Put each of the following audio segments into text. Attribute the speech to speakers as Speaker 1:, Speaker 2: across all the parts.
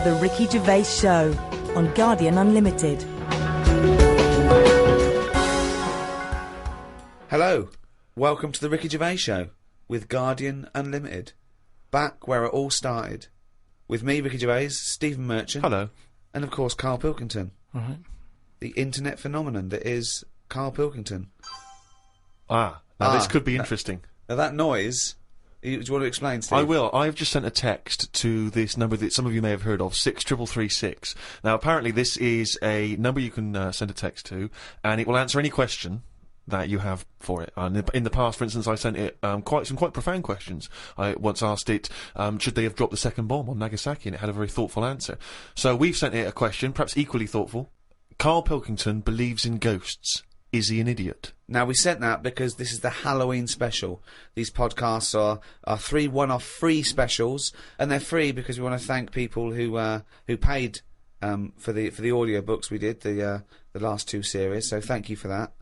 Speaker 1: The Ricky Gervais Show on Guardian Unlimited.
Speaker 2: Hello, welcome to The Ricky Gervais Show with Guardian Unlimited. Back where it all started. With me, Ricky Gervais, Stephen Merchant.
Speaker 3: Hello.
Speaker 2: And of course, Karl Pilkington.
Speaker 3: All right.
Speaker 2: The internet phenomenon that is Karl Pilkington.
Speaker 3: Now this could be interesting.
Speaker 2: Now that noise, do you want to explain, Steve?
Speaker 3: I will. I've just sent a text to this number that some of you may have heard of, 63336. Now, apparently this is a number you can send a text to, and it will answer any question that you have for it. In the past, for instance, I sent it quite profound questions. I once asked it, should they have dropped the second bomb on Nagasaki, and it had a very thoughtful answer. So we've sent it a question, perhaps equally thoughtful. Karl Pilkington believes in ghosts. Is he an idiot?
Speaker 2: Now, we sent that because this is the Halloween special. These podcasts are 3 one-off free specials, and they're free because we want to thank people who paid for the audio books we did, the last 2 series. So thank you for that.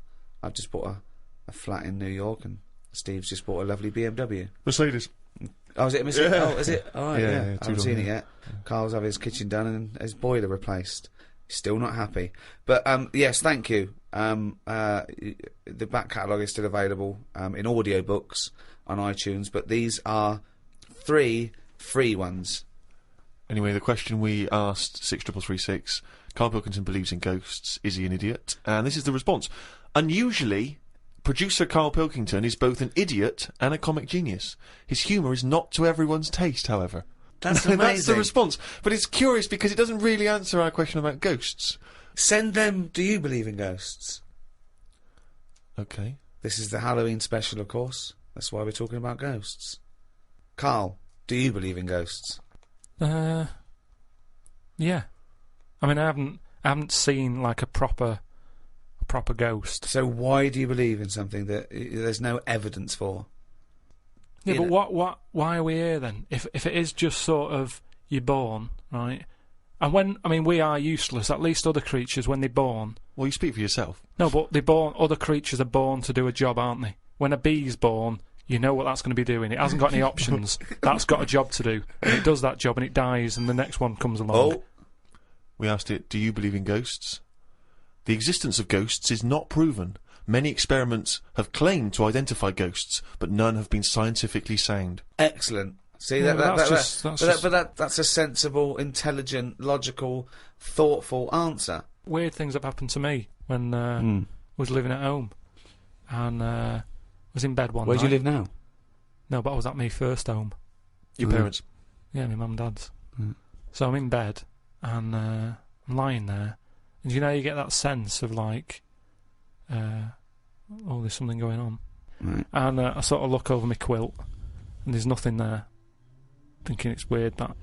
Speaker 2: I've just bought a flat in New York, and Steve's just bought a lovely BMW.
Speaker 3: Mercedes.
Speaker 2: Oh, is it a Mercedes? Yeah. Oh, is it? Oh, right, yeah. I haven't seen it yet.
Speaker 3: Yeah.
Speaker 2: Carl's having his kitchen done and his boiler replaced. Still not happy. But, yes, thank you. The back catalogue is still available in audiobooks on iTunes, but these are 3 free ones.
Speaker 3: Anyway, the question we asked, 63336, Karl Pilkington believes in ghosts. Is he an idiot? And this is the response. Unusually, producer Karl Pilkington is both an idiot and a comic genius. His humour is not to everyone's taste, however.
Speaker 2: That's amazing.
Speaker 3: That's the response. But it's curious because it doesn't really answer our question about ghosts.
Speaker 2: Send them, do you believe in ghosts?
Speaker 3: Okay.
Speaker 2: This is the Halloween special, of course. That's why we're talking about ghosts. Karl, do you believe in ghosts?
Speaker 4: Yeah. I mean, I haven't seen like a proper ghost.
Speaker 2: So why do you believe in something that there's no evidence for?
Speaker 4: Yeah, but why are we here then? If it is just sort of you're born, right? And we are useless. At least other creatures, when they're born.
Speaker 3: Well, you speak for yourself.
Speaker 4: No, but they're born. Other creatures are born to do a job, aren't they? When a bee's born, you know what that's going to be doing. It hasn't got any options. That's got a job to do, and it does that job, and it dies, and the next one comes along.
Speaker 2: Oh.
Speaker 3: We asked it, do you believe in ghosts? The existence of ghosts is not proven. Many experiments have claimed to identify ghosts, but none have been scientifically sound.
Speaker 2: Excellent. See,
Speaker 4: Yeah,
Speaker 2: that's a sensible, intelligent, logical, thoughtful answer.
Speaker 4: Weird things have happened to me when I was living at home, and was in bed one night.
Speaker 2: Where do you live now?
Speaker 4: No, but I was at my first home.
Speaker 3: Your parents?
Speaker 4: Yeah, my mum and dad's. So I'm in bed, and I'm lying there, and you know you get that sense of like, oh, there's something going on.
Speaker 2: Right.
Speaker 4: And I sort of look over my quilt, and there's nothing there. Thinking it's weird, that.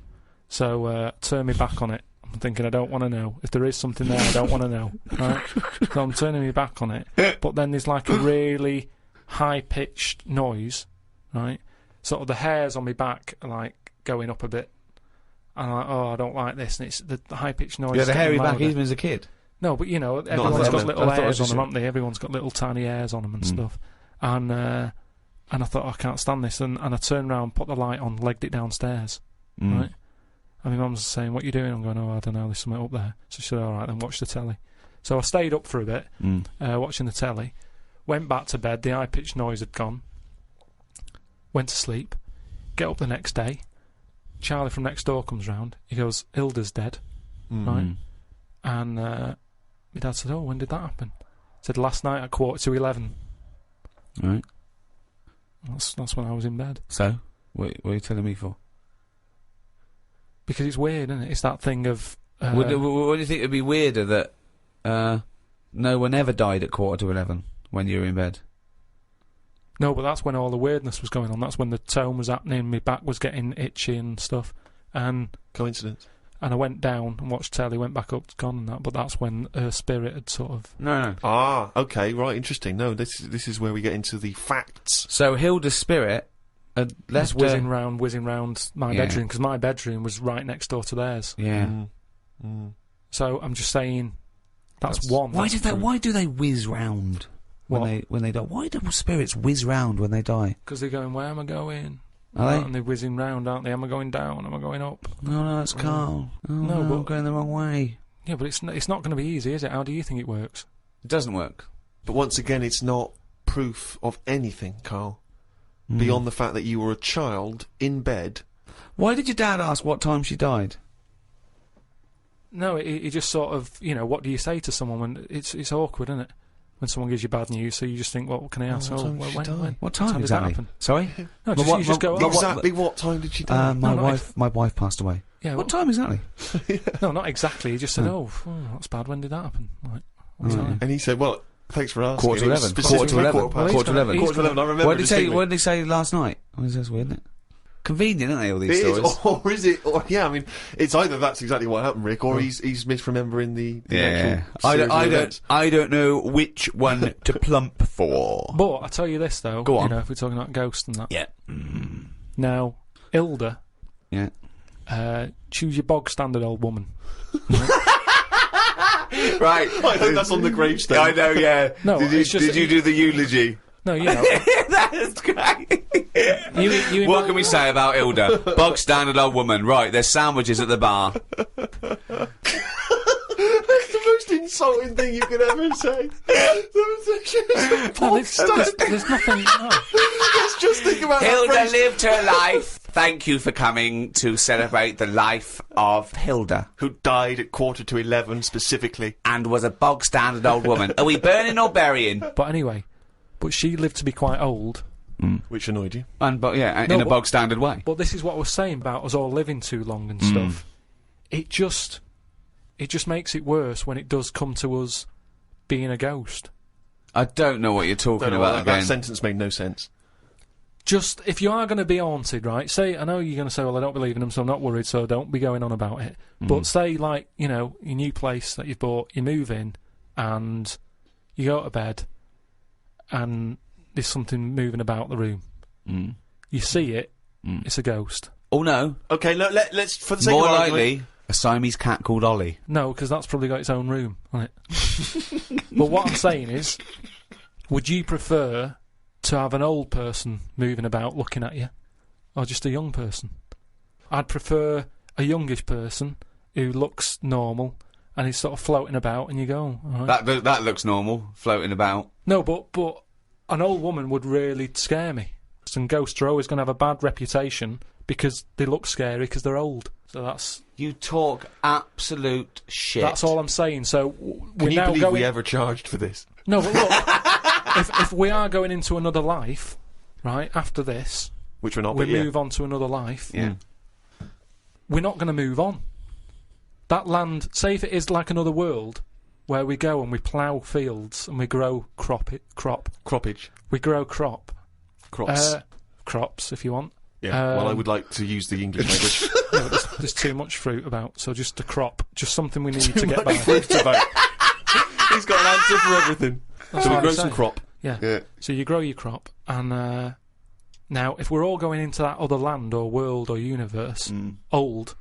Speaker 4: So turn me back on it. I'm thinking I don't want to know. If there is something there, I don't want to know. Right? So I'm turning me back on it. But then there's like a really high-pitched noise, right? Sort of the hairs on my back are like going up a bit. And I'm like, oh, I don't like this. And it's the high-pitched noise.
Speaker 2: You had a hairy back
Speaker 4: louder.
Speaker 2: even as a kid?
Speaker 4: No, but you know, everyone's got little
Speaker 2: I thought
Speaker 4: hairs
Speaker 2: it
Speaker 4: on
Speaker 2: was
Speaker 4: them, haven't they? Everyone's got little tiny hairs on them and stuff. And I thought, I can't stand this. And I turned around, put the light on, legged it downstairs. Right? And my mum's saying, what are you doing? I'm going, oh, I don't know, there's something up there. So she said, all right, then watch the telly. So I stayed up for a bit, watching the telly. Went back to bed, the high-pitched noise had gone. Went to sleep. Get up the next day. Charlie from next door comes round. He goes, Hilda's dead. Right? And my dad said, oh, when did that happen? Said, last night at 11:15.
Speaker 2: Right.
Speaker 4: That's when I was in bed.
Speaker 2: So, what are you telling me for?
Speaker 4: Because it's weird, isn't it? It's that thing of...
Speaker 2: what do you think would be weirder, that no one ever died at 11:15 when you were in bed?
Speaker 4: No, but that's when all the weirdness was going on. That's when the tone was happening, my back was getting itchy and stuff. And
Speaker 3: Coincidence.
Speaker 4: And I went down and watched telly, went back up, it's gone and that, but that's when her spirit had sort of...
Speaker 2: No.
Speaker 3: Ah, okay, right, interesting. No, this is where we get into the facts.
Speaker 2: So Hilda's spirit had left
Speaker 4: whizzing round my bedroom, because my bedroom was right next door to theirs.
Speaker 2: Yeah.
Speaker 4: So I'm just saying, that's one.
Speaker 2: Why do they whiz round when they die? Why do spirits whiz round when they die?
Speaker 4: Because they're going, where am I going?
Speaker 2: Are they?
Speaker 4: And they're whizzing round, aren't they? Am I going down? Am I going up?
Speaker 2: No, that's Karl. Oh,
Speaker 4: No,
Speaker 2: no,
Speaker 4: but-
Speaker 2: I'm going the wrong way.
Speaker 4: Yeah, but it's not going to be easy, is it? How do you think it works?
Speaker 2: It doesn't work.
Speaker 3: But once again, it's not proof of anything, Karl. Beyond the fact that you were a child in bed.
Speaker 2: Why did your dad ask what time she died?
Speaker 4: No, it just sort of, what do you say to someone when it's awkward, isn't it? When someone gives you bad news, so you just think, what can I ask?
Speaker 3: what time did she die?
Speaker 2: What time
Speaker 4: did that
Speaker 2: exactly?
Speaker 4: happen?
Speaker 2: Sorry?
Speaker 4: No,
Speaker 2: Well,
Speaker 4: you just go, oh,
Speaker 3: Exactly what time did she die?
Speaker 2: My wife passed away.
Speaker 4: yeah,
Speaker 2: What time exactly?
Speaker 4: No, not exactly. He just said, that's bad. When did that happen? Like, what's that?
Speaker 3: And he said, well, thanks for asking.
Speaker 2: Quarter to
Speaker 3: It was
Speaker 2: 11.
Speaker 3: specifically
Speaker 2: Quarter to 11.
Speaker 3: quarter past.
Speaker 2: Quarter to 11.
Speaker 3: Quarter to 11, I remember
Speaker 2: What did
Speaker 3: distinctly.
Speaker 2: he say last night? Oh, that's weird, isn't it? Convenient, aren't they, all these
Speaker 3: It is,
Speaker 2: stories?
Speaker 3: or is it? Or, yeah, I mean, it's either that's exactly what happened, Rick, or he's misremembering the actual series of events.
Speaker 2: I don't know which one to plump for.
Speaker 4: But I tell you this though,
Speaker 2: Go on.
Speaker 4: if we're talking about ghosts and that.
Speaker 2: Yeah.
Speaker 4: Now, Hilda,
Speaker 2: Yeah.
Speaker 4: choose your bog standard old woman.
Speaker 2: Right.
Speaker 3: I hope that's on the gravestone.
Speaker 2: I know, yeah.
Speaker 4: No, it's just-
Speaker 2: did you do the eulogy?
Speaker 4: No,
Speaker 2: That's great.
Speaker 4: you
Speaker 2: What can we say about Hilda? Bog standard old woman. Right, there's sandwiches at the bar.
Speaker 3: That's the most insulting thing you could ever say.
Speaker 4: No, there's nothing. No.
Speaker 3: Let's just think about that
Speaker 2: Hilda
Speaker 3: phrase.
Speaker 2: lived her life. Thank you for coming to celebrate the life of Hilda,
Speaker 3: Who died at 11:15 specifically.
Speaker 2: and was a bog standard old woman. Are we burning or burying?
Speaker 4: But anyway, she lived to be quite old.
Speaker 3: Which annoyed you?
Speaker 2: No, in a
Speaker 4: but-
Speaker 2: bog standard way.
Speaker 4: But this is what I was saying about us all living too long and stuff. It just makes it worse when it does come to us being a ghost.
Speaker 2: I don't know what you're talking
Speaker 3: Don't know
Speaker 2: about
Speaker 3: why
Speaker 2: again.
Speaker 3: that sentence made no sense.
Speaker 4: Just, if you are going to be haunted, right, say, I know you're going to say, well, I don't believe in them, so I'm not worried, so don't be going on about it. But say, like, your new place that you've bought, you move in, and you go to bed, and there's something moving about the room. You see it, it's a ghost.
Speaker 2: Oh, no.
Speaker 3: Okay, let's for the sake
Speaker 2: More
Speaker 3: of argument,
Speaker 2: likely, a Siamese cat called Ollie.
Speaker 4: No, because that's probably got its own room, hasn't it? But what I'm saying is, would you prefer to have an old person moving about looking at you, or just a young person? I'd prefer a youngish person who looks normal and is sort of floating about, and you go, oh, all right.
Speaker 2: That looks normal, floating about.
Speaker 4: No, but an old woman would really scare me. And ghosts are always going to have a bad reputation because they look scary because they're old. So that's
Speaker 2: You talk absolute shit.
Speaker 4: that's all I'm saying. So
Speaker 3: Can
Speaker 4: we're
Speaker 3: you
Speaker 4: now
Speaker 3: believe
Speaker 4: going.
Speaker 3: we ever charged for this?
Speaker 4: No, but look, if we are going into another life, right after this,
Speaker 3: Which we're not,
Speaker 4: we
Speaker 3: but yeah.
Speaker 4: move on to another life.
Speaker 2: Yeah.
Speaker 4: We're not going to move on. That land, say if it is like another world, where we go and we plough fields and we grow
Speaker 3: Croppage.
Speaker 4: we grow crop.
Speaker 3: Crops.
Speaker 4: Crops, if you want.
Speaker 3: Yeah, well, I would like to use the English language.
Speaker 4: No, there's too much fruit about, so just a crop, just something we need to get by.
Speaker 3: Fruit about. He's got an answer for everything.
Speaker 4: That's
Speaker 3: So we
Speaker 4: what
Speaker 3: grow
Speaker 4: I'm
Speaker 3: some
Speaker 4: saying.
Speaker 3: crop.
Speaker 4: Yeah.
Speaker 3: Yeah.
Speaker 4: So you grow your crop, and now if we're all going into that other land or world or universe, old,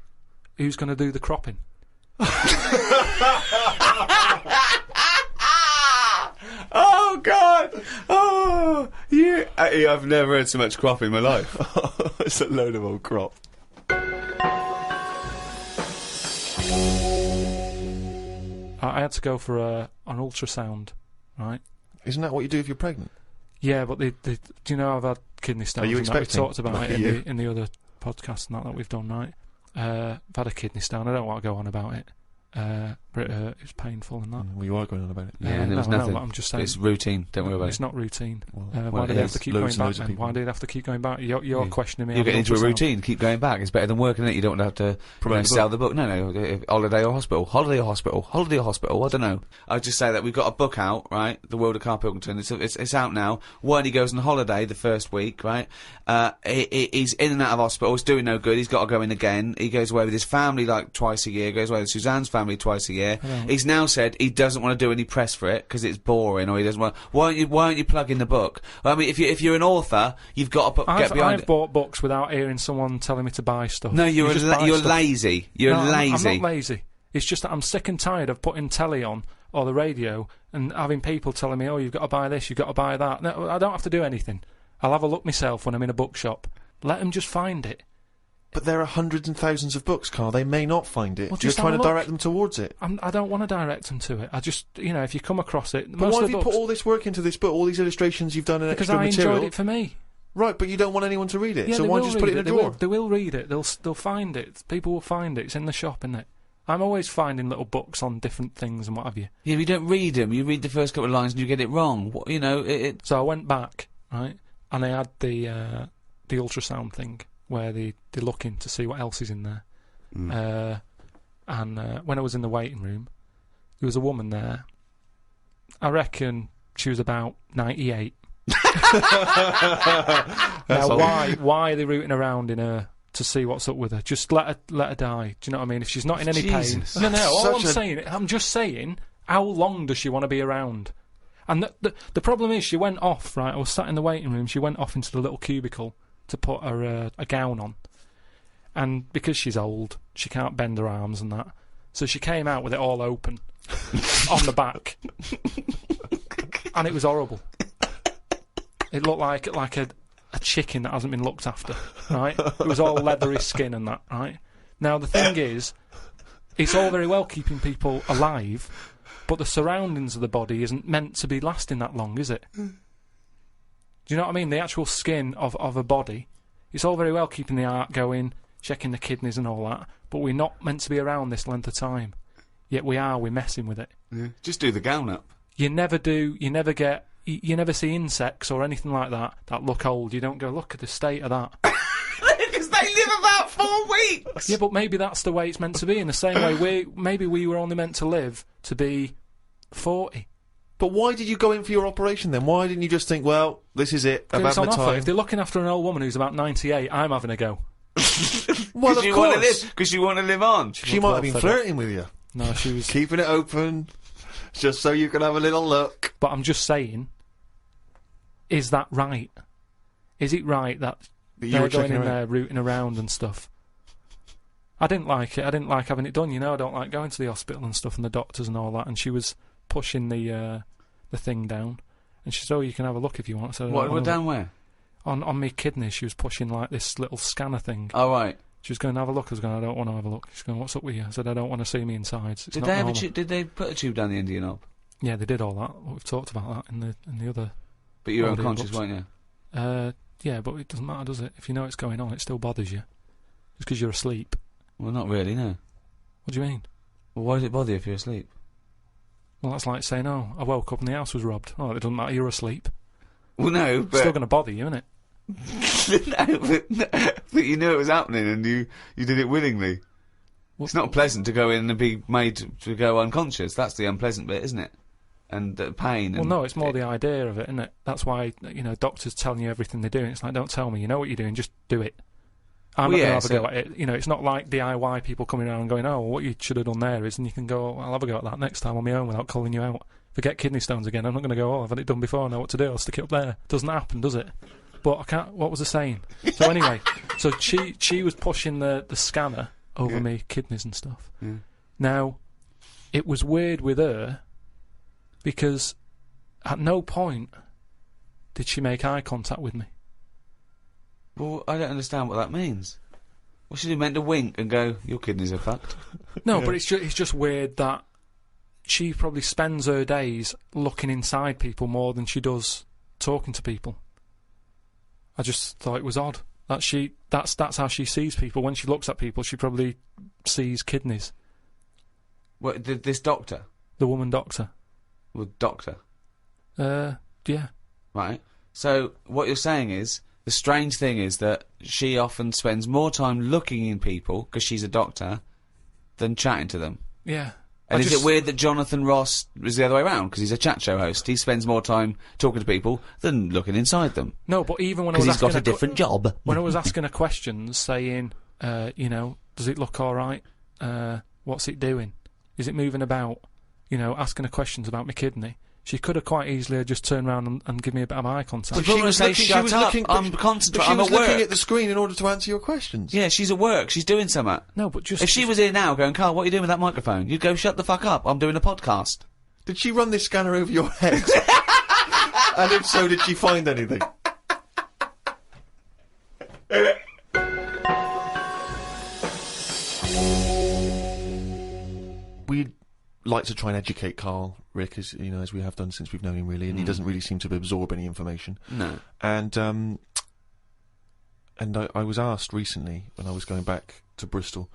Speaker 4: who's going to do the cropping?
Speaker 2: Oh God! Oh, I've never heard so much crop in my life.
Speaker 3: It's a load of old crop.
Speaker 4: I had to go for an ultrasound, right?
Speaker 3: Isn't that what you do if you're pregnant?
Speaker 4: Yeah, but do you know I've had kidney stones?
Speaker 3: Are you
Speaker 4: and that? We
Speaker 3: expecting?
Speaker 4: talked about it
Speaker 3: Yeah.
Speaker 4: in the other podcast and that we've done, right? I've had a kidney stone. I don't want to go on about it. But it was painful and that.
Speaker 3: Well, you are going on about it.
Speaker 2: Yeah, and there was
Speaker 4: no,
Speaker 2: nothing.
Speaker 4: but I'm just saying.
Speaker 2: It's routine. Don't worry about
Speaker 4: It's
Speaker 2: it.
Speaker 4: not routine.
Speaker 3: Well,
Speaker 4: Why
Speaker 2: well,
Speaker 4: do
Speaker 2: it
Speaker 4: they have
Speaker 2: is.
Speaker 4: to keep
Speaker 3: Loads
Speaker 4: going
Speaker 3: and loads
Speaker 4: back
Speaker 3: of
Speaker 4: then?
Speaker 3: people.
Speaker 4: Why do they have to keep going back? You're questioning me.
Speaker 2: You're
Speaker 4: on
Speaker 2: getting into a
Speaker 4: ultrasound.
Speaker 2: routine. Keep going back. It's better than working it. You don't have to
Speaker 3: Promote the
Speaker 2: sell the book. No. Holiday or hospital. Holiday or hospital. Holiday or hospital. I don't know. I'll just say that we've got a book out, right? The World of Karl Pilkington. It's out now. When he goes on holiday the first week, right? He's in and out of hospital. He's doing no good. He's got to go in again. He goes away with his family like twice a year. Goes away with Suzanne's family twice a year. He's now said he doesn't want to do any press for it because it's boring, or he doesn't want. Why aren't you plugging the book? I mean, if you're an author, you've got to get behind
Speaker 4: I've
Speaker 2: it.
Speaker 4: bought books without hearing someone telling me to buy stuff.
Speaker 2: No, you're
Speaker 4: just buy stuff.
Speaker 2: lazy. You're
Speaker 4: No,
Speaker 2: lazy.
Speaker 4: I'm not lazy. It's just that I'm sick and tired of putting telly on or the radio and having people telling me, oh, you've got to buy this, you've got to buy that. No, I don't have to do anything. I'll have a look myself when I'm in a bookshop. Let them just find it.
Speaker 3: But there are hundreds and thousands of books, Karl. They may not find it.
Speaker 4: Well,
Speaker 3: You're
Speaker 4: just
Speaker 3: trying
Speaker 4: have
Speaker 3: to
Speaker 4: a look.
Speaker 3: direct them towards it.
Speaker 4: I don't want to direct them to it. I just, if you come across it...
Speaker 3: But
Speaker 4: most
Speaker 3: why
Speaker 4: of
Speaker 3: have
Speaker 4: the
Speaker 3: you
Speaker 4: books,
Speaker 3: put all this work into this book, all these illustrations you've done and
Speaker 4: because
Speaker 3: extra
Speaker 4: I
Speaker 3: material?
Speaker 4: enjoyed it for me.
Speaker 3: Right, but you don't want anyone to read it,
Speaker 4: Yeah,
Speaker 3: so
Speaker 4: they
Speaker 3: why
Speaker 4: will
Speaker 3: just put it
Speaker 4: read
Speaker 3: in a drawer?
Speaker 4: They will read it. They'll find it. People will find it. It's in the shop, isn't it? I'm always finding little books on different things and what have you.
Speaker 2: Yeah, you don't read them. You read the first couple of lines and you get it wrong. What,
Speaker 4: So I went back, right, and I had the ultrasound thing where they're looking to see what else is in there. And when I was in the waiting room, there was a woman there. I reckon she was about 98. Now, why are they rooting around in her to see what's up with her? Just let her die. Do you know what I mean? If she's not in any
Speaker 2: Jesus.
Speaker 4: pain, no. All
Speaker 3: Such
Speaker 4: I'm just saying, how long does she want to be around? And the problem is, she went off. Right, I was sat in the waiting room. She went off into the little cubicle to put her a gown on, and because she's old, she can't bend her arms and that. So she came out with it all open on the back, and it was horrible. It looked like a chicken that hasn't been looked after, right? It was all leathery skin and that, right? Now, the thing is, it's all very well keeping people alive, but the surroundings of the body isn't meant to be lasting that long, is it? Do you know what I mean? The actual skin of a body, it's all very well keeping the heart going, checking the kidneys and all that, but we're not meant to be around this length of time. Yet we're messing with it.
Speaker 2: Yeah. Just do the gown up.
Speaker 4: You never do, you never see insects or anything like that look old. You don't go, look at the state of that.
Speaker 2: Because they live about 4 weeks!
Speaker 4: Yeah, but maybe that's the way it's meant to be. In the same way, maybe we were only meant to live to be 40.
Speaker 3: But why did you go in for your operation then? Why didn't you just think, well, this is it, I've
Speaker 4: It's
Speaker 3: had
Speaker 4: on
Speaker 3: my
Speaker 4: offer.
Speaker 3: time?
Speaker 4: If they're looking after an old woman who's about 98, I'm having a go.
Speaker 3: Well, of course.
Speaker 2: Because you want to live on.
Speaker 3: She might have been flirting with you.
Speaker 4: No, she was...
Speaker 3: Keeping it open, just so you can have a little look.
Speaker 4: But I'm just saying, is that right? Is it right that
Speaker 3: You
Speaker 4: they're
Speaker 3: were
Speaker 4: going
Speaker 3: checking
Speaker 4: in
Speaker 3: her out.
Speaker 4: there rooting around and stuff? I didn't like it. I didn't like having it done. I don't like going to the hospital and stuff and the doctors and all that. And she was pushing the thing down. And she said, oh, you can have a look if you want. So
Speaker 2: What, down where?
Speaker 4: On my kidneys, she was pushing like this little scanner thing.
Speaker 2: Oh, right.
Speaker 4: She was going to have a look. I was going, I don't want to have a look. She's going, what's up with you? I said, I don't want to see me insides. It's
Speaker 2: Did
Speaker 4: not
Speaker 2: they have
Speaker 4: normal.
Speaker 2: did they put a tube down the end of your knob?
Speaker 4: Yeah, they did all that. We've talked about that in the other.
Speaker 2: But you were
Speaker 4: Audio
Speaker 2: unconscious,
Speaker 4: books.
Speaker 2: weren't you?
Speaker 4: Yeah, but it doesn't matter, does it? If you know it's going on, it still bothers you. Just because you're asleep.
Speaker 2: Well, not really, no.
Speaker 4: What do you mean?
Speaker 2: Well, why does it bother you if you're asleep?
Speaker 4: Well, that's like saying, oh, I woke up and the house was robbed. Oh, it doesn't matter, you're asleep.
Speaker 2: Well, no,
Speaker 4: It's
Speaker 2: but...
Speaker 4: still going to bother you, isn't it?
Speaker 2: but you knew it was happening and you did it willingly. It's not pleasant to go in and be made to go unconscious. That's the unpleasant bit, isn't it? And the pain.
Speaker 4: Well,
Speaker 2: and
Speaker 4: no, it's more the idea of it, isn't it? That's why, doctors telling you everything they're doing. It's like, don't tell me, you know what you're doing, just do it. I'm
Speaker 2: Well,
Speaker 4: not
Speaker 2: yeah,
Speaker 4: going to have a go at it. It's not like DIY people coming around and going, oh, well, what you should have done there is, and you can go, oh, I'll have a go at that next time on my own without calling you out. Forget kidney stones again. I'm not going to go, oh, I've had it done before, I know what to do, I'll stick it up there. Doesn't happen, does it? But I can't, what was I saying? So anyway, so she was pushing the scanner over me kidneys and stuff.
Speaker 2: Yeah.
Speaker 4: Now, it was weird with her because at no point did she make eye contact with me.
Speaker 2: Well, I don't understand what that means. Well, she meant to wink and go, your kidneys are fucked.
Speaker 4: No, but it's just weird that she probably spends her days looking inside people more than she does talking to people. I just thought it was odd that that's how she sees people. When she looks at people, she probably sees kidneys.
Speaker 2: What, this doctor?
Speaker 4: The woman doctor.
Speaker 2: Well, doctor.
Speaker 4: Yeah.
Speaker 2: Right. So, what you're saying is, the strange thing is that she often spends more time looking in people, because she's a doctor, than chatting to them.
Speaker 4: Yeah.
Speaker 2: And is it weird that Jonathan Ross is the other way around? Because he's a chat show host. He spends more time talking to people than looking inside them.
Speaker 4: No, but even when I was
Speaker 2: Because he's
Speaker 4: asking
Speaker 2: got a different job.
Speaker 4: when I was asking her questions, saying, does it look all right? What's it doing? Is it moving about? Asking her questions about my kidney. She could have quite easily just turned around and give me a bit of eye contact.
Speaker 2: But she was saying, shut up, I'm concentrating, I'm
Speaker 3: But she was
Speaker 2: at work.
Speaker 3: looking at the screen in order to answer your questions.
Speaker 2: Yeah, she's at work, she's doing something.
Speaker 4: No, but just...
Speaker 2: If she was here now going, Karl, what are you doing with that microphone? You'd go, shut the fuck up, I'm doing a podcast.
Speaker 3: Did she run this scanner over your head? And if so, did she find anything? We'd like to try and educate Karl, Rick, as you know, as we have done since we've known him, really, and he doesn't really seem to absorb any information.
Speaker 2: No.
Speaker 3: And I was asked recently, when I was going back to Bristol,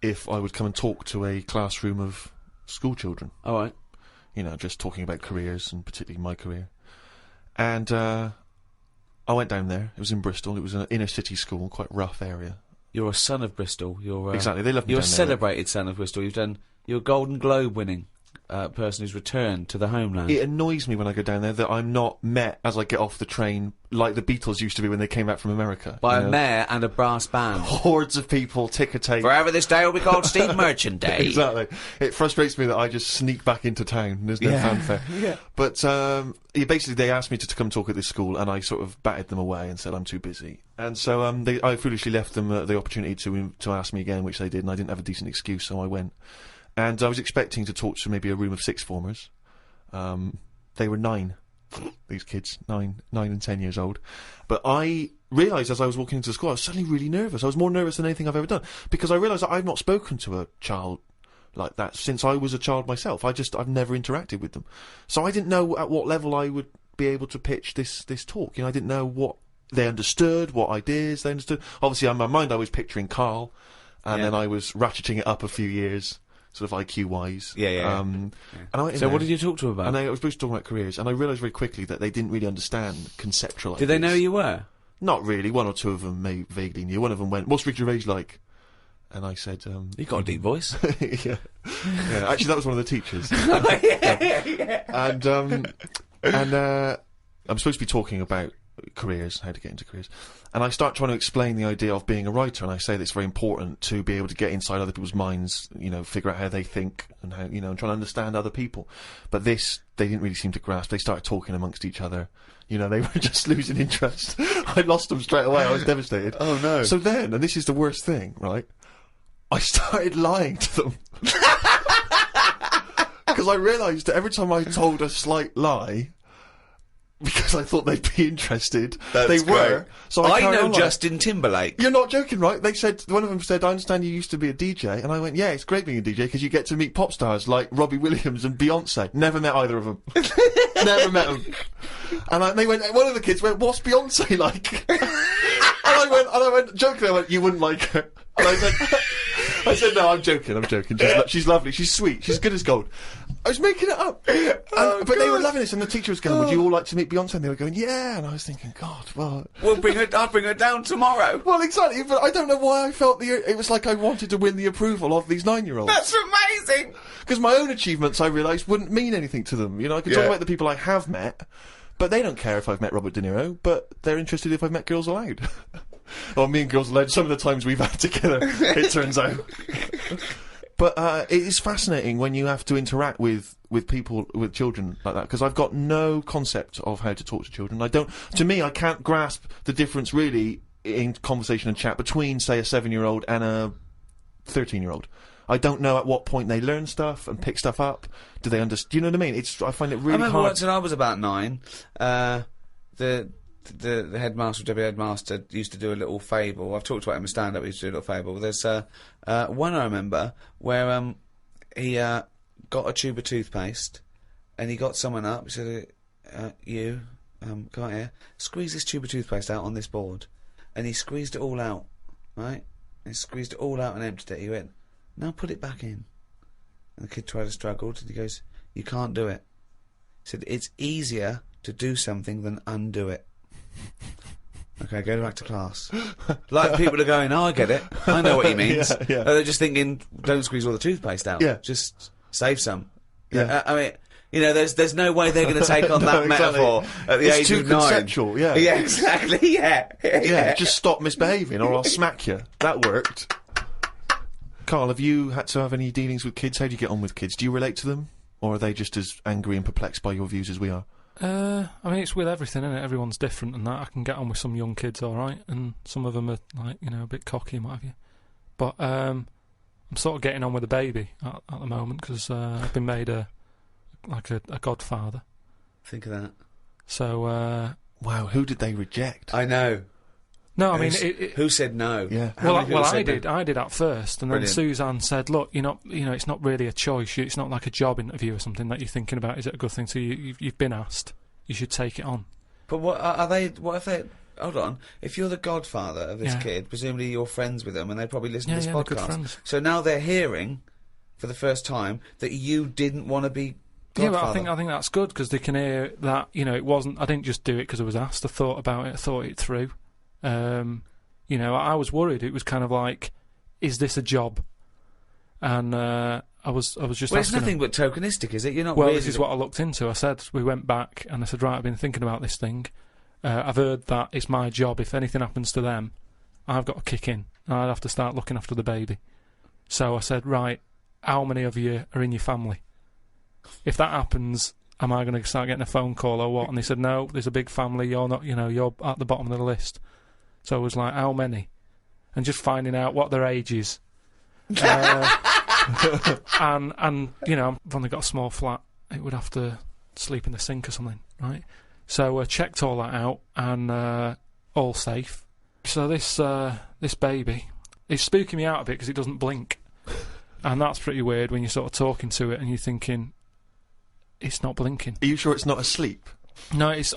Speaker 3: if I would come and talk to a classroom of school children.
Speaker 2: All right.
Speaker 3: You know, just talking about careers, and particularly my career. And I went down there. It was in Bristol. It was an inner city school, quite rough area.
Speaker 2: You're a son of Bristol. You're
Speaker 3: exactly. They love me.
Speaker 2: You're a
Speaker 3: down there,
Speaker 2: celebrated son of Bristol. You're a Golden Globe winning person who's returned to the homeland.
Speaker 3: It annoys me when I go down there that I'm not met as I get off the train like the Beatles used to be when they came back from America.
Speaker 2: By a mayor and a brass band.
Speaker 3: Hordes of people, ticker tape.
Speaker 2: Forever this day will be called Steve Merchant Day.
Speaker 3: Exactly. It frustrates me that I just sneak back into town and there's no fanfare.
Speaker 2: Yeah.
Speaker 3: But basically they asked me to come talk at this school, and I sort of batted them away and said I'm too busy. And so I foolishly left them the opportunity to ask me again, which they did, and I didn't have a decent excuse, so I went. And I was expecting to talk to maybe a room of sixth formers. They were 9, these kids, 9 and 10 years old. But I realised as I was walking into the school, I was suddenly really nervous. I was more nervous than anything I've ever done, because I realised that I've not spoken to a child like that since I was a child myself. I've never interacted with them. So I didn't know at what level I would be able to pitch this talk. You know, I didn't know what they understood, what ideas they understood. Obviously, in my mind, I was picturing Karl, and then I was ratcheting it up a few years, sort of IQ-wise. And I went in
Speaker 2: so
Speaker 3: there,
Speaker 2: what did you talk to them about?
Speaker 3: And I was supposed to talk about careers, and I realised very quickly that they didn't really understand conceptual
Speaker 2: Did they
Speaker 3: ideas.
Speaker 2: know who you were?
Speaker 3: Not really. One or two of them vaguely knew. One of them went, "What's Rick Gervais like?" And I said,
Speaker 2: "You got a deep voice."
Speaker 3: yeah. Actually, that was one of the teachers. And I'm supposed to be talking about careers, how to get into careers, and I start trying to explain the idea of being a writer, and I say that it's very important to be able to get inside other people's minds, you know, figure out how they think, and how, you know, and trying to understand other people. But this, they didn't really seem to grasp. They started talking amongst each other. You know, they were just losing interest. I lost them straight away. I was devastated.
Speaker 2: Oh no.
Speaker 3: So then, and this is the worst thing, right? I started lying to them. Because I realised that every time I told a slight lie, because I thought they'd be interested, they were. So I
Speaker 2: know Justin Timberlake.
Speaker 3: You're not joking, right? They said, one of them said, "I understand you used to be a DJ," and I went, "Yeah, it's great being a DJ because you get to meet pop stars like Robbie Williams and Beyonce." Never met either of them. Never met them. And they went. One of the kids went, "What's Beyonce like?" and I went, jokingly, I went, "You wouldn't like her." And I said, "No, I'm joking. She's lovely. She's sweet. She's good as gold." I was making it up. But they were loving this, and the teacher was going, "Would you all like to meet Beyonce?" And they were going, "Yeah." And I was thinking, God, well...
Speaker 2: I'll bring her down tomorrow.
Speaker 3: Well, exactly, but I don't know why I felt it was like I wanted to win the approval of these 9-year-olds.
Speaker 2: That's amazing!
Speaker 3: Because my own achievements, I realised, wouldn't mean anything to them. You know, I could talk about the people I have met, but they don't care if I've met Robert De Niro, but they're interested if I've met Girls Aloud. Or me and Girls Aloud, some of the times we've had together, it turns out. But it is fascinating when you have to interact with people, with children like that, because I've got no concept of how to talk to children. To me, I can't grasp the difference really in conversation and chat between, say, a 7-year-old and a 13-year-old. I don't know at what point they learn stuff and pick stuff up. Do they understand? Do you know what I mean? I find it really hard.
Speaker 2: I remember once when I was about 9, the headmaster, deputy headmaster, used to do a little fable. I've talked about him in stand-up. He used to do a little fable. There's one I remember where he got a tube of toothpaste, and he got someone up. He said, "You, come out here. Squeeze this tube of toothpaste out on this board." And he squeezed it all out, right? He squeezed it all out and emptied it. He went, "Now put it back in." And the kid tried to struggle, and he goes, "You can't do it." He said, "It's easier to do something than undo it." Okay, go back to class. Like, people are going, "Oh, I get it. I know what he means."
Speaker 3: Yeah.
Speaker 2: They're just thinking, don't squeeze all the toothpaste out.
Speaker 3: Yeah.
Speaker 2: Just save some.
Speaker 3: Yeah.
Speaker 2: I mean, you know, there's no way they're going to take on that metaphor at the age of 9.
Speaker 3: It's too conceptual, yeah.
Speaker 2: Yeah, exactly, yeah.
Speaker 3: Just stop misbehaving or I'll smack you. That worked. Karl, have you had to have any dealings with kids? How do you get on with kids? Do you relate to them? Or are they just as angry and perplexed by your views as we are?
Speaker 4: I mean, it's with everything, isn't it? Everyone's different and that. I can get on with some young kids alright, and some of them are, like, you know, a bit cocky and what have you. But I'm sort of getting on with a baby at the moment, because I've been made a godfather.
Speaker 2: Think of that.
Speaker 4: So,
Speaker 3: wow, who did they reject?
Speaker 2: I know.
Speaker 4: No, I mean,
Speaker 2: Who said no?
Speaker 3: Yeah.
Speaker 2: How
Speaker 4: well,
Speaker 2: many people
Speaker 4: I
Speaker 2: said no?
Speaker 4: did. I did at first, and then
Speaker 2: Brilliant.
Speaker 4: Suzanne said, "Look, it's not really a choice. It's not like a job interview or something that you're thinking about. Is it a good thing? So you've been asked. You should take it on."
Speaker 2: But what are they? What if they? Hold on. If you're the godfather of this
Speaker 4: Yeah.
Speaker 2: kid, presumably you're friends with them, and they probably listen to this
Speaker 4: they're good
Speaker 2: podcast.
Speaker 4: friends.
Speaker 2: So now they're hearing, for the first time, that you didn't want to be
Speaker 4: Yeah,
Speaker 2: godfather.
Speaker 4: but I think that's good because they can hear that. It wasn't. I didn't just do it because I was asked. I thought about it. I thought it through. I was worried. It was kind of like, is this a job? And I was just.
Speaker 2: Well, it's
Speaker 4: asking
Speaker 2: nothing
Speaker 4: them.
Speaker 2: but tokenistic, is it? You're not.
Speaker 4: Well,
Speaker 2: really
Speaker 4: this is what I looked into. I said, we went back and I said, right, I've been thinking about this thing. I've heard that it's my job. If anything happens to them, I've got to kick in. I'd have to start looking after the baby. So I said, right, how many of you are in your family? If that happens, am I going to start getting a phone call or what? And they said, no, there's a big family. You're not, you're at the bottom of the list. So I was like, how many? And just finding out what their age is. And I've only got a small flat. It would have to sleep in the sink or something, right? So I checked all that out and all safe. So this baby is spooking me out a bit because it doesn't blink. And that's pretty weird when you're sort of talking to it and you're thinking, it's not blinking.
Speaker 3: Are you sure it's not asleep?
Speaker 4: No, it's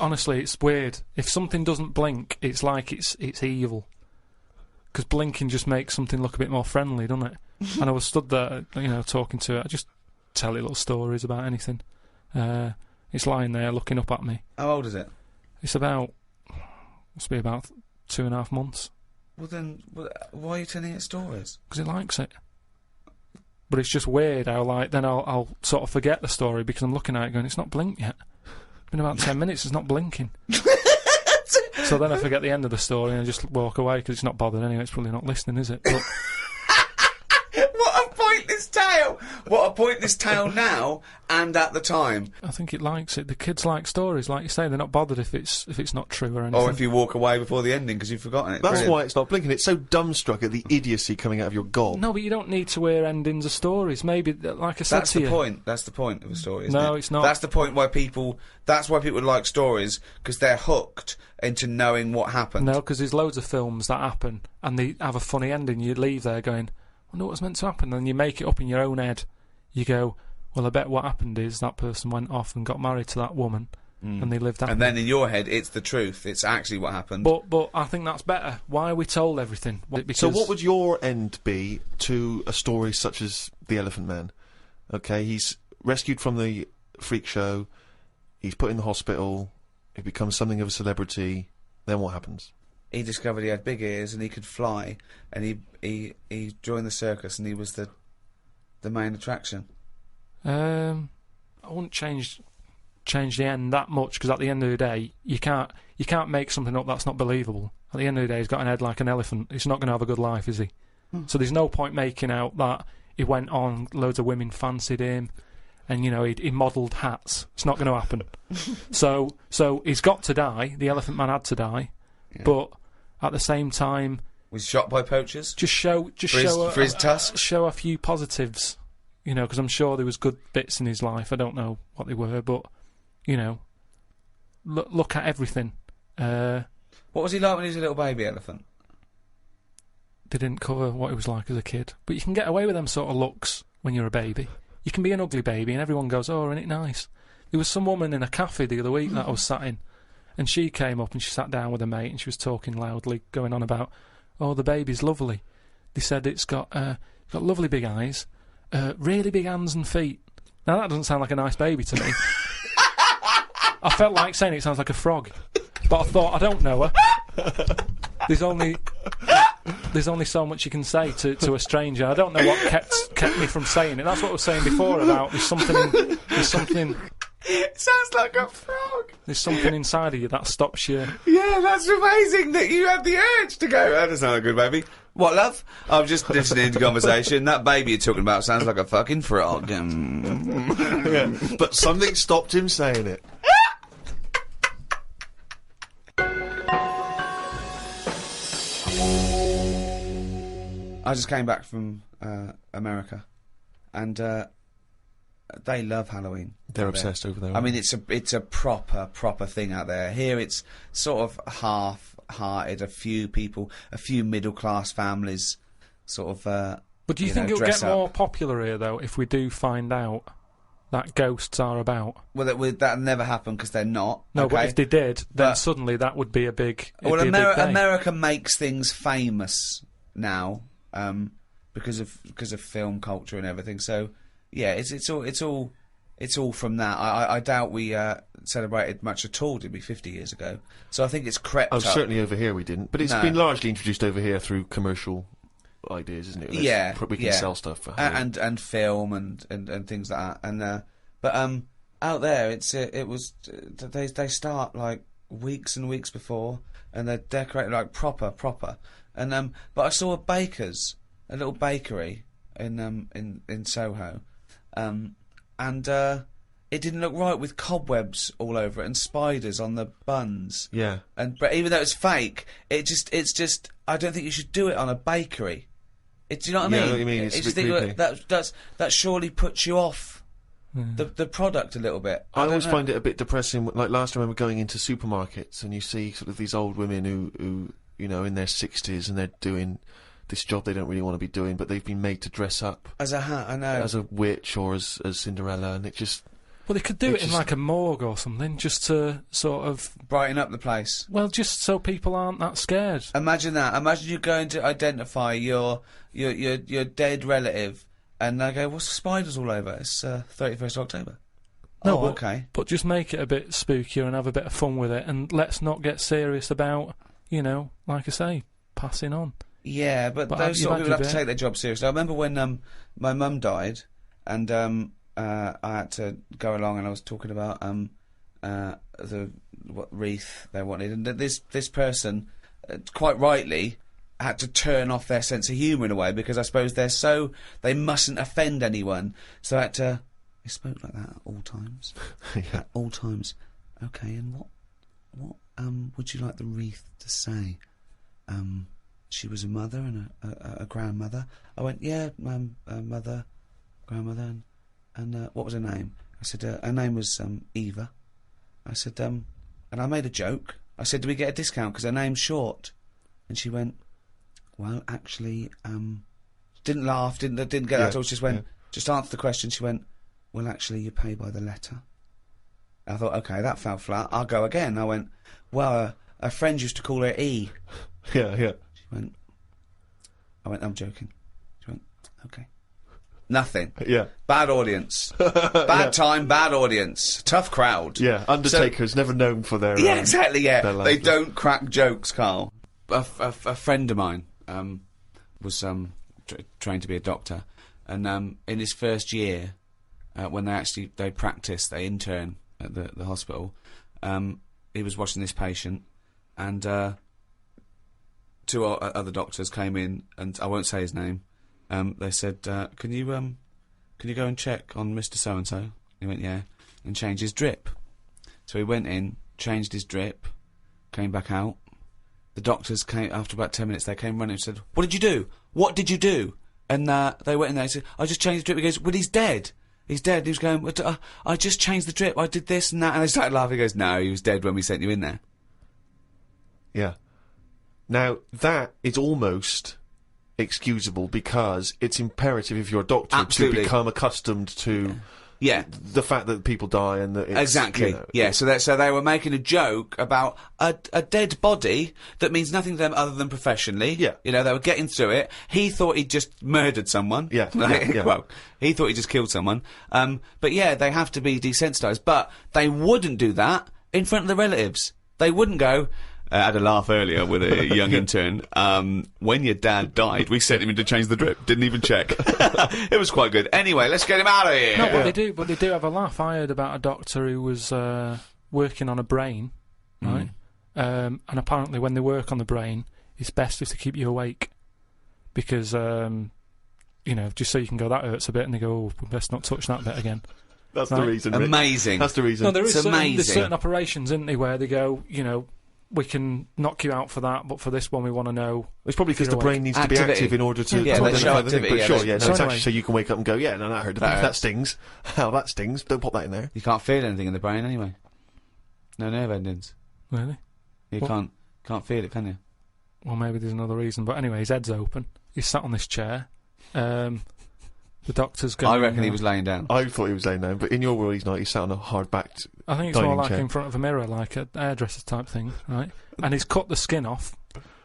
Speaker 4: weird. If something doesn't blink, it's like it's evil. Because blinking just makes something look a bit more friendly, doesn't it? And I was stood there, talking to it. I just tell it little stories about anything. It's lying there looking up at me.
Speaker 2: How old is it?
Speaker 4: It's must be about 2.5 months.
Speaker 2: Well then, why are you telling it stories?
Speaker 4: Because it likes it. But it's just weird how, then I'll sort of forget the story because I'm looking at it going, it's not blinked yet. It's been about 10 minutes, it's not blinking. So then I forget the end of the story and I just walk away because it's not bothered anyway. It's probably not listening, is it? But
Speaker 2: What a pointless tale! What a pointless tale now and at the time.
Speaker 4: I think it likes it. The kids like stories, like you say. They're not bothered if it's not true or anything.
Speaker 2: Or if you walk away before the ending because you've forgotten it.
Speaker 3: That's
Speaker 2: Brilliant.
Speaker 3: why it's not blinking. It's so dumbstruck at the idiocy coming out of your gob.
Speaker 4: No, but you don't need to hear endings of stories. Maybe, like I said
Speaker 2: That's
Speaker 4: to
Speaker 2: the
Speaker 4: you.
Speaker 2: point. That's the point of a story, isn't it?
Speaker 4: No, it's not.
Speaker 2: That's the point why people... That's why people like stories, because they're hooked into knowing what happened.
Speaker 4: No, because there's loads of films that happen and they have a funny ending. You leave there going, I wonder what was meant to happen. And you make it up in your own head. You go, well, I bet what happened is that person went off and got married to that woman and they lived happily.
Speaker 2: And then in your head, it's the truth. It's actually what happened.
Speaker 4: But I think that's better. Why are we told everything? Because
Speaker 3: So what would your end be to a story such as The Elephant Man? Okay, he's rescued from the freak show, he's put in the hospital, he becomes something of a celebrity, then what happens?
Speaker 2: He discovered he had big ears and he could fly, and he joined the circus and he was the main attraction.
Speaker 4: I wouldn't change the end that much because at the end of the day, you can't make something up that's not believable. At the end of the day, he's got an head like an elephant. He's not going to have a good life, is he? So there's no point making out that he went on, loads of women fancied him, and he modelled hats. It's not going to happen. So he's got to die. The Elephant Man had to die, but at the same time,
Speaker 2: Was shot by poachers?
Speaker 4: show
Speaker 2: for his tusk?
Speaker 4: show a few positives, because I'm sure there was good bits in his life. I don't know what they were, but look at everything.
Speaker 2: What was he like when he was a little baby elephant?
Speaker 4: They didn't cover what he was like as a kid, but you can get away with them sort of looks when you're a baby. You can be an ugly baby, and everyone goes, "Oh, isn't it nice?" There was some woman in a cafe the other week that I was sat in, and she came up and she sat down with a mate, and she was talking loudly, going on about, "Oh, the baby's lovely." They said it's got lovely big eyes, really big hands and feet. Now that doesn't sound like a nice baby to me. I felt like saying it sounds like a frog, but I thought I don't know her. There's only so much you can say to a stranger. I don't know what kept me from saying it. That's what I was saying before about there's something.
Speaker 2: It sounds like a frog.
Speaker 4: There's something inside of you that stops you.
Speaker 2: Yeah, that's amazing that you had the urge to go, that doesn't sound like a good baby. What, love? I'm just listening to conversation. That baby you're talking about sounds like a fucking frog.
Speaker 3: Yeah. But something stopped him saying it.
Speaker 2: I just came back from America, and they love Halloween.
Speaker 3: They're
Speaker 2: out there.
Speaker 3: obsessed over there.
Speaker 2: I mean, it's a proper thing out there. Here, it's sort of half hearted, a few people, a few middle class families, sort of.
Speaker 4: But do you think it'll get more popular here though if we do find out that ghosts are about?
Speaker 2: Well, that'll never happen because they're not.
Speaker 4: No,
Speaker 2: okay?
Speaker 4: but if they did, then suddenly that would be a big.
Speaker 2: Well,
Speaker 4: big day.
Speaker 2: America makes things famous now because of film culture and everything. So yeah, it's all from that. I doubt we celebrated much at all, did we, 50 years ago? So I think it's crept up.
Speaker 3: Certainly over here we didn't, but it's been largely introduced over here through commercial ideas, isn't it? We can sell stuff for
Speaker 2: and film and things like that. And but out there it was they start like weeks and weeks before, and they're decorated like proper. And but I saw a little bakery in Soho, and it didn't look right with cobwebs all over it and spiders on the buns.
Speaker 3: Yeah.
Speaker 2: But even though it's fake, it's just I don't think you should do it on a bakery. Do you know what I mean?
Speaker 3: I know what you mean. It's a bit creepy.
Speaker 2: That surely puts you off the product a little bit.
Speaker 3: I always find it a bit depressing. Like last time, I remember going into supermarkets and you see sort of these old women who in their 60s and they're doing this job they don't really want to be doing, but they've been made to dress up
Speaker 2: as a hat. I know,
Speaker 3: as a witch or as Cinderella, and it just.
Speaker 4: Well, they could do it in like a morgue or something, just to sort of
Speaker 2: brighten up the place.
Speaker 4: Well, just so people aren't that scared.
Speaker 2: Imagine that. Imagine you're going to identify your dead relative, and they go, "What's the spiders all over?" It's 31st October.
Speaker 4: No,
Speaker 2: okay.
Speaker 4: But just make it a bit spookier and have a bit of fun with it, and let's not get serious about, like I say, passing on.
Speaker 2: Yeah, but those sort of people have to take their job seriously. I remember when my mum died, and I had to go along, and I was talking about what wreath they wanted, and this person, quite rightly, had to turn off their sense of humour in a way, because I suppose they mustn't offend anyone, so I had to. They spoke like that at all times.
Speaker 3: Yeah.
Speaker 2: At all times. Okay, and what would you like the wreath to say? She was a mother and a grandmother. I went, yeah, mother, grandmother, and what was her name? I said, her name was Eva. I said, and I made a joke. I said, do we get a discount because her name's short? And she went, well, actually, didn't laugh, didn't get that at all. She just went, just answer the question. She went, well, actually, you pay by the letter. I thought, okay, that fell flat. I'll go again. I went, well, a friend used to call her E.
Speaker 3: Yeah.
Speaker 2: I went, I'm joking. She went, okay. Nothing.
Speaker 3: Yeah.
Speaker 2: Bad audience. Bad time, bad audience. Tough crowd.
Speaker 3: Yeah, Undertaker's never known for their...
Speaker 2: Yeah, exactly, yeah. They
Speaker 3: laughter.
Speaker 2: don't crack jokes, Karl. A friend of mine was trained to be a doctor, and in his first year, when they practice, they intern at the hospital, he was watching this patient, and two other doctors came in, and I won't say his name. They said, can you go and check on Mr. So-and-so? He went, yeah, and change his drip. So he went in, changed his drip, came back out. The doctors came, after about 10 minutes, they came running and said, what did you do? What did you do? And they went in there and said, I just changed the drip. He goes, well, he's dead. He's dead. He was going, I just changed the drip. I did this and that. And they started laughing. He goes, no, he was dead when we sent you in there.
Speaker 3: Yeah. Now, that is almost excusable because it's imperative if you're a doctor
Speaker 2: Absolutely.
Speaker 3: to become accustomed to the fact that people die and that it's,
Speaker 2: exactly. Yeah, so they were making a joke about a dead body that means nothing to them other than professionally.
Speaker 3: Yeah.
Speaker 2: They were getting through it. He thought he'd just murdered someone.
Speaker 3: Yeah.
Speaker 2: Well, he thought he just killed someone. But yeah, they have to be desensitised. But they wouldn't do that in front of the relatives. They wouldn't go... I had a laugh earlier with a young intern. When your dad died, we sent him in to change the drip. Didn't even check. It was quite good. Anyway, let's get him out of here.
Speaker 4: No, but they do have a laugh. I heard about a doctor who was working on a brain, right? And apparently when they work on the brain, it's best just to keep you awake. Because, just so you can go, that hurts a bit, and they go, oh, we best not touch that bit again.
Speaker 3: That's the reason. Rick.
Speaker 2: Amazing.
Speaker 3: That's the reason.
Speaker 4: No, there's
Speaker 2: amazing.
Speaker 4: certain operations, isn't there, where they go, we can knock you out for that, but for this one we want to know.
Speaker 3: It's probably because the brain needs to be
Speaker 2: Activity.
Speaker 3: active in order to
Speaker 2: Yeah, they show
Speaker 3: identify the thing.
Speaker 2: activity,
Speaker 3: But
Speaker 2: yeah,
Speaker 3: sure, yeah, no,
Speaker 4: so
Speaker 3: it's
Speaker 4: anyway.
Speaker 3: actually so you can wake up and go, yeah, no, that hurt. That stings. How that stings. Don't pop that in there.
Speaker 2: You can't feel anything in the brain anyway. No nerve endings.
Speaker 4: Really?
Speaker 2: You
Speaker 4: What?
Speaker 2: can't. Can't feel it, can you?
Speaker 4: Well, maybe there's another reason. But anyway, his head's open. He's sat on this chair. The doctor's going...
Speaker 2: I reckon he was laying down.
Speaker 3: I thought he was laying down, but in your world he's not. He's sat on a hard-backed
Speaker 4: I think it's more
Speaker 3: dining
Speaker 4: like
Speaker 3: chair.
Speaker 4: in front of a mirror, like a hairdresser type thing, right? And he's cut the skin off.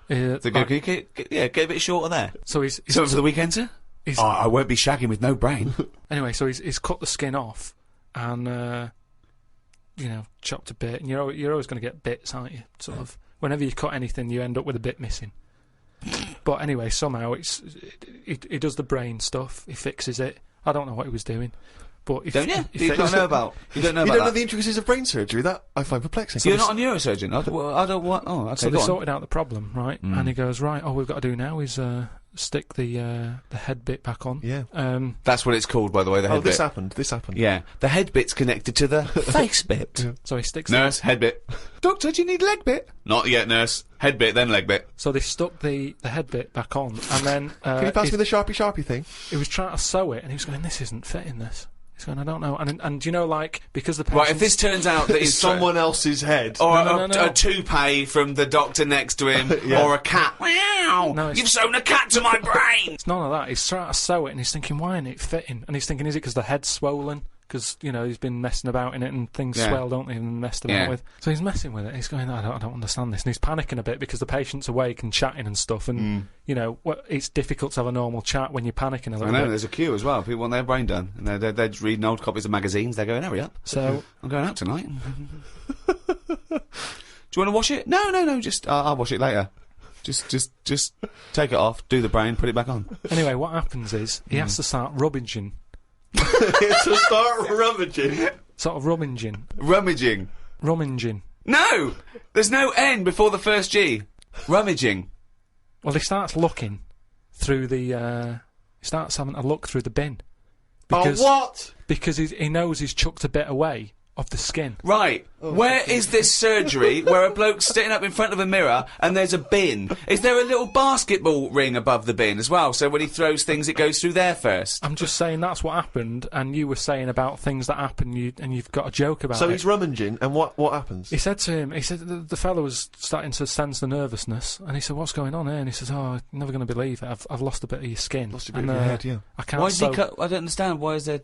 Speaker 2: So get a bit shorter there.
Speaker 4: So he's
Speaker 2: Something for the weekend, sir? I won't be shagging with no brain.
Speaker 4: Anyway, so he's cut the skin off and, chopped a bit. And you're always going to get bits, aren't you? Sort of. Whenever you cut anything, you end up with a bit missing. But anyway, somehow he does the brain stuff. He fixes it. I don't know what he was doing. But
Speaker 2: Don't you? You don't know about that.
Speaker 3: The intricacies of brain surgery? That I find perplexing.
Speaker 2: So you're not a neurosurgeon? I don't want... Oh, okay,
Speaker 4: so they
Speaker 2: go on.
Speaker 4: sorted out the problem, right? And he goes, right, all we've got to do now is stick the head bit back on.
Speaker 3: Yeah.
Speaker 2: That's what it's called, by the way, the head bit.
Speaker 3: This happened.
Speaker 2: Yeah. The head bit's connected to the face bit.
Speaker 3: Yeah.
Speaker 4: So he sticks...
Speaker 2: Nurse, head bit. Doctor, do you need leg bit? Not yet, nurse. Head bit, then leg bit.
Speaker 4: So they stuck the head bit back on, and then...
Speaker 3: Can you pass me the Sharpie thing?
Speaker 4: He was trying to sew it, and he was going, this isn't fitting, this. He's going, I don't know. And you know, like, because the patient's...
Speaker 2: Right, if this turns out that
Speaker 3: It's someone else's head.
Speaker 2: Or
Speaker 4: No.
Speaker 2: a toupee from the doctor next to him,
Speaker 3: Yeah.
Speaker 2: or a cat. Wow!
Speaker 4: No, it's-
Speaker 2: You've sewn a cat to my brain!
Speaker 4: It's none of that. He's trying to sew it, and he's thinking, why isn't it fitting? And he's thinking, is it because the head's swollen? Because, he's been messing about in it, and things swell, don't they, and messed about with. So he's messing with it. He's going, I don't understand this. And he's panicking a bit because the patient's awake and chatting and stuff, and, it's difficult to have a normal chat when you're panicking a little
Speaker 2: I know,
Speaker 4: bit.
Speaker 2: there's a queue as well. People want their brain done. And they're just reading old copies of magazines. They're going, hurry up.
Speaker 4: So...
Speaker 2: I'm going out tonight. Do you want to wash it? No. Just I'll wash it later. Just take it off, do the brain, put it back on.
Speaker 4: Anyway, what happens is he has to start rummaging.
Speaker 3: To start rummaging.
Speaker 4: Sort of rummaging.
Speaker 2: Rummaging.
Speaker 4: Rummaging.
Speaker 2: No! There's no N before the first G. Rummaging.
Speaker 4: Well, he starts looking through the... he starts having a look through the bin.
Speaker 3: What?
Speaker 4: Because he knows he's chucked a bit away of the skin.
Speaker 2: Right. Where is this surgery where a bloke's sitting up in front of a mirror and there's a bin? Is there a little basketball ring above the bin as well? So when he throws things, it goes through there first?
Speaker 4: I'm just saying that's what happened, and you were saying about things that happen, and you've got a joke about it.
Speaker 3: So he's rummaging, and what happens?
Speaker 4: He said to him, the fellow was starting to sense the nervousness, and he said, what's going on here? And he says, oh, you're never going to believe it. I've lost a bit of your skin.
Speaker 3: Lost a bit of your head, yeah.
Speaker 4: I can't
Speaker 2: Why did he cut? I don't understand. Why is there...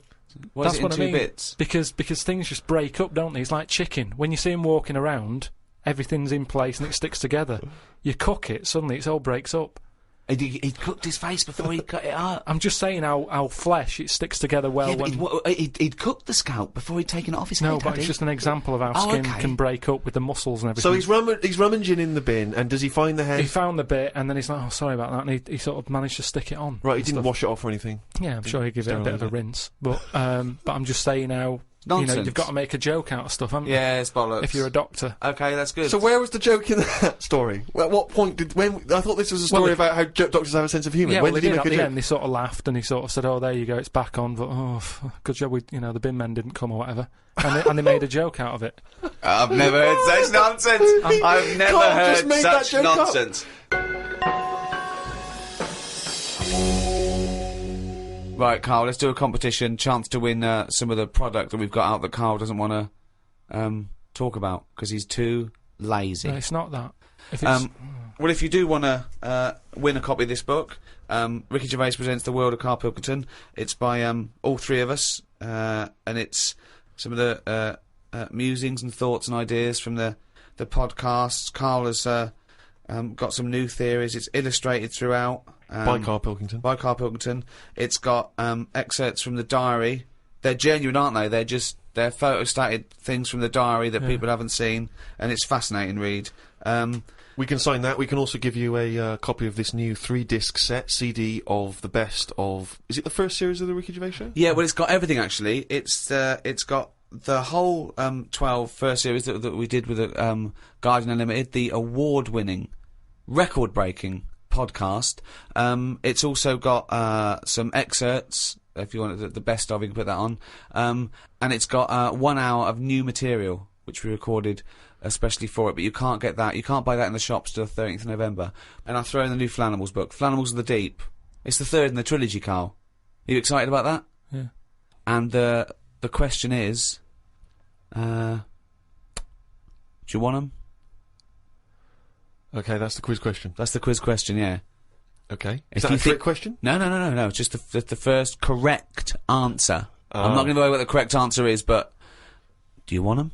Speaker 2: Why is it in two bits?
Speaker 4: Because things just break up, don't they? It's like chicken. When you see him walking around, everything's in place and it sticks together. You cook it, suddenly it all breaks up.
Speaker 2: He cooked his face before he cut it out.
Speaker 4: I'm just saying how flesh, it sticks together well.
Speaker 2: Yeah, but he'd cooked the scalp before he'd taken it off his head.
Speaker 4: No, but it's just an example of how skin can break up with the muscles and everything.
Speaker 3: So he's rummaging in the bin, and does he find the head?
Speaker 4: He found the bit, and then he's like, oh, sorry about that, and he sort of managed to stick it on.
Speaker 3: Right, he didn't wash it off or anything?
Speaker 4: Yeah, I'm sure he'd give it a bit of a rinse. But I'm just saying how...
Speaker 2: Nonsense.
Speaker 4: You've got to make a joke out of stuff, haven't you?
Speaker 2: Yeah, it's bollocks.
Speaker 4: If you're a doctor.
Speaker 2: Okay, that's good.
Speaker 3: So where was the joke in that story? At what point I thought this was a story about how doctors have a sense of humour.
Speaker 4: Yeah,
Speaker 3: when
Speaker 4: well,
Speaker 3: did he make
Speaker 4: at
Speaker 3: a
Speaker 4: the
Speaker 3: joke?
Speaker 4: end, they sort of laughed, and he sort of said, oh, there you go, it's back on, but, good job, the bin men didn't come or whatever. And they made a joke out of it.
Speaker 2: I've never heard such nonsense. I've never
Speaker 3: Carl
Speaker 2: heard
Speaker 3: just made that
Speaker 2: such
Speaker 3: joke up.
Speaker 2: nonsense. Right, Karl, let's do a competition. Chance to win some of the product that we've got out that Karl doesn't want to talk about because he's too lazy.
Speaker 4: No, it's not that. If it's,
Speaker 2: well, if you do want to win a copy of this book, Ricky Gervais presents The World of Karl Pilkington. It's by all three of us, and it's some of the musings and thoughts and ideas from the podcasts. Karl has got some new theories. It's illustrated throughout.
Speaker 3: By Karl Pilkington.
Speaker 2: By Karl Pilkington. It's got excerpts from the diary. They're genuine, aren't they? They're photostated things from the diary that people haven't seen, and it's fascinating read.
Speaker 3: We can sign that. We can also give you a copy of this new 3-disc set CD of the best of... Is it the first series of the Ricky Gervais Show?
Speaker 2: Yeah, well, it's got everything, actually. It's got the whole 12 first series that we did with Guardian Unlimited, the award-winning, record-breaking podcast. It's also got some excerpts. If you want the best of, you can put that on. And it's got 1 hour of new material, which we recorded especially for it. But you can't get that. You can't buy that in the shops till the 13th of November. And I throw in the new Flanimals book, Flanimals of the Deep. It's the third in the trilogy, Karl. Are you excited about that?
Speaker 4: Yeah.
Speaker 2: And the question is, do you want them?
Speaker 3: Okay, that's the quiz question.
Speaker 2: That's the quiz question, yeah.
Speaker 3: Okay.
Speaker 2: If
Speaker 3: Is that
Speaker 2: you
Speaker 3: a trick question?
Speaker 2: No. Just the first correct answer. I'm not
Speaker 3: Ah.
Speaker 2: going to know what the correct answer is, but do you want them?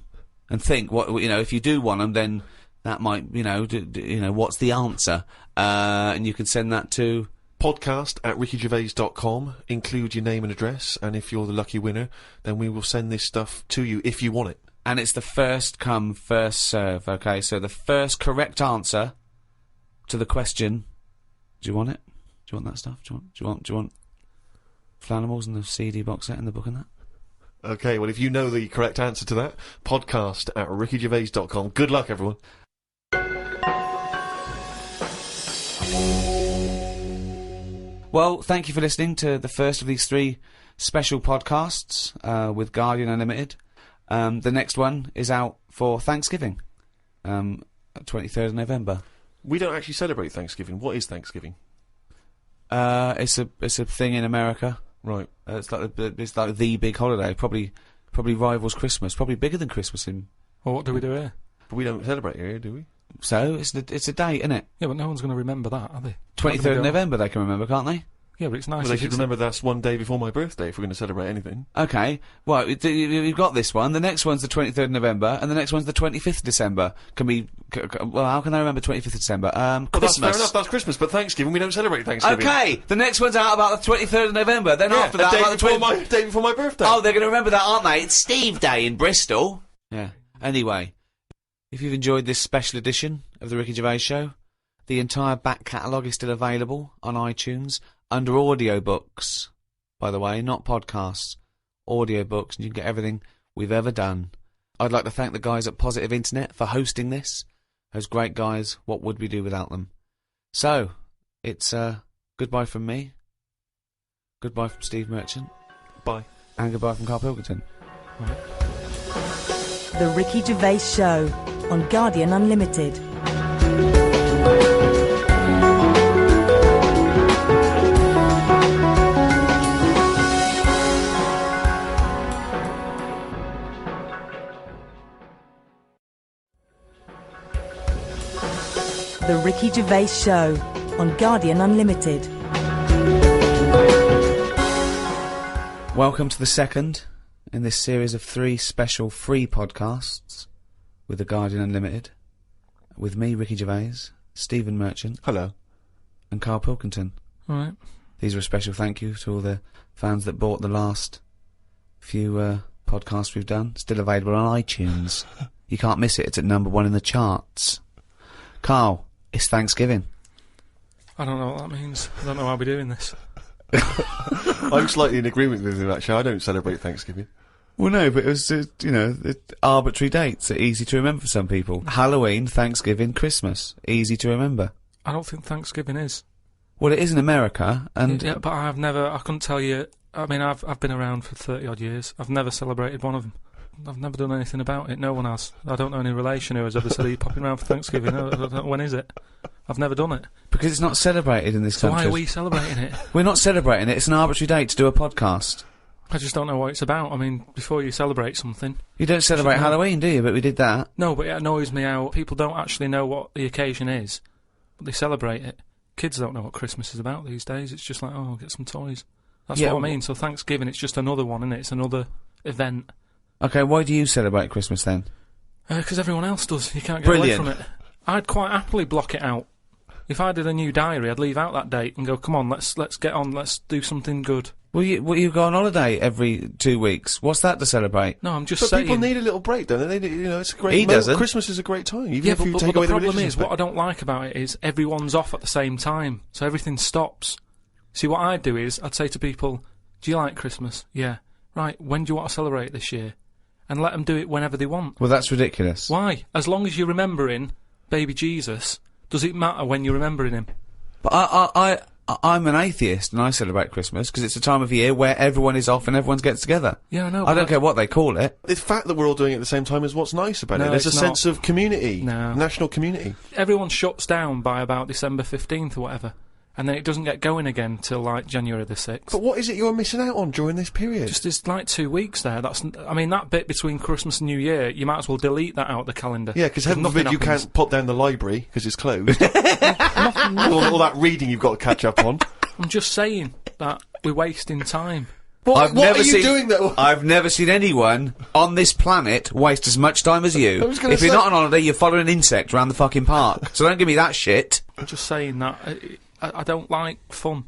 Speaker 2: And think what if you do want them, then that might what's the answer? And you can send that to
Speaker 3: podcast@rickygervais.com. Include your name and address, and if you're the lucky winner, then we will send this stuff to you if you want it.
Speaker 2: and it's the first come, first serve. Okay, so the first correct answer to the question. Do you want it? Do you want that stuff? Do you want Flanimals and the CD box set and the book and that?
Speaker 3: Okay, well, if you know the correct answer to that, podcast@rickygervais.com. Good luck, everyone.
Speaker 2: Well, thank you for listening to the first of these 3 special podcasts with Guardian Unlimited. The next one is out for Thanksgiving, 23rd of November.
Speaker 3: We don't actually celebrate Thanksgiving. What is Thanksgiving?
Speaker 2: It's a thing in America.
Speaker 3: Right.
Speaker 2: It's like the big holiday. Probably rivals Christmas. Probably bigger than Christmas.
Speaker 4: Well, what do we do here?
Speaker 3: But we don't celebrate here, do we?
Speaker 2: So it's a date, isn't it?
Speaker 4: Yeah, but no one's going to remember that, are they?
Speaker 2: 23rd of November. They can remember, can't they?
Speaker 4: Yeah, but it's nice.
Speaker 3: Well, they should remember that's one day before my birthday if we're going to celebrate anything.
Speaker 2: Okay. Well, you've got this one. The next one's the 23rd of November, and the next one's the 25th of December. Well, how can I remember 25th of December?
Speaker 3: Well,
Speaker 2: Christmas.
Speaker 3: that's fair enough. That's Christmas, but Thanksgiving we don't celebrate Thanksgiving.
Speaker 2: Okay. The next one's out about the 23rd of November. Then after that, about the
Speaker 3: day before my birthday.
Speaker 2: Oh, they're going to remember that, aren't they? It's Steve Day in Bristol. Yeah. Anyway, if you've enjoyed this special edition of the Ricky Gervais Show, the entire back catalogue is still available on iTunes under audiobooks, by the way, not podcasts. Audiobooks, and you can get everything we've ever done. I'd like to thank the guys at Positive Internet for hosting this. Those great guys, what would we do without them? So, it's goodbye from me, goodbye from Steve Merchant,
Speaker 3: Bye.
Speaker 2: and goodbye from Karl Pilkington.
Speaker 1: The Ricky Gervais Show on Guardian Unlimited. The Ricky Gervais Show on Guardian Unlimited.
Speaker 2: Welcome to the second in this series of 3 special free podcasts with the Guardian Unlimited, with me, Ricky Gervais, Stephen Merchant,
Speaker 3: Hello.
Speaker 2: and Karl Pilkington.
Speaker 4: All right.
Speaker 2: These are a special thank you to all the fans that bought the last few podcasts we've done. Still available on iTunes. You can't miss it. It's at number 1 in the charts. Karl, it's Thanksgiving.
Speaker 4: I don't know what that means. I don't know how we're doing this.
Speaker 3: I'm slightly in agreement with you, actually. I don't celebrate Thanksgiving.
Speaker 2: Well, no, but it was, arbitrary dates are easy to remember for some people. Halloween, Thanksgiving, Christmas. Easy to remember.
Speaker 4: I don't think Thanksgiving is.
Speaker 2: Well, it is in America, and...
Speaker 4: Yeah, but I couldn't tell you. I mean, I've been around for 30-odd years. I've never celebrated one of them. I've never done anything about it. No one has. I don't know any relation who has ever said, "Are you popping around for Thanksgiving?" I don't know, when is it? I've never done it.
Speaker 2: Because it's not celebrated in this
Speaker 4: So
Speaker 2: country.
Speaker 4: why are we celebrating it?
Speaker 2: We're not celebrating it. It's an arbitrary date to do a podcast.
Speaker 4: I just don't know what it's about. I mean, before you celebrate something...
Speaker 2: You don't celebrate
Speaker 4: know.
Speaker 2: Halloween, do you? But we did that.
Speaker 4: No, but it annoys me how people don't actually know what the occasion is, but they celebrate it. Kids don't know what Christmas is about these days. It's just like, oh, I'll get some toys. That's
Speaker 2: Yeah,
Speaker 4: what I mean. So Thanksgiving, it's just another one, isn't it? It's another event.
Speaker 2: Okay, why do you celebrate Christmas then?
Speaker 4: Because everyone else does. You can't get
Speaker 2: Brilliant.
Speaker 4: away from it. I'd quite happily block it out. If I did a new diary, I'd leave out that date and go, come on, let's get on, let's do something good.
Speaker 2: Well, you go on holiday every 2 weeks. What's that to celebrate?
Speaker 4: No, I'm just
Speaker 3: But
Speaker 4: saying...
Speaker 3: people need a little break, don't they? It's a great...
Speaker 2: He doesn't.
Speaker 3: Christmas is a great time, even
Speaker 4: Yeah,
Speaker 3: if you
Speaker 4: but
Speaker 3: take
Speaker 4: the
Speaker 3: away the
Speaker 4: problem
Speaker 3: religious
Speaker 4: is, what I
Speaker 3: aspect.
Speaker 4: don't like about it is everyone's off at the same time, so everything stops. See, what I'd do is, I'd say to people, do you like Christmas? Yeah. Right, when do you want to celebrate this year? And let them do it whenever they want.
Speaker 2: Well, that's ridiculous.
Speaker 4: Why? As long as you're remembering baby Jesus, does it matter when you're remembering him?
Speaker 2: But I'm an atheist and I celebrate Christmas because it's a time of year where everyone is off and everyone gets together.
Speaker 4: Yeah, I know.
Speaker 2: I don't care what they call it.
Speaker 3: The fact that we're all doing it at the same time is what's nice about
Speaker 4: No,
Speaker 3: it. There's a
Speaker 4: it's
Speaker 3: sense of community,
Speaker 4: No.
Speaker 3: national community.
Speaker 4: Everyone shuts down by about December 15th or whatever. and then it doesn't get going again till like January the 6th.
Speaker 3: But what is it you're missing out on during this period?
Speaker 4: Just it's like 2 weeks there. That bit between Christmas and New Year, you might as well delete that out of the calendar.
Speaker 3: Yeah, because heaven forbid you can't put down the library because it's closed.
Speaker 4: Nothing.
Speaker 3: all that reading you've got to catch up on.
Speaker 4: I'm just saying that we're wasting time.
Speaker 3: What are you doing though?
Speaker 2: I've never seen anyone on this planet waste as much time as you. If you're not on holiday, you're following an insect around the fucking park. So don't give me that shit.
Speaker 4: I'm just saying that I don't like fun.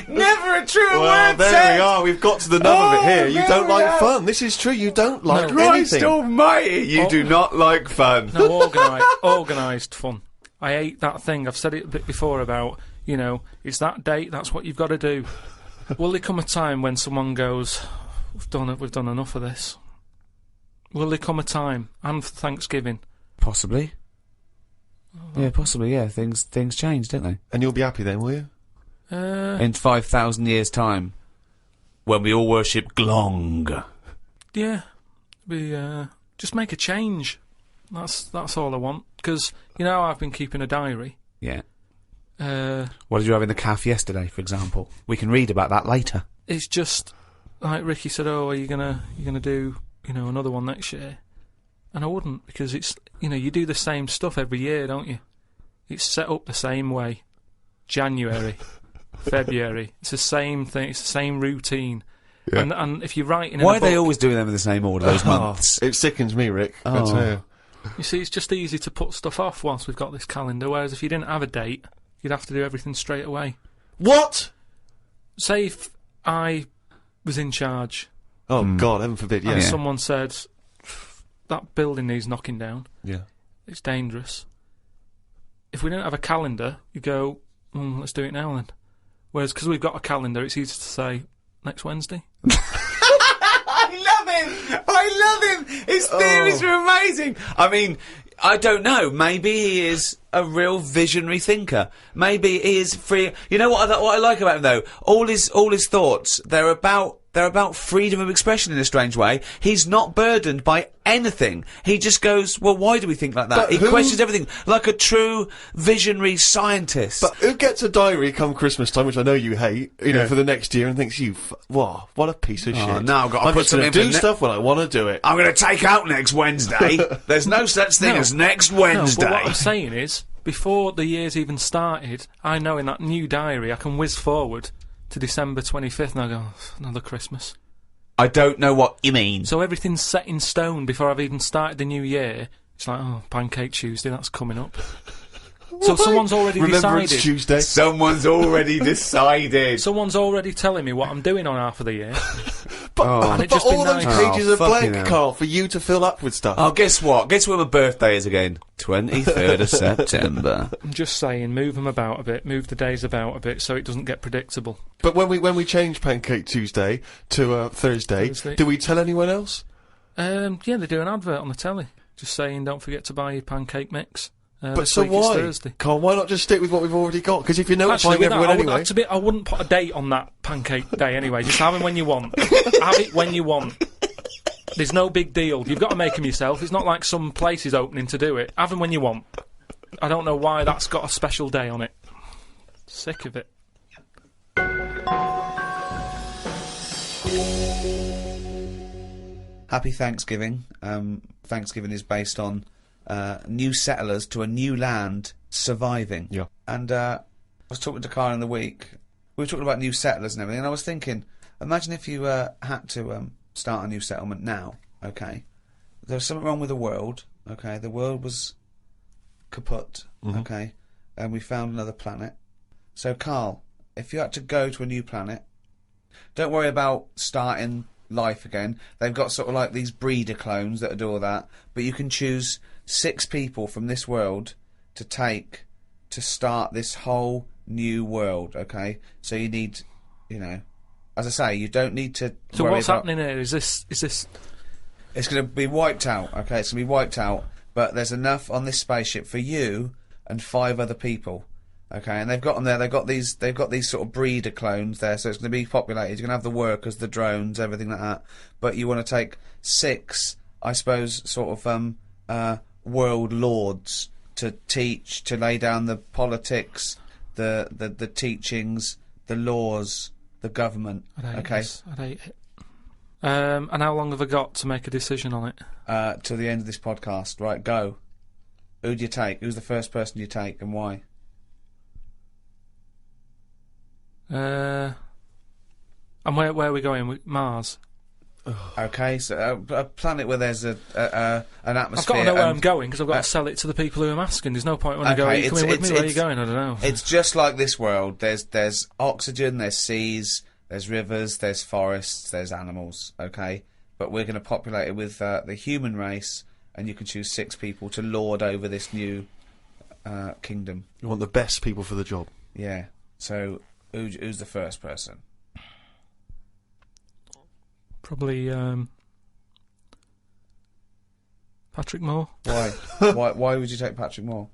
Speaker 2: Never a truer
Speaker 3: Well,
Speaker 2: word
Speaker 3: there
Speaker 2: said.
Speaker 3: we are. We've got to the nub of it here. You don't like fun. This is true. You don't like
Speaker 2: Christ
Speaker 3: anything.
Speaker 2: almighty, you do not like fun.
Speaker 4: No, organised fun. I hate that thing. I've said it a bit before about, it's that date, that's what you've got to do. Will there come a time when someone goes, we've done enough of this? Will there come a time, and for Thanksgiving?
Speaker 2: Possibly. Yeah, possibly, yeah. Things change, don't they?
Speaker 3: And you'll be happy then, will you?
Speaker 2: In 5,000 years' time, when we all worship Glong.
Speaker 4: Yeah. We, just make a change. That's all I want. Because, I've been keeping a diary.
Speaker 2: Yeah. What did you have in the calf yesterday, for example? We can read about that later.
Speaker 4: It's just, like Ricky said, are you gonna do, another one next year? And I wouldn't, because it's, you do the same stuff every year, don't you? It's set up the same way. January, February, it's the same thing, it's the same routine. Yeah. And if you're writing in
Speaker 2: Why
Speaker 4: a
Speaker 2: are they
Speaker 4: book,
Speaker 2: always doing them in the same order, those months?
Speaker 3: It sickens me, Rick. I tell you.
Speaker 4: You see, it's just easy to put stuff off whilst we've got this calendar, whereas if you didn't have a date, you'd have to do everything straight away.
Speaker 3: What?
Speaker 4: Say if I was in charge.
Speaker 3: Oh, God, heaven forbid, yeah.
Speaker 4: And someone said, that building needs knocking down.
Speaker 3: Yeah.
Speaker 4: It's dangerous. If we didn't have a calendar, you go, let's do it now then. Whereas, because we've got a calendar, it's easy to say, next Wednesday.
Speaker 2: I love him! His theories are amazing! I mean, I don't know, maybe he is a real visionary thinker. Maybe he is free. You know what I like about him, though? All his thoughts, they're about freedom of expression in a strange way. He's not burdened by anything. He just goes, well, why do we think like that? He questions everything, like a true visionary scientist.
Speaker 3: But who gets a diary come Christmas time, which I know you hate, for the next year, and thinks, what a piece of shit.
Speaker 2: Now I've got to
Speaker 3: I'm just going to do stuff when I want to do it.
Speaker 2: I'm going to take out next Wednesday. There's no such thing as next Wednesday.
Speaker 4: No, but what I'm saying is, before the year's even started, I know in that new diary I can whiz forward to December 25th and I go, another Christmas.
Speaker 2: I don't know what you mean.
Speaker 4: So everything's set in stone before I've even started the new year. It's like, Pancake Tuesday, that's coming up. So someone's already
Speaker 3: Remembrance
Speaker 4: decided.
Speaker 3: Tuesday.
Speaker 2: Someone's already decided.
Speaker 4: Someone's already telling me what I'm doing on half of the year.
Speaker 3: But all those pages are
Speaker 2: fucking
Speaker 3: blank,
Speaker 2: hell.
Speaker 3: Carl, for you to fill up with stuff.
Speaker 2: Oh, guess what? Guess when my birthday is again? 23rd of September.
Speaker 4: I'm just saying, move them about a bit, move the days about a bit so it doesn't get predictable.
Speaker 3: But when we change Pancake Tuesday to Thursday, do we tell anyone else?
Speaker 4: Yeah, they do an advert on the telly, just saying don't forget to buy your pancake mix.
Speaker 3: But so why? Carl, why not just stick with what we've already got? Because if you're notifying everyone anyway...
Speaker 4: I wouldn't put a date on that pancake day anyway. Just have them when you want. Have it when you want. There's no big deal. You've got to make them yourself. It's not like some place is opening to do it. Have them when you want. I don't know why that's got a special day on it. Sick of it.
Speaker 2: Happy Thanksgiving. Thanksgiving is based on new settlers to a new land surviving.
Speaker 3: Yeah.
Speaker 2: And I was talking to Karl in the week. We were talking about new settlers and everything, and I was thinking, imagine if you had to start a new settlement now, okay? There was something wrong with the world, okay? The world was kaput, okay? And we found another planet. So, Karl, if you had to go to a new planet, don't worry about starting life again. They've got sort of like these breeder clones that do all that, but you can choose 6 people from this world to take to start this whole new world, okay? So you need, as I say, you don't need to
Speaker 4: So
Speaker 2: worry
Speaker 4: what's
Speaker 2: about...
Speaker 4: happening here? Is this...
Speaker 2: It's going to be wiped out, okay? It's going to be wiped out, but there's enough on this spaceship for you and 5 other people, okay? And they've got them there. They've got these sort of breeder clones there, so it's going to be populated. You're going to have the workers, the drones, everything like that. But you want to take 6, I suppose, sort of world lords to teach, to lay down the politics, the teachings, the laws, the government.
Speaker 4: I'd hate it. And how long have I got to make a decision on it?
Speaker 2: Till the end of this podcast. Right, go. Who do you take? Who's the first person you take, and why?
Speaker 4: And where are we going? Mars.
Speaker 2: Okay, so a planet where there's an atmosphere.
Speaker 4: I've got to know where I'm going because I've got to sell it to the people who I'm asking. There's no point when I go, are you coming with me? Where are you going? I don't know.
Speaker 2: It's just like this world. There's oxygen, there's seas, there's rivers, there's forests, there's animals, okay? But we're going to populate it with the human race, and you can choose 6 people to lord over this new kingdom.
Speaker 3: You want the best people for the job.
Speaker 2: Yeah. So, who's the first person?
Speaker 4: Probably Patrick Moore.
Speaker 2: Why? Why would you take Patrick Moore?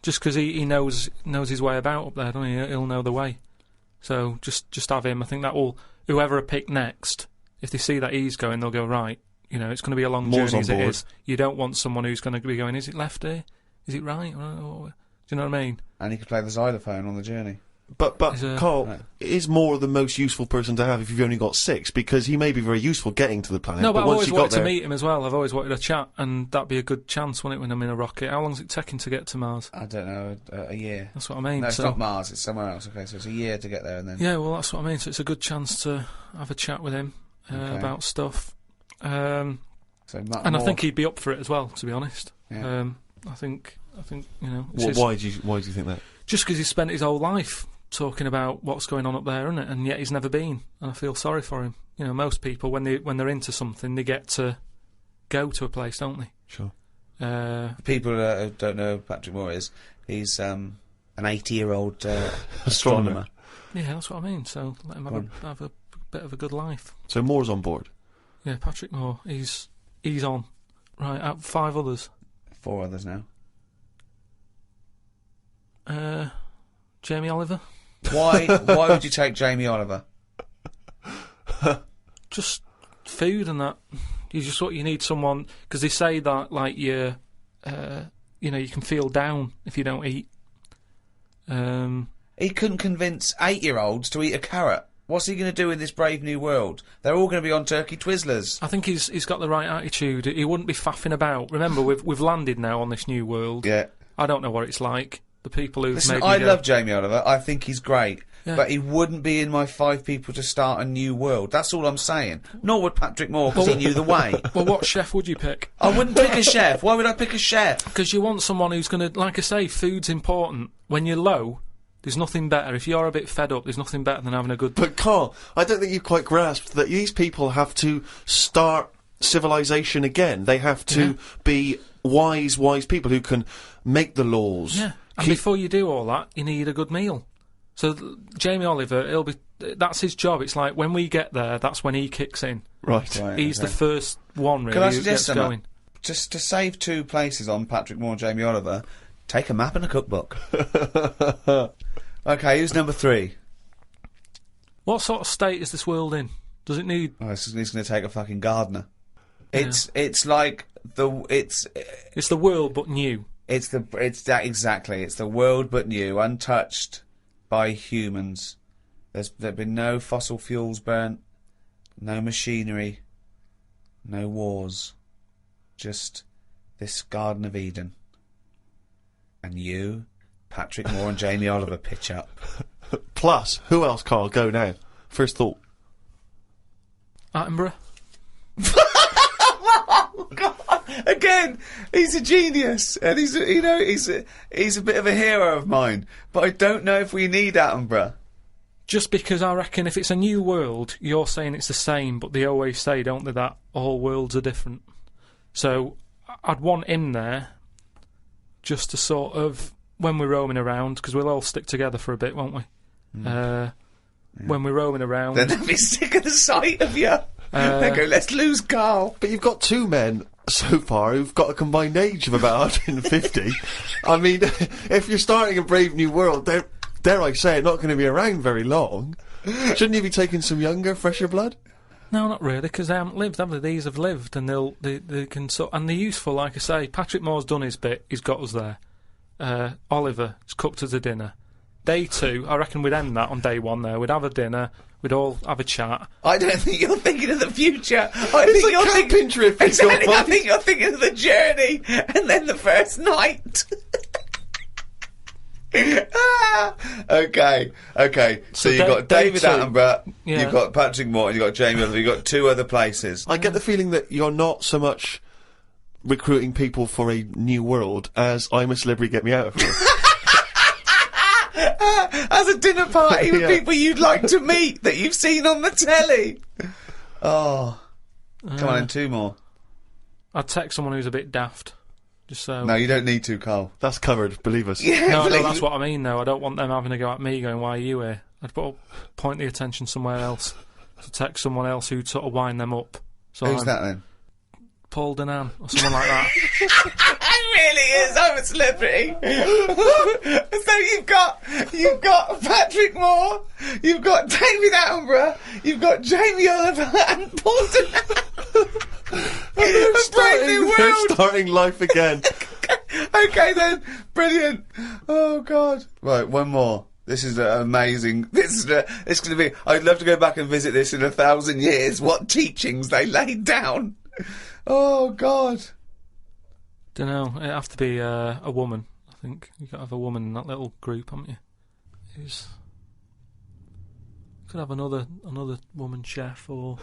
Speaker 4: Just because he knows his way about up there, doesn't he? He'll know the way. So just have him. I think that will, whoever I pick next, if they see that he's going, they'll go, right, you know, it's going to be a long
Speaker 3: Moore's
Speaker 4: journey as
Speaker 3: on
Speaker 4: it
Speaker 3: board.
Speaker 4: is. You don't want someone who's going to be going, is it left here? Is it right? Do you know what I mean?
Speaker 2: And he could play the xylophone on the journey.
Speaker 3: But Karl
Speaker 2: Right.
Speaker 3: is Moore the most useful person to have if you've only got 6, because he may be very useful getting to the planet.
Speaker 4: No, but I've
Speaker 3: once
Speaker 4: always
Speaker 3: you
Speaker 4: wanted
Speaker 3: got there,
Speaker 4: to meet him as well. I've always wanted a chat, and that'd be a good chance, wouldn't it, when I'm in a rocket? How long's it taking to get to Mars?
Speaker 2: I don't know, a year.
Speaker 4: That's what I mean.
Speaker 2: No, it's
Speaker 4: so,
Speaker 2: not Mars, it's somewhere else. Okay, so it's a year to get there, and then...
Speaker 4: Yeah, well, that's what I mean. So it's a good chance to have a chat with him
Speaker 2: Okay.
Speaker 4: about stuff.
Speaker 2: So
Speaker 4: And I
Speaker 2: Moore-
Speaker 4: think he'd be up for it as well, to be honest.
Speaker 2: Yeah.
Speaker 4: I think you know. it's his-
Speaker 3: why do you think that?
Speaker 4: Just because he's spent his whole life talking about what's going on up there, isn't it? And yet he's never been, and I feel sorry for him. You know, most people when they're into something, they get to go to a place, don't they?
Speaker 3: Sure.
Speaker 2: People who don't know who Patrick Moore is, he's an 80-year-old
Speaker 3: Astronomer.
Speaker 4: Yeah, that's what I mean. So let him have a bit of a good life.
Speaker 3: So Moore's on board.
Speaker 4: Yeah, Patrick Moore, he's on. Right, out of 5 others.
Speaker 2: 4 others now.
Speaker 4: Jamie Oliver.
Speaker 2: Why would you take Jamie Oliver?
Speaker 4: Just food and that. You need someone, because they say that like you can feel down if you don't eat.
Speaker 2: He couldn't convince 8-year-olds to eat a carrot. What's he going to do in this brave new world? They're all going to be on turkey Twizzlers.
Speaker 4: I think he's got the right attitude. He wouldn't be faffing about. Remember, we've landed now on this new world.
Speaker 2: Yeah.
Speaker 4: I don't know what it's like. The people who've
Speaker 2: Listen,
Speaker 4: made me
Speaker 2: I
Speaker 4: go,
Speaker 2: love Jamie Oliver. I think he's great.
Speaker 4: Yeah.
Speaker 2: But he wouldn't be in my 5 people to start a new world. That's all I'm saying. Nor would Patrick Moore, because he knew the way.
Speaker 4: Well, what chef would you pick?
Speaker 2: I wouldn't pick a chef. Why would I pick a chef?
Speaker 4: Because you want someone who's going to, like I say, food's important. When you're low, there's nothing better. If you're a bit fed up, there's nothing better than having a good...
Speaker 3: But Karl, I don't think you've quite grasped that these people have to start civilization again. They have to be wise people who can make the laws.
Speaker 4: Yeah, and before you do all that, you need a good meal. So Jamie Oliver, that's his job. It's like when we get there, that's when he kicks in.
Speaker 3: Right.
Speaker 4: He's the first one, really,
Speaker 2: Can I
Speaker 4: who
Speaker 2: suggest
Speaker 4: gets
Speaker 2: something?
Speaker 4: going.
Speaker 2: Just to save 2 places on Patrick Moore and Jamie Oliver, take a map and a cookbook. Okay, who's number 3?
Speaker 4: What sort of state is this world in? Does it need...
Speaker 2: Oh, he's going to take a fucking gardener.
Speaker 4: Yeah.
Speaker 2: It's like
Speaker 4: It's the world, but new.
Speaker 2: it's that exactly. It's the world but new, untouched by humans. There's been no fossil fuels burnt, no machinery, no wars, just this Garden of Eden. And you, Patrick Moore and Jamie Oliver pitch up.
Speaker 3: Plus, who else, Karl? Go now. First thought.
Speaker 4: Attenborough.
Speaker 2: Again, he's a genius, and he's a bit of a hero of mine. But I don't know if we need Attenborough.
Speaker 4: Just because I reckon if it's a new world, you're saying it's the same, but they always say, don't they, that all worlds are different. So I'd want him there just to sort of, when we're roaming around, because we'll all stick together for a bit, won't we? When we're roaming around...
Speaker 2: Then they'll be sick of the sight of you. They go, let's lose Karl.
Speaker 3: But you've got 2 men so far who've got a combined age of about 150. I mean, if you're starting a brave new world, dare I say, not going to be around very long. Shouldn't you be taking some younger, fresher blood?
Speaker 4: No, not really, because they haven't lived, have they? These have lived, and they can and they're useful. Like I say, Patrick Moore's done his bit. He's got us there. Oliver has cooked us a dinner. Day 2, I reckon we'd end that on day 1. There, we'd have a dinner. We'd all have a chat.
Speaker 2: I don't think you're thinking of the future.
Speaker 3: It's a camping trip.
Speaker 2: Exactly. I think you're thinking of the journey and then the first night. Okay. So you've got David Attenborough, you've got Patrick Moore, and you've got Jamie Oliver, you've got 2 other places.
Speaker 3: I get the feeling that you're not so much recruiting people for a new world as I'm a Celebrity, Get Me Out of Here.
Speaker 2: As a dinner party with people you'd like to meet that you've seen on the telly. Oh. Come on, 2 more.
Speaker 4: I'd text someone who's a bit daft. Just so.
Speaker 2: No, you don't need to, Karl.
Speaker 3: That's covered, believe us.
Speaker 2: Yeah,
Speaker 4: no, that's what I mean, though. I don't want them having a go at me going, why are you here? I'd point the attention somewhere else. To text someone else who'd sort of wind them up. So
Speaker 2: who's that then?
Speaker 4: Paul Denham, or someone like that.
Speaker 2: It really is. I'm a celebrity. So you've got Patrick Moore, you've got David Attenborough, you've got Jamie Oliver and Paul Denham.
Speaker 3: They're starting life again.
Speaker 2: Okay then, brilliant. Oh God. Right, one more. This is amazing. It's going to be. I'd love to go back and visit this in 1,000 years. What teachings they laid down. Oh God.
Speaker 4: Don't know. It'd have to be a woman. I think you got to have a woman in that little group, haven't you? Could have another woman chef or.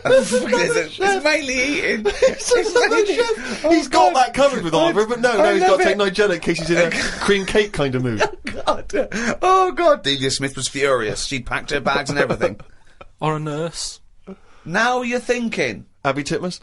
Speaker 2: It's mainly eating.
Speaker 3: He's got that covered with Oliver, but no, he's got to take Nigella in case he's in a cream cake kind of mood.
Speaker 2: Oh God. Delia Smith was furious. She'd packed her bags and everything.
Speaker 4: Or a nurse.
Speaker 2: Now you're thinking.
Speaker 3: Abby Titmus.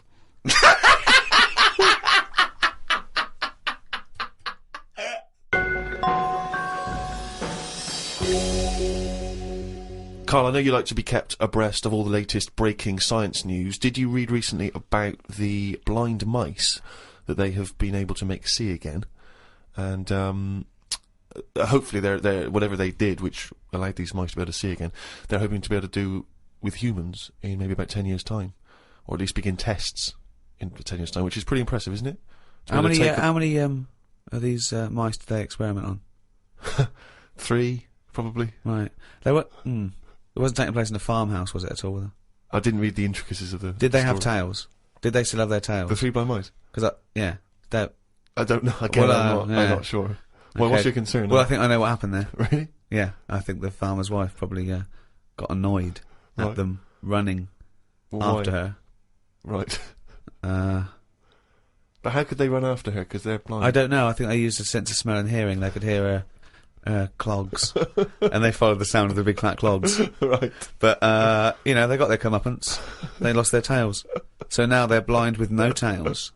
Speaker 3: Karl, I know you like to be kept abreast of all the latest breaking science news. Did you read recently about the blind mice that they have been able to make see again? And hopefully they're whatever they did, which allowed these mice to be able to see again, they're hoping to be able to do with humans in maybe about 10 years' time. Or at least begin tests in 10 years' time, which is pretty impressive, isn't it?
Speaker 2: How many of these mice did they experiment on?
Speaker 3: 3, probably.
Speaker 2: Right. They were. It wasn't taking place in a farmhouse, was it at all?
Speaker 3: I didn't read the intricacies of the.
Speaker 2: Did they
Speaker 3: story.
Speaker 2: have tails? Did they still have their tails?
Speaker 3: The 3 blind mice.
Speaker 2: Because
Speaker 3: I don't know. Again, I'm not sure. Well,
Speaker 2: okay.
Speaker 3: What's your concern?
Speaker 2: Well, I think I know what happened there.
Speaker 3: Really?
Speaker 2: Yeah, I think the farmer's wife probably got annoyed at them running after her.
Speaker 3: Right.
Speaker 2: But
Speaker 3: how could they run after her? Because they're blind.
Speaker 2: I don't know. I think they used a sense of smell and hearing. They could hear her clogs, and they followed the sound of the big fat clogs.
Speaker 3: Right.
Speaker 2: But they got their comeuppance. They lost their tails, so now they're blind with no tails.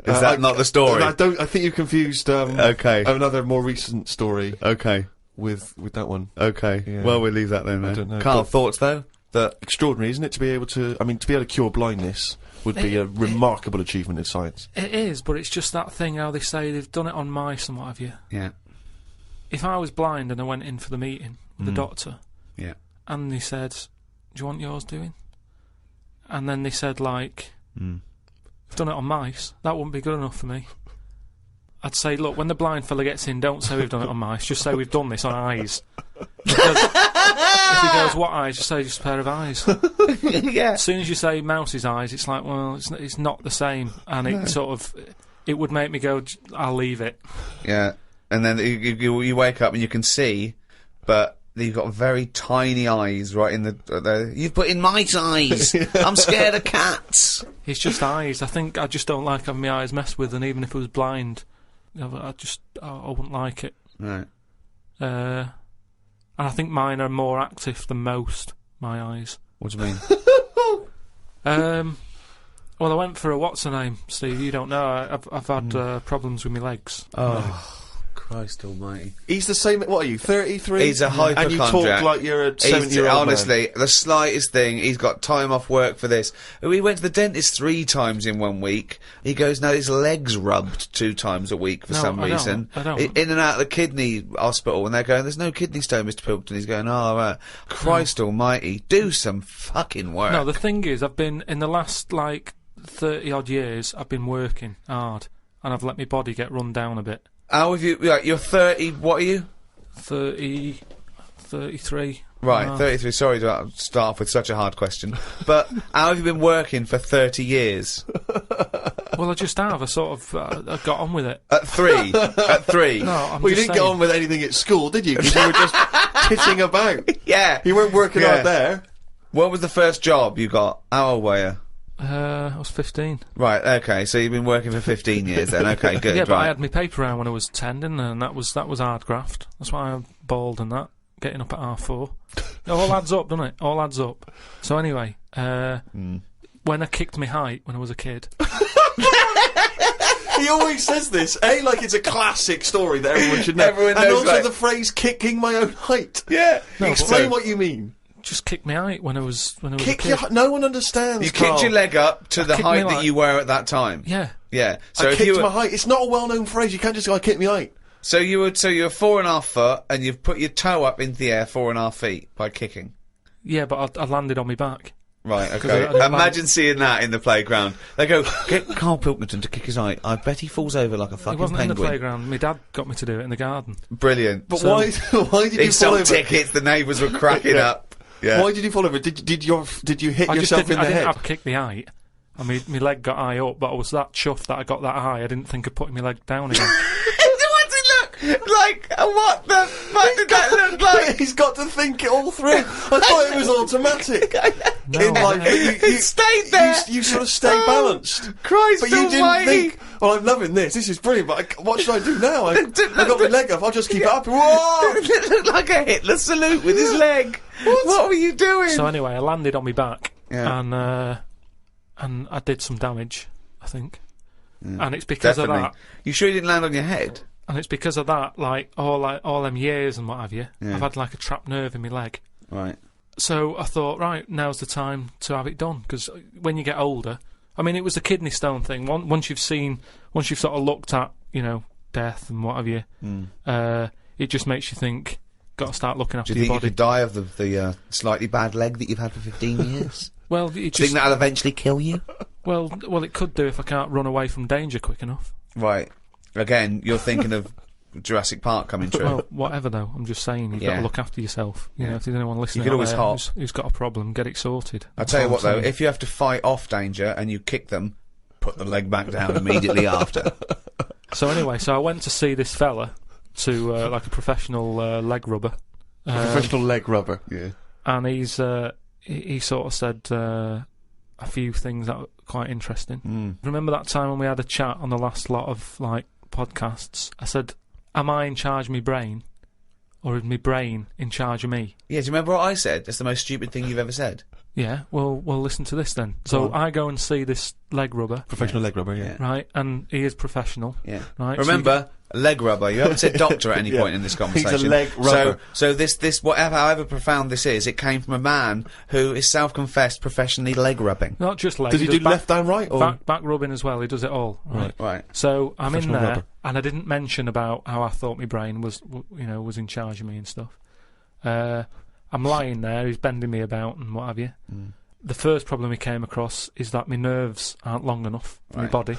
Speaker 2: Is that not the story?
Speaker 3: I think you confused.
Speaker 2: Okay.
Speaker 3: Another more recent story.
Speaker 2: Okay.
Speaker 3: With that one.
Speaker 2: Okay.
Speaker 3: Yeah.
Speaker 2: Well, we'll leave that then.
Speaker 3: I don't know.
Speaker 2: Karl, thoughts though? That
Speaker 3: extraordinary, isn't it? To be able to cure blindness would be a remarkable achievement in science.
Speaker 4: It is, but it's just that thing how they say they've done it on mice and what have you.
Speaker 2: Yeah.
Speaker 4: If I was blind and I went in for the meeting with the doctor,
Speaker 2: yeah,
Speaker 4: and they said, "Do you want yours doing?" and then they said like, "We've done it on mice," that wouldn't be good enough for me. I'd say, look, when the blind fella gets in, don't say we've done it on mice, just say we've done this on eyes. Because if he goes, what eyes? Just say just a pair of eyes.
Speaker 2: Yeah.
Speaker 4: As soon as you say mouse's eyes, it's like, well, it's not the same, and it sort of, it would make me go, I'll leave it.
Speaker 2: Yeah, and then you wake up and you can see, but you've got very tiny eyes right in the you've put in mice eyes. I'm scared of cats.
Speaker 4: It's just eyes. I think I just don't like having my eyes messed with, and even if I was blind, I wouldn't like it.
Speaker 2: Right.
Speaker 4: And I think mine are more active than most, my eyes.
Speaker 2: What do you mean?
Speaker 4: Well, I went for a what's her name, Steve. You don't know. I've had problems with my legs.
Speaker 2: Oh, Christ almighty.
Speaker 3: He's the same. What are you? 33.
Speaker 2: He's a hypochondriac.
Speaker 3: And you talk like you're a 70-year-old man.
Speaker 2: Honestly, the slightest thing, he's got time off work for this. We went to the dentist 3 times in 1 week. He goes, now his leg's rubbed 2 times a week for some reason.
Speaker 4: I don't.
Speaker 2: In and out of the kidney hospital, and they're going, there's no kidney stone, Mr. Pilkington. He's going, oh, right. Christ almighty, do some fucking work.
Speaker 4: No, the thing is, I've been, in the last, 30-odd years, I've been working hard, and I've let my body get run down a bit.
Speaker 2: How have you, you're 30, what are you?
Speaker 4: 33.
Speaker 2: Right, 33. Sorry to start off with such a hard question. But how have you been working for 30 years?
Speaker 4: Well, I just have. I sort of I got on with it.
Speaker 2: At 3? At 3?
Speaker 4: No, I'm
Speaker 3: Well, you
Speaker 4: just
Speaker 3: didn't get
Speaker 4: saying.
Speaker 3: on with anything at school, did you? Because you were just titting about.
Speaker 2: Yeah.
Speaker 3: You weren't working
Speaker 2: Yeah.
Speaker 3: out there.
Speaker 2: What was the first job you got? How old were you?
Speaker 4: I was 15.
Speaker 2: Right, okay, so you've been working for 15 years then. Okay, good,
Speaker 4: Yeah, but I
Speaker 2: right.
Speaker 4: had my paper round when I was 10, didn't I? And that was hard graft. That's why I'm bald and that. Getting up at 4:30. It all adds up, doesn't it? All adds up. So anyway, when I kicked my height when I was a kid...
Speaker 3: He always says this, like it's a classic story that everyone should know.
Speaker 2: Everyone
Speaker 3: and
Speaker 2: knows,
Speaker 3: also
Speaker 2: like-
Speaker 3: the phrase "kicking my own height."
Speaker 2: Yeah.
Speaker 4: No,
Speaker 3: Explain
Speaker 2: So-
Speaker 3: what you mean.
Speaker 4: Just kicked my height when I was a
Speaker 3: Kick
Speaker 4: kid.
Speaker 3: your. No one understands.
Speaker 2: You
Speaker 3: Karl.
Speaker 2: kicked your leg up to the
Speaker 4: kicked
Speaker 2: height
Speaker 4: my
Speaker 2: that
Speaker 4: height.
Speaker 2: you were at that time.
Speaker 4: Yeah.
Speaker 2: Yeah. So
Speaker 3: I
Speaker 2: if
Speaker 3: kicked
Speaker 2: you were,
Speaker 3: my height. It's not a well-known phrase. You can't just go, "I kicked my height."
Speaker 2: so you're 4.5 foot, and you've put your toe up into the air 4.5 feet by kicking.
Speaker 4: Yeah, but I landed on my back.
Speaker 2: Right,
Speaker 4: 'Cause
Speaker 2: okay.
Speaker 4: I didn't
Speaker 2: Imagine seeing that in the playground. They go, get Karl Pilkington to kick his height. I bet he falls over like a
Speaker 4: It
Speaker 2: fucking
Speaker 4: wasn't in the
Speaker 2: penguin.
Speaker 4: playground. My dad got me to do it in the garden.
Speaker 2: Brilliant.
Speaker 3: But
Speaker 4: So-
Speaker 3: why? Why did
Speaker 2: He
Speaker 3: you fall
Speaker 2: sold
Speaker 3: over?
Speaker 2: tickets, the neighbours were cracking
Speaker 3: Yeah.
Speaker 2: up. Yeah.
Speaker 3: Why did you fall over? Did you hit
Speaker 4: I just
Speaker 3: yourself
Speaker 4: didn't,
Speaker 3: in
Speaker 4: I
Speaker 3: the
Speaker 4: didn't
Speaker 3: head?
Speaker 4: have kicked my height. I mean, my leg got high up, but I was that chuffed that I got that high, I didn't think of putting my leg down again.
Speaker 2: What's it look like? What the fuck did that look like?
Speaker 3: He's got to think it all through. I thought it was automatic.
Speaker 4: No,
Speaker 3: In life, but
Speaker 2: It stayed there.
Speaker 3: You sort of stay balanced.
Speaker 2: Christ
Speaker 3: But you didn't
Speaker 2: almighty.
Speaker 3: think, well, I'm loving this. This is brilliant. But what should I do now? I got my leg up. I'll just keep it up. Whoa!
Speaker 2: It looked like a Hitler salute with his leg. What were you doing?
Speaker 4: So anyway, I landed on my back,
Speaker 2: Yeah.
Speaker 4: and I did some damage, I think. And it's because
Speaker 2: Definitely.
Speaker 4: of that.
Speaker 2: You sure you didn't land on your head?
Speaker 4: And it's because of that, all them years and what have you,
Speaker 2: Yeah.
Speaker 4: I've had like a trapped nerve in my leg.
Speaker 2: Right.
Speaker 4: So I thought, right, now's the time to have it done, because when you get older, I mean, it was the kidney stone thing. Once you've sort of looked at, death and what have you, it just makes you think, got to start looking
Speaker 2: Do
Speaker 4: after
Speaker 2: you think
Speaker 4: your
Speaker 2: you
Speaker 4: body.
Speaker 2: could die of the slightly bad leg that you've had for 15 years?
Speaker 4: Well,
Speaker 2: Do you think that'll eventually kill you?
Speaker 4: well, it could do if I can't run away from danger quick enough.
Speaker 2: Right. Again, you're thinking of Jurassic Park coming true.
Speaker 4: Well, whatever though. I'm just saying, you've got
Speaker 2: Yeah.
Speaker 4: to look after yourself. You know, if there's anyone listening
Speaker 2: could
Speaker 4: out
Speaker 2: always
Speaker 4: there
Speaker 2: hop.
Speaker 4: who's got a problem, get it sorted.
Speaker 2: I'll tell you what
Speaker 4: That's all
Speaker 2: though,
Speaker 4: I'm saying.
Speaker 2: if you have to fight off danger and you kick them, put the leg back down immediately after.
Speaker 4: So anyway, I went to see this fella, to like a professional leg rubber.
Speaker 3: Professional leg rubber.
Speaker 2: Yeah.
Speaker 4: And he sort of said a few things that were quite interesting. Remember that time when we had a chat on the last lot of podcasts? I said, am I in charge of my brain, or is my brain in charge of me?
Speaker 2: Yeah, do you remember what I said? That's the most stupid thing you've ever said.
Speaker 4: Yeah, well listen to this then. So I go and see this leg rubber,
Speaker 3: Professional leg rubber, yeah.
Speaker 4: right, and he is professional.
Speaker 2: Yeah.
Speaker 4: Right,
Speaker 2: Remember, leg rubber. You haven't said doctor at any
Speaker 3: Yeah.
Speaker 2: point in this conversation.
Speaker 3: He's a leg rubber.
Speaker 2: So this whatever, however profound this is, it came from a man who is self-confessed professionally leg rubbing.
Speaker 4: Not just leg.
Speaker 3: Does he do
Speaker 4: back,
Speaker 3: left and right? Or?
Speaker 4: back rubbing as well? He does it all. Right.
Speaker 2: Right.
Speaker 4: So I'm in
Speaker 3: Professional
Speaker 4: there,
Speaker 3: rubber.
Speaker 4: and I didn't mention about how I thought my brain was in charge of me and stuff. I'm lying there. He's bending me about and what have you. The first problem he came across is that my nerves aren't long enough for my
Speaker 2: Right.
Speaker 4: body.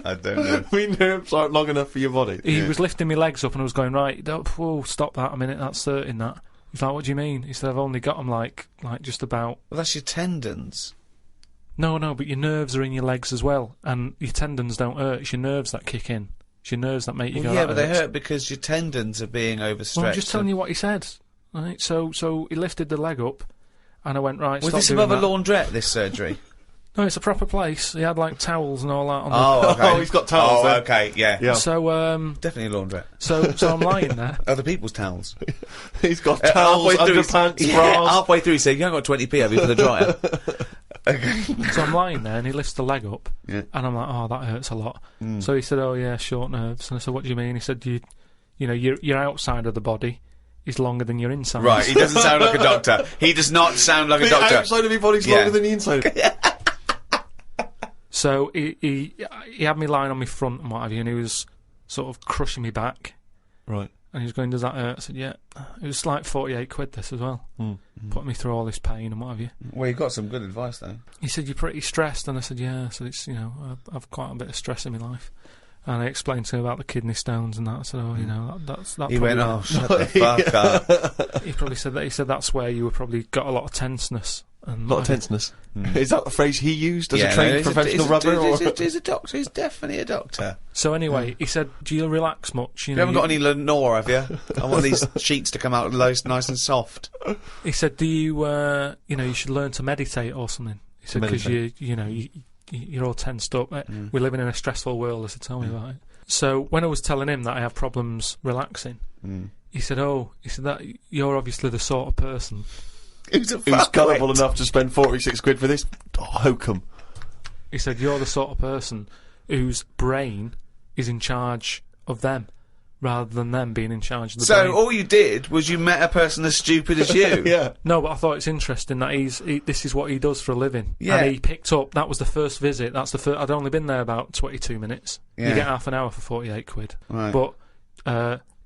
Speaker 2: I don't know.
Speaker 3: My nerves aren't long enough for your body.
Speaker 4: He was lifting my legs up and I was going, right, whoa, stop that a minute, that's hurting that. He's like, what do you mean? He said, I've only got them like just about...
Speaker 2: Well, that's your tendons.
Speaker 4: No, but your nerves are in your legs as well, and your tendons don't hurt, it's your nerves that kick in. It's your nerves that make you
Speaker 2: Well,
Speaker 4: go,
Speaker 2: yeah,
Speaker 4: that
Speaker 2: but they
Speaker 4: hurts.
Speaker 2: hurt because your tendons are being overstretched.
Speaker 4: Well, I'm just telling you what he said. Right, so he lifted the leg up, and I went, right,
Speaker 2: Was
Speaker 4: stop
Speaker 2: this
Speaker 4: doing
Speaker 2: above a
Speaker 4: that.
Speaker 2: laundrette, this surgery?
Speaker 4: No, it's a proper place. He had like towels and all that on
Speaker 2: Oh, okay.
Speaker 3: Oh, he's got towels
Speaker 2: Oh,
Speaker 3: there.
Speaker 2: okay, yeah.
Speaker 3: Yeah.
Speaker 4: So
Speaker 2: Definitely a laundrette.
Speaker 4: so I'm lying there.
Speaker 2: Other people's towels.
Speaker 3: He's got towels, underpants,
Speaker 2: yeah,
Speaker 3: bras.
Speaker 2: halfway through he said, you haven't got 20p, have you, for the dryer? Okay.
Speaker 4: So I'm lying there, and he lifts the leg up,
Speaker 2: Yeah.
Speaker 4: and I'm like, oh, that hurts a lot. So he said, oh yeah, short nerves. And I said, what do you mean? He said, you you know, your outside of the body is longer than your inside.
Speaker 2: Right, he doesn't sound like a doctor. He does not sound like a doctor.
Speaker 3: The outside of your body's longer than the inside.
Speaker 4: So he had me lying on my front and what have you, and he was sort of crushing me back.
Speaker 3: Right.
Speaker 4: And he was going, does that hurt? I said, yeah. It was like 48 quid this as well. Putting me through all this pain and what have you.
Speaker 2: Well, you got some good advice, though.
Speaker 4: He said, you're pretty stressed. And I said, yeah. So it's, you know, I've quite a bit of stress in my life. And I explained to him about the kidney stones and that. I said, oh, you know, that's
Speaker 2: He went, oh, shut the fuck up.
Speaker 4: He probably said that. He said that's where you were probably got a lot of tenseness. And
Speaker 3: A lot of tenseness. Is that the phrase he used as a trained professional rubber?
Speaker 2: He's a doctor. He's definitely a doctor.
Speaker 4: So anyway, he said, do you relax much?
Speaker 2: You haven't got any Lenore, have you? I want these sheets to come out nice and soft.
Speaker 4: He said, do you, you know, you should learn to meditate or something. He said, because you're all tensed up. We're living in a stressful world, as he told me about it. So when I was telling him that I have problems relaxing, he said, that you're obviously the sort of person
Speaker 2: who's
Speaker 3: gullible enough to spend 46 quid for this hokum.
Speaker 4: He said, you're the sort of person whose brain is in charge of them, rather than them being in charge of the brain.
Speaker 2: So all you did was you met a person as stupid as you.
Speaker 3: Yeah.
Speaker 4: No, but I thought it's interesting that this is what he does for a living.
Speaker 2: Yeah.
Speaker 4: And he picked up, that was the first visit, I'd only been there about 22 minutes.
Speaker 2: Yeah.
Speaker 4: You get half an hour for 48 quid.
Speaker 2: Right.
Speaker 4: But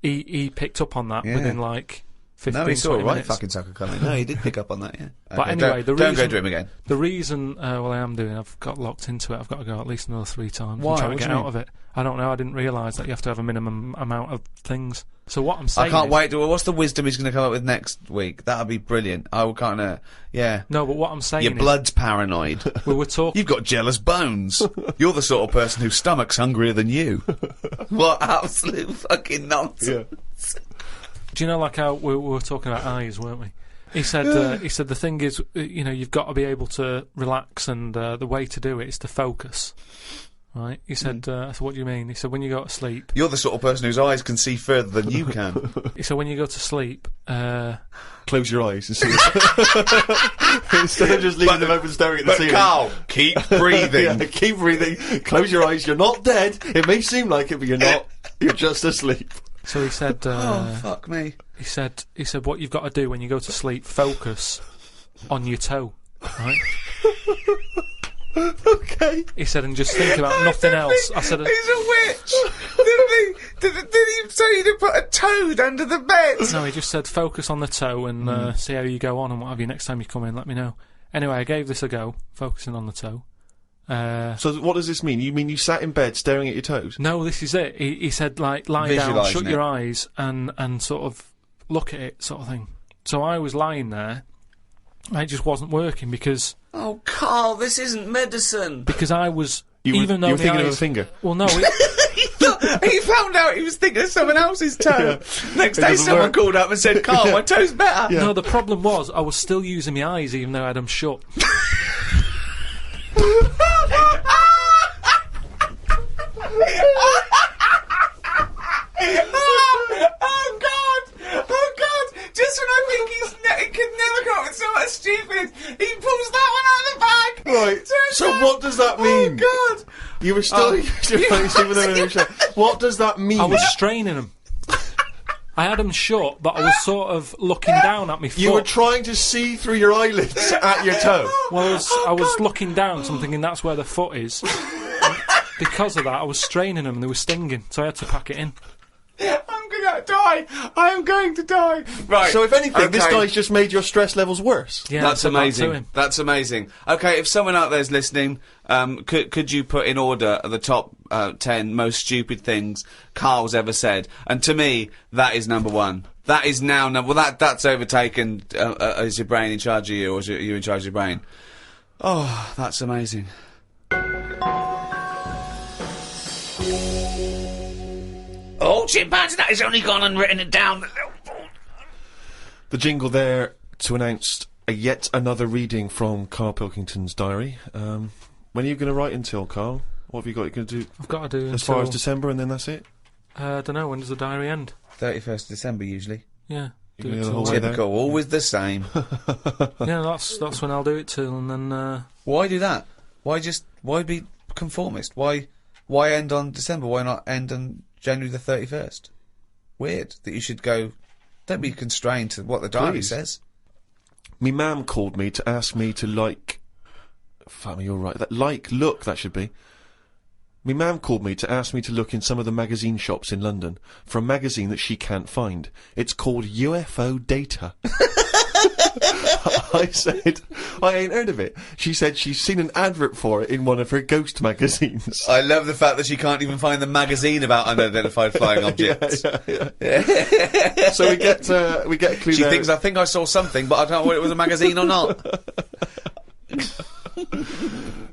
Speaker 4: he picked up on that within like 15,
Speaker 2: no, he saw
Speaker 4: 20
Speaker 2: a right
Speaker 4: minutes.
Speaker 2: fucking sucker coming. No, he did pick up on that, yeah.
Speaker 4: But anyway,
Speaker 2: don't go to him again.
Speaker 4: The reason, I am doing, I've got locked into it. I've got to go at least another 3 times.
Speaker 2: Why?
Speaker 4: I'm trying
Speaker 2: What
Speaker 4: to
Speaker 2: do
Speaker 4: get
Speaker 2: you
Speaker 4: out of it. I don't know. I didn't realise that you have to have a minimum amount of things. So what I'm saying
Speaker 2: I can't
Speaker 4: is,
Speaker 2: wait. What's the wisdom he's going to come up with next week? That'll be brilliant. I will kind of, yeah.
Speaker 4: No, but what I'm saying
Speaker 2: Your
Speaker 4: is,
Speaker 2: blood's paranoid.
Speaker 4: we were talking.
Speaker 2: You've got jealous bones. You're the sort of person whose stomach's hungrier than you. What absolute fucking nonsense.
Speaker 3: Yeah.
Speaker 4: Do you know, like how we were talking about eyes, weren't we? He said the thing is, you know, you've got to be able to relax, and the way to do it is to focus. Right? He said, I said, what do you mean? He said, when you go to sleep...
Speaker 2: You're the sort of person whose eyes can see further than you can.
Speaker 4: He said, when you go to sleep...
Speaker 3: Close your eyes and see instead of just leaving them open staring at the ceiling.
Speaker 2: Carl, keep breathing.
Speaker 3: Yeah, keep breathing. Close your eyes. You're not dead. It may seem like it, but you're not. You're just asleep.
Speaker 4: So he said...
Speaker 2: oh, fuck me.
Speaker 4: He said, what you've got to do when you go to sleep, focus on your toe, right?
Speaker 3: Okay.
Speaker 4: He said, and just think about nothing else. I said,
Speaker 2: he's a witch. Did he say to put a toad under the bed?
Speaker 4: No, he just said, focus on the toe and see how you go on and what have you. Next time you come in, let me know. Anyway, I gave this a go, focusing on the toe.
Speaker 3: So what does this mean? You mean you sat in bed staring at your toes?
Speaker 4: No, this is it. He said, like, lie down,
Speaker 2: Visualising
Speaker 4: shut
Speaker 2: it.
Speaker 4: your eyes and sort of look at it, sort of thing. So I was lying there, and it just wasn't working because...
Speaker 2: Oh, Carl, this isn't medicine.
Speaker 4: Because I was...
Speaker 3: You were thinking of a finger?
Speaker 4: Well, no.
Speaker 2: He found out he was thinking of someone else's toe.
Speaker 3: Yeah.
Speaker 2: Next day someone called up and said, Carl, my toe's better.
Speaker 3: Yeah.
Speaker 4: No, the problem was I was still using my eyes even though I had them shut.
Speaker 2: Oh God! Just when I think he could never come up with so much stupid, he pulls that one out of the bag.
Speaker 3: Right. So what does that mean?
Speaker 2: Oh God!
Speaker 3: You were still What does that mean?
Speaker 4: I was straining them. I had them shut, but I was sort of looking down at my foot.
Speaker 3: You were trying to see through your eyelids at your toe.
Speaker 4: Well, I was looking down, so I'm thinking that's where the foot is. Because of that, I was straining them and they were stinging, so I had to pack it in.
Speaker 2: I'm gonna die! I am going to die! Right.
Speaker 3: So if anything, this guy's just made your stress levels worse.
Speaker 4: Yeah,
Speaker 2: That's
Speaker 4: I said that to
Speaker 2: amazing.
Speaker 4: him.
Speaker 2: That's amazing. Okay, if someone out there's listening, could you put in order the top 10 most stupid things Karl's ever said? And to me, that is number one. That is now number... Well, that's overtaken... is your brain in charge of you, or is you in charge of your brain? Oh, that's amazing. Oh, chimpanzee, that has only gone and written it down.
Speaker 3: The jingle there to announce yet another reading from Karl Pilkington's diary. When are you going to write until, Karl? What have you got? You're going to do
Speaker 4: I've got to do
Speaker 3: as far as December and then that's it?
Speaker 4: I don't know, when does the diary end?
Speaker 2: 31st December, usually.
Speaker 4: Yeah.
Speaker 3: You're
Speaker 4: Do
Speaker 3: gonna
Speaker 4: it
Speaker 3: do the
Speaker 4: till
Speaker 3: whole way
Speaker 4: then.
Speaker 3: there?
Speaker 2: Typical, always the same.
Speaker 4: Yeah, that's when I'll do it till, and then...
Speaker 2: Why do that? Why be conformist? Why end on December? Why not end on January the 31st? weird that you should go. Don't be constrained to what the diary
Speaker 3: Please.
Speaker 2: says.
Speaker 3: Me mam called me to ask me to like. Fuck me, you're right. Look, that should be. Me mam called me to ask me to look in some of the magazine shops in London for a magazine that she can't find. It's called UFO Data. I said, I ain't heard of it. She said she's seen an advert for it in one of her ghost magazines.
Speaker 2: I love the fact that she can't even find the magazine about unidentified flying objects.
Speaker 3: Yeah. So we get a clue
Speaker 2: She
Speaker 3: there.
Speaker 2: thinks, I think I saw something, but I don't know whether it was a magazine or not.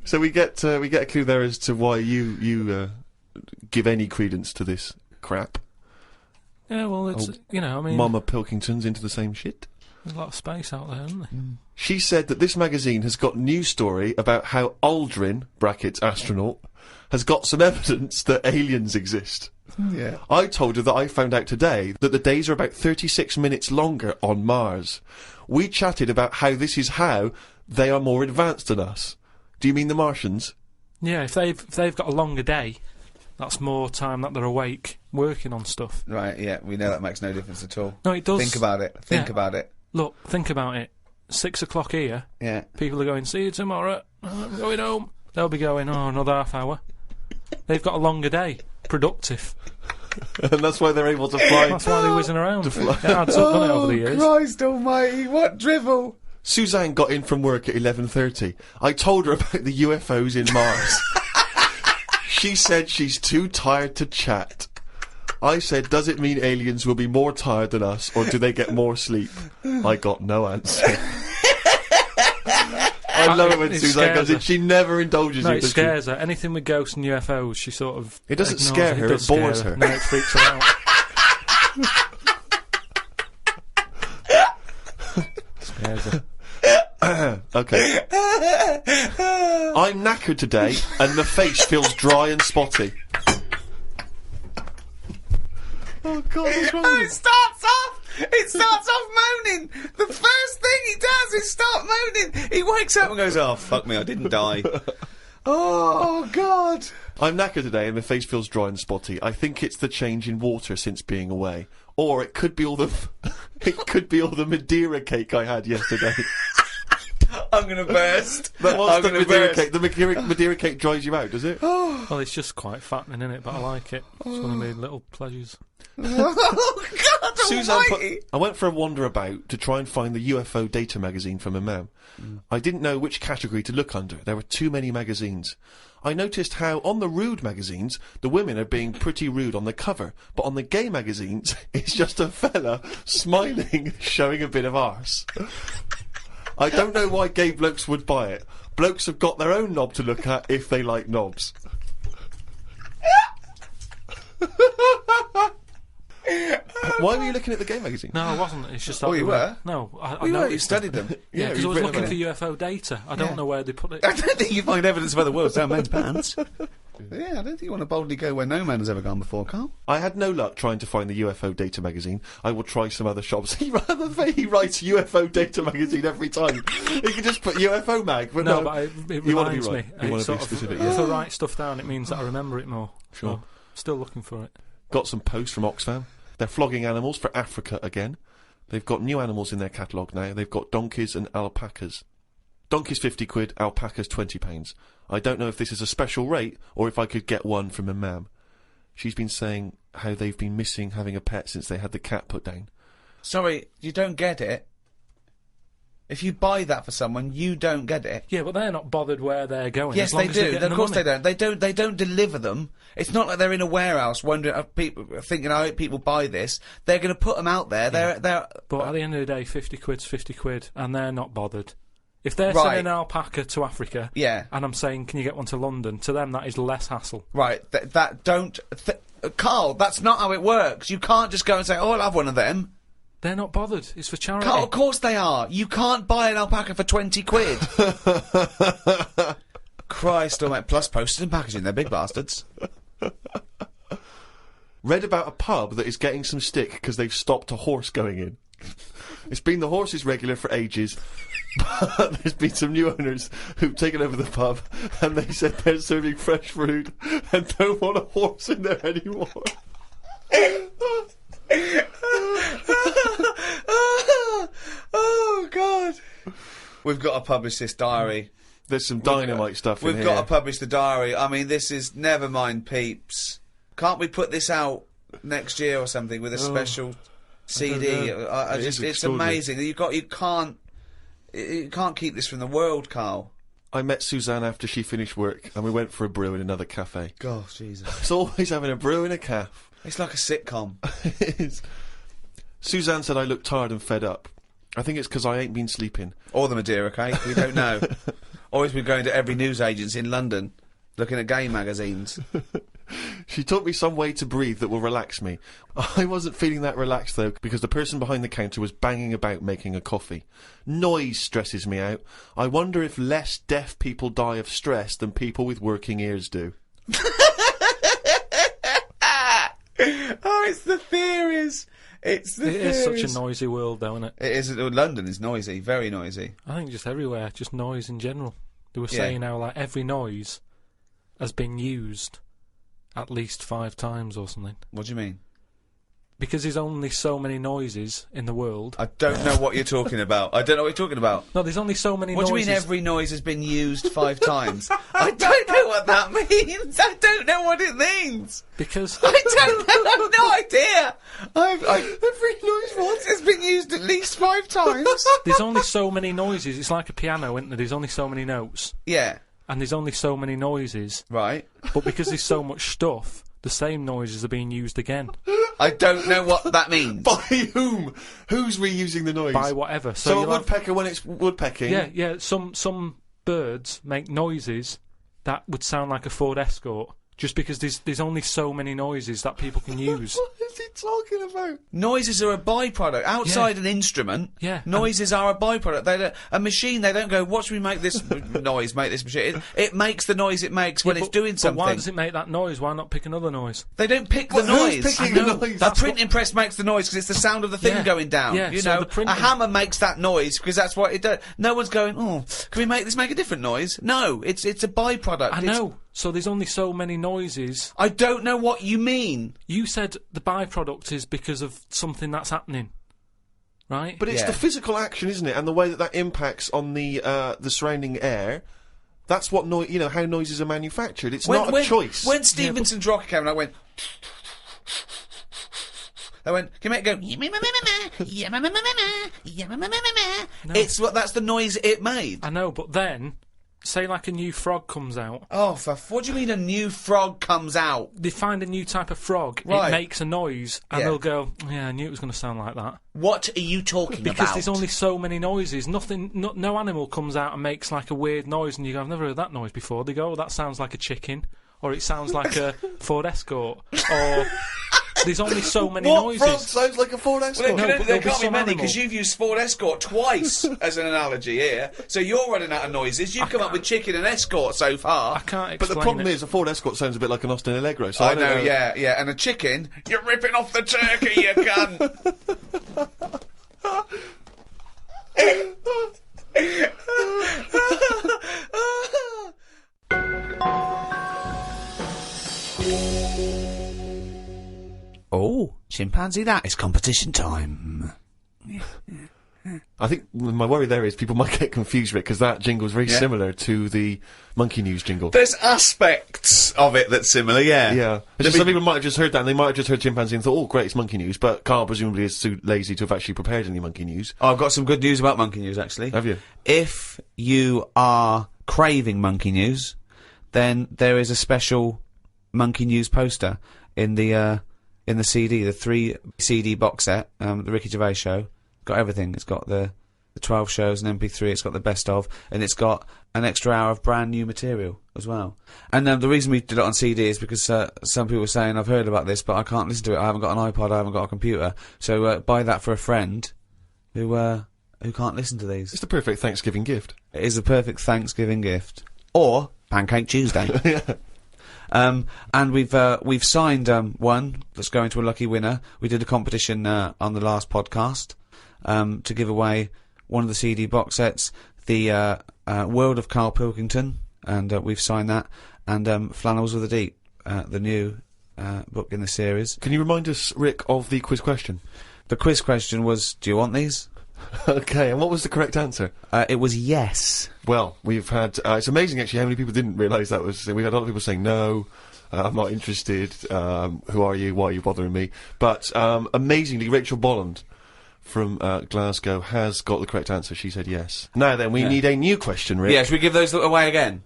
Speaker 3: So we get a clue there as to why you give any credence to this crap.
Speaker 4: Yeah, well, it's, I mean,
Speaker 3: Mama Pilkington's into the same shit.
Speaker 4: there's a lot of space out there, isn't there?
Speaker 3: She said that this magazine has got news story about how Aldrin (brackets astronaut) has got some evidence that aliens exist.
Speaker 2: Yeah.
Speaker 3: I told her that I found out today that the days are about 36 minutes longer on Mars. We chatted about how this is how they are more advanced than us. Do you mean the Martians?
Speaker 4: Yeah, if they've got a longer day, that's more time that they're awake working on stuff.
Speaker 2: Right, yeah, we know that makes no difference at all.
Speaker 4: No, it does.
Speaker 2: Think about it. Think about it.
Speaker 4: Look, think about it. 6 o'clock here.
Speaker 2: Yeah.
Speaker 4: People are going, see you tomorrow. I'm going home. They'll be going, another half hour. They've got a longer day. Productive.
Speaker 3: And that's why they're able to fly.
Speaker 4: That's why they're whizzing around.
Speaker 3: To fly.
Speaker 4: It adds up, doesn't it, over the years?
Speaker 2: Christ almighty, what drivel!
Speaker 3: Suzanne got in from work at 11:30. I told her about the UFOs in Mars. She said she's too tired to chat. I said, does it mean aliens will be more tired than us, or do they get more sleep? I got no answer. I love it when Suzanne comes in. She never indulges
Speaker 4: No,
Speaker 3: you.
Speaker 4: it scares her. Anything with ghosts and UFOs, she sort of...
Speaker 3: It doesn't
Speaker 4: ignores
Speaker 3: scare her,
Speaker 4: does
Speaker 3: it bores
Speaker 4: scare
Speaker 3: her.
Speaker 4: No, it freaks her out. Scares her.
Speaker 3: Okay. I'm knackered today, and the face feels dry and spotty. Oh God, what's wrong with you?
Speaker 2: It starts off moaning! The first thing he does is start moaning! He wakes up and goes, oh, fuck me, I didn't die. Oh, God!
Speaker 3: I'm knackered today and my face feels dry and spotty. I think it's the change in water since being away. Or it could be all the... it could be all the Madeira cake I had yesterday.
Speaker 2: I'm gonna burst.
Speaker 3: That was
Speaker 2: I'm
Speaker 3: the
Speaker 2: gonna
Speaker 3: Madeira
Speaker 2: burst.
Speaker 3: cake. The Madeira cake dries you out, does it?
Speaker 4: Well, it's just quite fattening, innit? But I like it. It's one of my little pleasures.
Speaker 2: Oh, God
Speaker 3: Suzanne
Speaker 2: almighty!
Speaker 3: I went for a wander about to try and find the UFO Data magazine from my mum. I didn't know which category to look under. There were too many magazines. I noticed how on the rude magazines, the women are being pretty rude on the cover, but on the gay magazines, it's just a fella smiling, showing a bit of arse. I don't know why gay blokes would buy it. Blokes have got their own knob to look at if they like knobs. Why were you looking at the gay magazine?
Speaker 4: No, I wasn't. It's just...
Speaker 2: Oh, you were?
Speaker 4: No, I
Speaker 2: You
Speaker 4: noticed
Speaker 2: studied them.
Speaker 4: Yeah, because I was looking for UFO data. I don't know where they put it.
Speaker 2: I don't think you find evidence of other worlds down men's pants. Yeah, I don't think you want to boldly go where no man has ever gone before, Karl.
Speaker 3: I had no luck trying to find the UFO Data magazine. I will try some other shops. He writes UFO Data magazine every time. He can just put UFO mag, but no.
Speaker 4: But it
Speaker 3: You wanna be
Speaker 4: reminds
Speaker 3: right.
Speaker 4: me.
Speaker 3: You wanna
Speaker 4: It's sort
Speaker 3: be
Speaker 4: of-
Speaker 3: specific,
Speaker 4: If
Speaker 3: yeah.
Speaker 4: I write stuff down, it means that I remember it more.
Speaker 3: Sure.
Speaker 4: So, still looking for it.
Speaker 3: Got some posts from Oxfam. They're flogging animals for Africa again. They've got new animals in their catalogue now. They've got donkeys and alpacas. Donkeys £50, alpacas £20. I don't know if this is a special rate or if I could get one from a mam. She's been saying how they've been missing having a pet since they had the cat put down.
Speaker 2: Sorry, you don't get it. If you buy that for someone, you don't get it.
Speaker 4: Yeah, but they're not bothered where they're going.
Speaker 2: Yes,
Speaker 4: as long
Speaker 2: they
Speaker 4: as they're
Speaker 2: do.
Speaker 4: getting
Speaker 2: Of
Speaker 4: the
Speaker 2: course
Speaker 4: money.
Speaker 2: they don't. They don't deliver them. It's not like they're in a warehouse wondering, people thinking, I hope people buy this. They're going to put them out there. They're.
Speaker 4: But at the end of the day, 50 quid's 50 quid, and they're not bothered. If they're
Speaker 2: Right.
Speaker 4: sending an alpaca to Africa,
Speaker 2: Yeah.
Speaker 4: and I'm saying, can you get one to London? To them, that is less hassle.
Speaker 2: Right. Karl, that's not how it works. You can't just go and say, oh, I'll have one of them.
Speaker 4: They're not bothered. It's for charity.
Speaker 2: Karl, of course they are. You can't buy an alpaca for 20 quid. Christ almighty. Plus postage and packaging. They're big bastards.
Speaker 3: Read about a pub that is getting some stick because they've stopped a horse going in. It's been the horse's regular for ages, but there's been some new owners who've taken over the pub and they said they're serving fresh food and don't want a horse in there anymore.
Speaker 2: We've got to publish this diary.
Speaker 3: There's some dynamite stuff in here.
Speaker 2: We've got to publish the diary. I mean, this is... Never mind, peeps. Can't we put this out next year or something with a special CD? It's amazing. You can't keep this from the world, Karl.
Speaker 3: I met Suzanne after she finished work, and we went for a brew in another cafe.
Speaker 2: Gosh, Jesus.
Speaker 3: It's always having a brew in a cafe.
Speaker 2: It's like a sitcom.
Speaker 3: It is. Suzanne said I look tired and fed up. I think it's because I ain't been sleeping.
Speaker 2: Or the Madeira cake, we don't know. Or he's been going to every news agency in London, looking at gay magazines.
Speaker 3: She taught me some way to breathe that will relax me. I wasn't feeling that relaxed, though, because the person behind the counter was banging about making a coffee. Noise stresses me out. I wonder if less deaf people die of stress than people with working ears do.
Speaker 2: Oh, it's the theories. It's the theories.
Speaker 4: It is such a noisy world, though, isn't it?
Speaker 2: It is. London is noisy, very noisy.
Speaker 4: I think just everywhere, just noise in general. They were saying now, like, every noise has been used at least 5 times or something.
Speaker 2: What do you mean?
Speaker 4: Because there's only so many noises in the world.
Speaker 2: I don't know what you're talking about. I don't know what you're talking about.
Speaker 4: No, there's only so many
Speaker 2: What
Speaker 4: noises.
Speaker 2: do you mean every noise has been used 5 times? I don't know what that means. I don't know what it means.
Speaker 4: Because...
Speaker 2: I don't know. I have no idea. Every noise once has been used at least 5 times.
Speaker 4: There's only so many noises. It's like a piano, isn't there? There's only so many notes.
Speaker 2: Yeah.
Speaker 4: And there's only so many noises.
Speaker 2: Right.
Speaker 4: But because there's so much stuff, the same noises are being used again.
Speaker 2: I don't know what that means.
Speaker 3: By whom? Who's reusing the noise?
Speaker 4: By whatever.
Speaker 3: So a woodpecker when it's woodpecking?
Speaker 4: Yeah. Some birds make noises that would sound like a Ford Escort. Just because there's only so many noises that people can use.
Speaker 3: What is he talking about?
Speaker 2: Noises are a byproduct. Outside an instrument, noises are a byproduct. A machine, they don't go, what should we make this noise, make this machine? It makes the noise it makes when it's doing something.
Speaker 4: But why does it make that noise? Why not pick another noise?
Speaker 2: They don't pick the noise.
Speaker 3: Who's picking the noise?
Speaker 2: The printing press makes the noise because it's the sound of the thing going down.
Speaker 4: Yeah,
Speaker 2: you
Speaker 4: so
Speaker 2: know, a hammer makes that noise because that's what it does. No one's going, oh, can we make a different noise? No, it's a byproduct.
Speaker 4: I know. So there's only so many noises.
Speaker 2: I don't know what you mean.
Speaker 4: You said the byproduct is because of something that's happening, right?
Speaker 3: But it's the physical action, isn't it? And the way that impacts on the surrounding air. That's what how noises are manufactured. It's not a choice.
Speaker 2: When Stevenson's rocket came, and I went. They went, can you make it go? No. That's the noise it made.
Speaker 4: I know, but then, say like a new frog comes out.
Speaker 2: Oh, what do you mean a new frog comes out?
Speaker 4: They find a new type of frog,
Speaker 2: right.
Speaker 4: It makes a noise, and they'll go, yeah, I knew it was going to sound like that.
Speaker 2: What are you talking about?
Speaker 4: Because there's only so many noises. No animal comes out and makes like a weird noise, and you go, I've never heard that noise before. They go, oh, that sounds like a chicken, or it sounds like a Ford Escort, or... There's only so many noises.
Speaker 3: What frog sounds like a Ford Escort?
Speaker 2: Well, there can't be many, because you've used Ford Escort twice as an analogy here. So you're running out of noises. You've come up with chicken and Escort so far.
Speaker 4: I can't explain
Speaker 3: But the problem is, a Ford Escort sounds a bit like an Austin Allegro. So
Speaker 2: I know, yeah. And a chicken, you're ripping off the turkey, you cunt. Oh, chimpanzee, that is competition time.
Speaker 3: I think my worry there is people might get confused with it, because that jingle is very similar to the Monkey News jingle.
Speaker 2: There's aspects of it that's similar, yeah.
Speaker 3: Yeah. Some people might have just heard that, and they might have just heard chimpanzee and thought, oh, great, it's Monkey News, but Karl presumably is too lazy to have actually prepared any Monkey News.
Speaker 2: Oh, I've got some good news about Monkey News, actually.
Speaker 3: Have you?
Speaker 2: If you are craving Monkey News, then there is a special Monkey News poster in the CD, the 3 CD box set, the Ricky Gervais show. Got everything. It's got the 12 shows and MP3. It's got the best of, and it's got an extra hour of brand new material as well. And the reason we did it on CD is because some people were saying, I've heard about this, but I can't listen to it. I haven't got an iPod. I haven't got a computer. So buy that for a friend who can't listen to these.
Speaker 3: It's the perfect Thanksgiving gift.
Speaker 2: It is the perfect Thanksgiving gift, or Pancake Tuesday.
Speaker 3: Yeah.
Speaker 2: And we've signed one that's going to a lucky winner. We did a competition on the last podcast to give away one of the CD box sets, the World of Karl Pilkington, and we've signed that, and Flannels of the Deep, the new book in the series.
Speaker 3: Can you remind us, Rick, of the quiz question?
Speaker 2: The quiz question was, do you want these?
Speaker 3: Okay, and what was the correct answer?
Speaker 2: It was yes.
Speaker 3: Well, we've had... it's amazing, actually, how many people didn't realise that was... We had a lot of people saying, no, I'm not interested, who are you, why are you bothering me? But, amazingly, Rachel Bolland from Glasgow has got the correct answer. She said yes. Now then, we need a new question, Rick.
Speaker 2: Yeah, should we give those away again?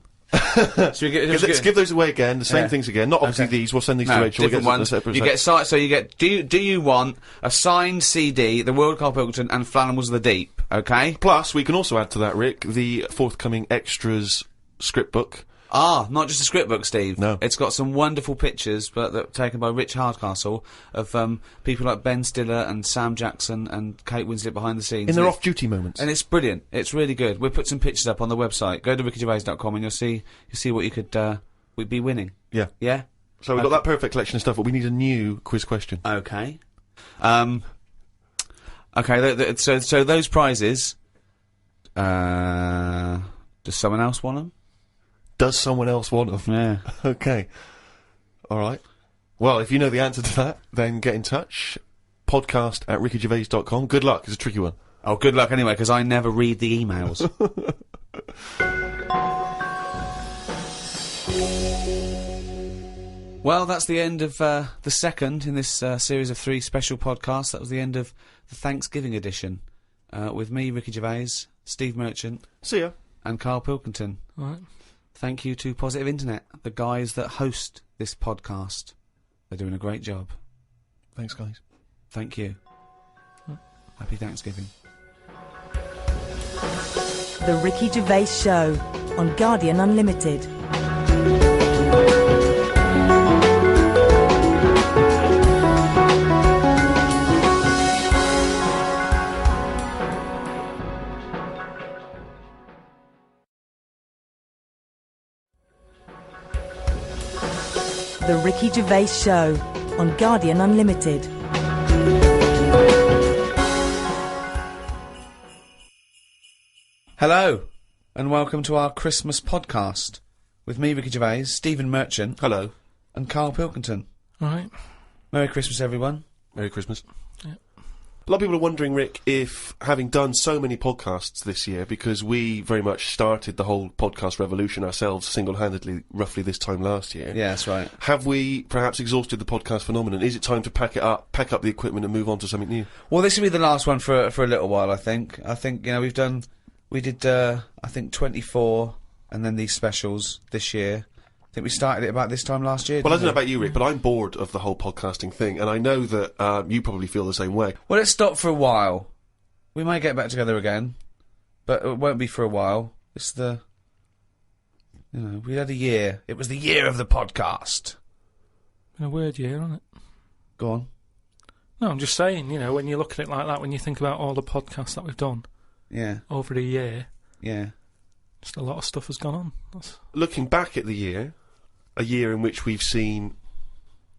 Speaker 3: Let's give those away again, the same things again. Not obviously these, we'll send these to Rachel.
Speaker 2: Different ones. You get, so you get, do you want a signed CD, The World Carl Pilkington and Flanimals of the Deep, okay?
Speaker 3: Plus, we can also add to that, Rick, the forthcoming extras script book.
Speaker 2: Ah, not just a script book, Steve.
Speaker 3: No.
Speaker 2: It's got some wonderful pictures, but that taken by Rich Hardcastle, of people like Ben Stiller and Sam Jackson and Kate Winslet behind the scenes.
Speaker 3: In their off-duty moments.
Speaker 2: And it's brilliant. It's really good. We'll put some pictures up on the website. Go to rickygervais.com and you'll see what you could we'd be winning.
Speaker 3: Yeah.
Speaker 2: Yeah?
Speaker 3: So we've got that perfect collection of stuff, but we need a new quiz question.
Speaker 2: Okay. Okay, so those prizes, does someone else want them?
Speaker 3: Does someone else want them?
Speaker 2: Yeah.
Speaker 3: Okay. All right. Well, if you know the answer to that, then get in touch. podcast@rickygervais.com. Good luck. It's a tricky one.
Speaker 2: Oh, good luck anyway, because I never read the emails. Well, that's the end of the second in this series of 3 special podcasts. That was the end of the Thanksgiving edition with me, Ricky Gervais, Steve Merchant.
Speaker 3: See ya.
Speaker 2: And Karl Pilkington.
Speaker 4: All right.
Speaker 2: Thank you to Positive Internet, the guys that host this podcast. They're doing a great job.
Speaker 3: Thanks, guys.
Speaker 2: Thank you. Happy Thanksgiving.
Speaker 1: The Ricky Gervais Show on Guardian Unlimited. The Ricky Gervais Show on Guardian Unlimited.
Speaker 2: Hello, and welcome to our Christmas podcast with me, Ricky Gervais, Stephen Merchant.
Speaker 3: Hello.
Speaker 2: And Karl Pilkington.
Speaker 4: All right.
Speaker 2: Merry Christmas, everyone.
Speaker 3: Merry Christmas.
Speaker 4: Yeah.
Speaker 3: A lot of people are wondering, Rick, if having done so many podcasts this year, because we very much started the whole podcast revolution ourselves single-handedly roughly this time last year.
Speaker 2: Yeah, that's right.
Speaker 3: Have we perhaps exhausted the podcast phenomenon? Is it time to pack up the equipment and move on to something new?
Speaker 2: Well, this will be the last one for a little while, I think. I think, we did, I think 24 and then these specials this year. I think we started it about this time last year.
Speaker 3: Well, I don't know about you, Rick, but I'm bored of the whole podcasting thing, and I know that you probably feel the same way.
Speaker 2: Well, let's stop for a while. We might get back together again, but it won't be for a while. It's we had a year. It was the year of the podcast.
Speaker 4: Been a weird year, hasn't it?
Speaker 2: Go on.
Speaker 4: No, I'm just saying, when you look at it like that, when you think about all the podcasts that we've done over the year, just a lot of stuff has gone on.
Speaker 3: Looking back at the year, a year in which we've seen,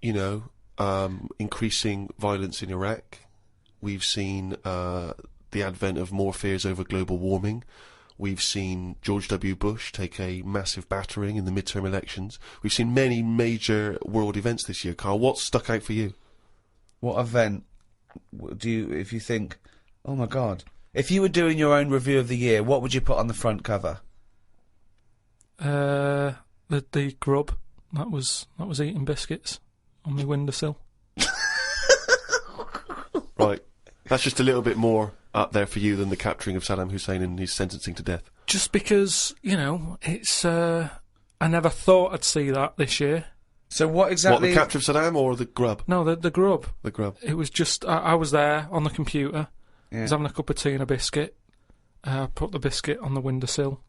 Speaker 3: increasing violence in Iraq. We've seen the advent of more fears over global warming. We've seen George W. Bush take a massive battering in the midterm elections. We've seen many major world events this year. Karl, what stuck out for you?
Speaker 2: What event if you think, oh my God, if you were doing your own review of the year, what would you put on the front cover?
Speaker 4: The grub that was eating biscuits on my windowsill.
Speaker 3: Right, that's just a little bit more up there for you than the capturing of Saddam Hussein and his sentencing to death.
Speaker 4: Just because it's I never thought I'd see that this year.
Speaker 2: So what exactly?
Speaker 3: What, the capture of Saddam or the grub?
Speaker 4: No, the grub.
Speaker 3: The grub.
Speaker 4: It was just I was there on the computer.
Speaker 2: Yeah.
Speaker 4: I was having a cup of tea and a biscuit. I put the biscuit on the windowsill.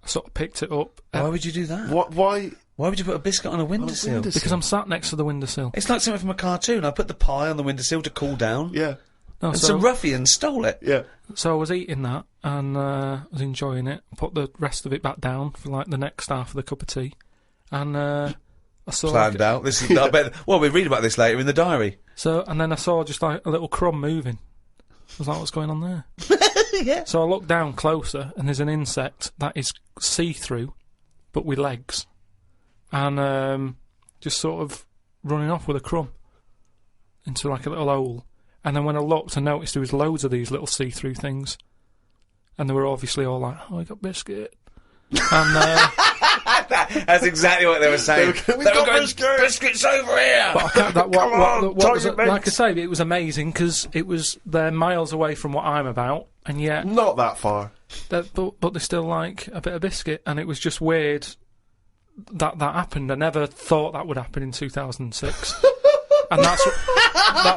Speaker 4: I sort of picked it up.
Speaker 2: Why would you do that?
Speaker 3: Why?
Speaker 2: Why would you put a biscuit on a windowsill?
Speaker 4: Because I'm sat next to the windowsill.
Speaker 2: It's like something from a cartoon. I put the pie on the windowsill to cool down.
Speaker 3: Yeah.
Speaker 4: No,
Speaker 2: And some ruffian stole it.
Speaker 3: Yeah.
Speaker 4: So I was eating that and I was enjoying it. Put the rest of it back down for like the next half of the cup of tea. And I saw...
Speaker 2: Planned out. This is... I bet, well, we'll read about this later in the diary.
Speaker 4: And then I saw just like a little crumb moving. I was like, what's going on there?
Speaker 2: Yeah.
Speaker 4: So I looked down closer and there's an insect that is see-through, but with legs. And just sort of running off with a crumb into like a little hole. And then when I looked, I noticed there was loads of these little see-through things. And they were obviously all like, oh, I got biscuit. And
Speaker 2: that's exactly what they were saying.
Speaker 3: We've got
Speaker 2: biscuits over here.
Speaker 4: but I can't, that,
Speaker 3: Come on,
Speaker 4: what was
Speaker 3: target
Speaker 4: it, like I
Speaker 3: mates.
Speaker 4: say, it was amazing because they're miles away from what I'm about, and yet,
Speaker 3: Not that far.
Speaker 4: but they still like a bit of biscuit, and it was just weird that happened. I never thought that would happen in 2006. And that's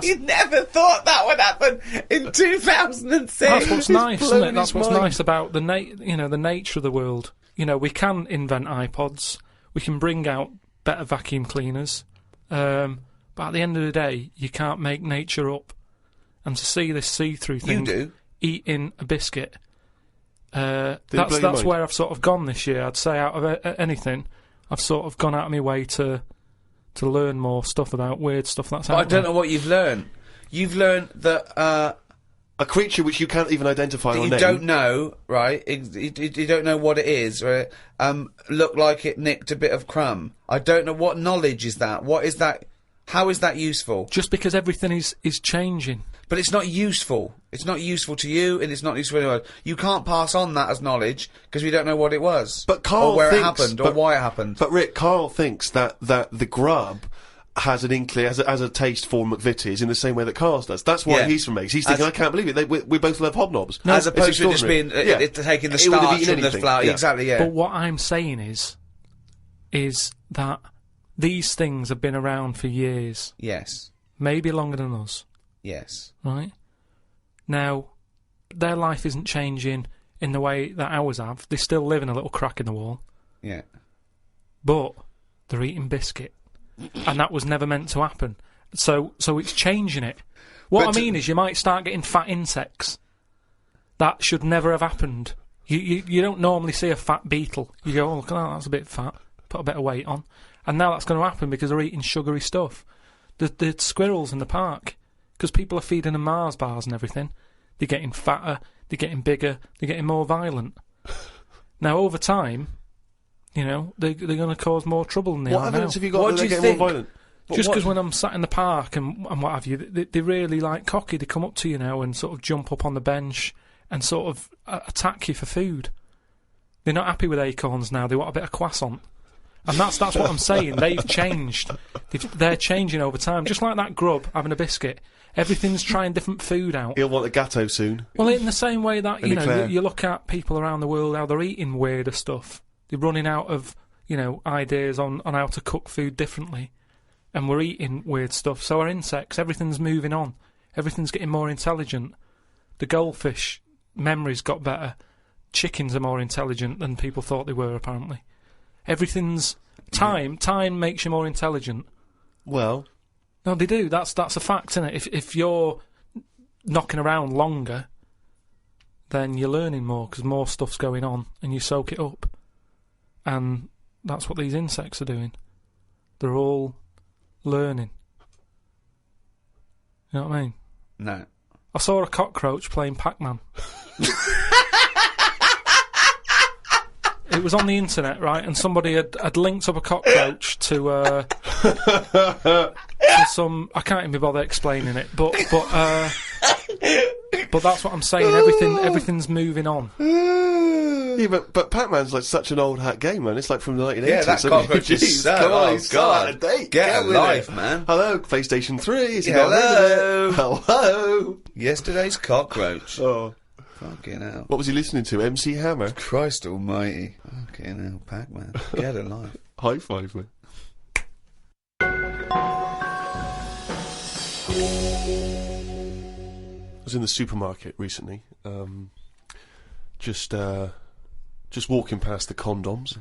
Speaker 2: You never thought that would happen in 2006.
Speaker 4: That's what's nice, isn't
Speaker 3: blown
Speaker 4: it? That's
Speaker 3: his
Speaker 4: what's
Speaker 3: mind.
Speaker 4: nice about the the nature of the world. You know, we can invent iPods, we can bring out better vacuum cleaners, but at the end of the day, you can't make nature up. And to see this see-through thing,
Speaker 2: You do.
Speaker 4: eating a biscuit,
Speaker 3: blow your
Speaker 4: that's
Speaker 3: mind?
Speaker 4: where I've sort of gone this year. I'd say out of anything, I've sort of gone out of my way to learn more stuff about weird stuff that's
Speaker 2: But
Speaker 4: out
Speaker 2: I don't
Speaker 4: there.
Speaker 2: know what you've learned. You've learned that
Speaker 3: A creature which you can't even identify or
Speaker 2: you
Speaker 3: name.
Speaker 2: don't know, right? You don't know what it is, right? Looked like it nicked a bit of crumb. I don't know what knowledge is that. What is that? How is that useful?
Speaker 4: Just because everything is changing.
Speaker 2: But it's not useful. It's not useful to you, and it's not useful to anyone. You can't pass on that as knowledge because we don't know what it was,
Speaker 3: But Karl
Speaker 2: or where
Speaker 3: thinks,
Speaker 2: it happened, or
Speaker 3: but-
Speaker 2: why it happened.
Speaker 3: But Rick, Karl thinks that the grub has an inkling, has a taste for McVitie's in the same way that Karl does. That's why
Speaker 2: Yeah.
Speaker 3: he's from Meggs. He's thinking, I can't believe it. We both love hobnobs.
Speaker 2: As
Speaker 3: It's
Speaker 2: opposed to just
Speaker 3: extraordinary.
Speaker 2: being
Speaker 3: Yeah.
Speaker 2: taking the
Speaker 3: It would have
Speaker 2: starch
Speaker 3: eaten
Speaker 2: from the
Speaker 3: anything.
Speaker 2: flour.
Speaker 3: Yeah.
Speaker 2: Exactly, yeah.
Speaker 4: But what I'm saying is that these things have been around for years,
Speaker 2: Yes.
Speaker 4: maybe longer than us,
Speaker 2: Yes.
Speaker 4: right? Now, their life isn't changing in the way that ours have. They still live in a little crack in the wall,
Speaker 2: Yeah.
Speaker 4: but they're eating biscuit, and that was never meant to happen. So it's changing it. What
Speaker 2: But
Speaker 4: I mean is, you might start getting fat insects. That should never have happened. You don't normally see a fat beetle. You go, oh, look at that, that's a bit fat. Put a bit of weight on. And now that's going to happen because they're eating sugary stuff. The squirrels in the park, because people are feeding them Mars bars and everything, they're getting fatter, they're getting bigger, they're getting more violent. Now, over time, you know, they're going to cause more trouble than they
Speaker 3: What
Speaker 4: are now.
Speaker 3: evidence have you got
Speaker 2: What
Speaker 3: that
Speaker 2: do
Speaker 3: they're
Speaker 2: you
Speaker 3: getting more
Speaker 2: think?
Speaker 3: violent?
Speaker 4: Just
Speaker 2: what-
Speaker 4: because when I'm sat in the park and what have you, they really like cocky. They come up to you now and sort of jump up on the bench and sort of attack you for food. They're not happy with acorns now. They want a bit of croissant. And that's what I'm saying. They've changed. They're changing over time. Just like that grub having a biscuit. Everything's trying different food out.
Speaker 3: He'll want a gatto soon.
Speaker 4: Well, in the same way that,
Speaker 3: An
Speaker 4: you know,
Speaker 3: eclair.
Speaker 4: you look at people around the world, how they're eating weirder stuff. They're running out of, you know, ideas on how to cook food differently. And we're eating weird stuff. So our insects, everything's moving on. Everything's getting more intelligent. The goldfish memories got better. Chickens are more intelligent than people thought they were, apparently. Everything's... Time makes you more intelligent.
Speaker 3: Well,
Speaker 4: No, they do. That's a fact, isn't it? If you're knocking around longer, then you're learning more because more stuff's going on and you soak it up. And that's what these insects are doing. They're all learning. You know what I mean?
Speaker 2: No.
Speaker 4: I saw a cockroach playing Pac-Man. It was on the internet, right? And somebody had linked up a cockroach to some. I can't even be bothered explaining it, but that's what I'm saying. Everything's moving on.
Speaker 3: yeah, but Pac-Man's like such an old hat game, man. It's like from the 1980s.
Speaker 2: Yeah, that
Speaker 3: I mean,
Speaker 2: cockroach is
Speaker 3: jeez,
Speaker 2: so...
Speaker 3: come on,
Speaker 2: Oh,
Speaker 3: he's still out
Speaker 2: God.
Speaker 3: of date.
Speaker 2: Get a
Speaker 3: with
Speaker 2: life,
Speaker 3: it.
Speaker 2: man.
Speaker 3: Hello, PlayStation 3. Has he
Speaker 2: Yeah,
Speaker 3: got rid of it? Hello.
Speaker 2: Yesterday's cockroach.
Speaker 3: Oh,
Speaker 2: Fucking hell.
Speaker 3: what was he listening to? MC Hammer.
Speaker 2: Christ almighty. Fucking hell, Pac-Man. Get a life.
Speaker 3: High five, mate. I was in the supermarket recently, just walking past the condoms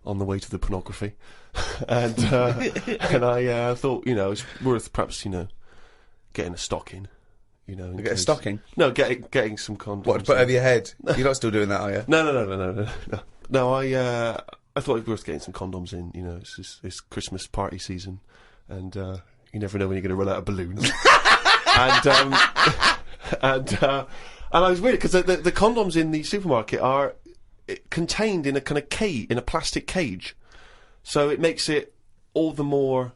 Speaker 3: on the way to the pornography, and I thought, you know, it's worth perhaps, you know, getting a stocking, you know. in
Speaker 2: Get a
Speaker 3: case-
Speaker 2: stocking?
Speaker 3: No, getting some condoms.
Speaker 2: What, to put over your head? You're not still doing that, are you?
Speaker 3: No. No, I thought it was worth getting some condoms in. You know, it's Christmas party season, and you never know when you're going to run out of balloons. and I was weird because the condoms in the supermarket are contained in a kind of cage, in a plastic cage, so it makes it all the more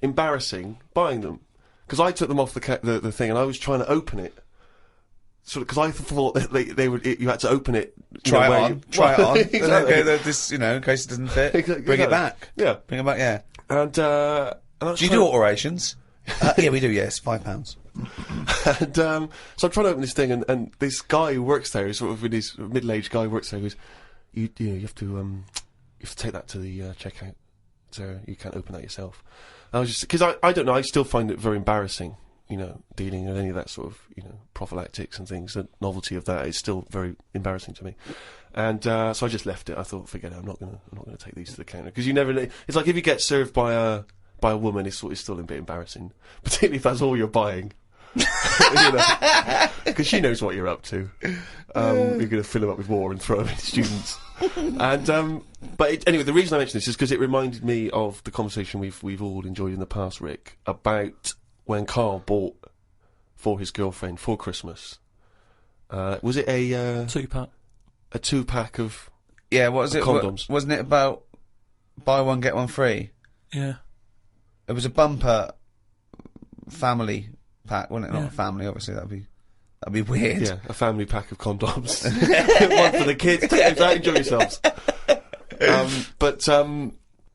Speaker 3: embarrassing buying them. because I took them off the thing, and I was trying to open it. Sort of, because I thought that they would. You had to open it.
Speaker 2: Try it on. Try it on.
Speaker 3: Exactly.
Speaker 2: Okay, this, in case it doesn't fit,
Speaker 3: Exactly.
Speaker 2: bring it back.
Speaker 3: Yeah.
Speaker 2: Bring it back. Yeah.
Speaker 3: And I was
Speaker 2: Do you do alterations? Yeah, we do. Yes, £5.
Speaker 3: And so I'm trying to open this thing, and this guy who works there, is sort of this middle-aged guy who works there, goes, you have to take that to the checkout, so you can't open that yourself. And I was just, because I don't know, I still find it very embarrassing, dealing with any of that sort of, prophylactics and things. The novelty of that is still very embarrassing to me. And so I just left it. I thought, forget it, I'm not gonna take these to the counter, because you never know. It's like if you get served by a woman, it's still a bit embarrassing, particularly if that's all you're buying. Because she knows what you're up to. You're going to fill them up with war and throw them at students. And anyway, the reason I mention this is because it reminded me of the conversation we've all enjoyed in the past, Rick, about when Karl bought for his girlfriend for Christmas. Was it a
Speaker 4: 2-pack?
Speaker 3: A 2-pack of
Speaker 2: what was it?
Speaker 3: Condoms.
Speaker 2: Wasn't it about buy one get one free?
Speaker 4: Yeah.
Speaker 2: It was a bumper family pack, wasn't it?
Speaker 4: Yeah.
Speaker 2: Not a family, obviously. That'd be weird.
Speaker 3: Yeah, a family pack of condoms. One for the kids. Take them out, enjoy yourselves.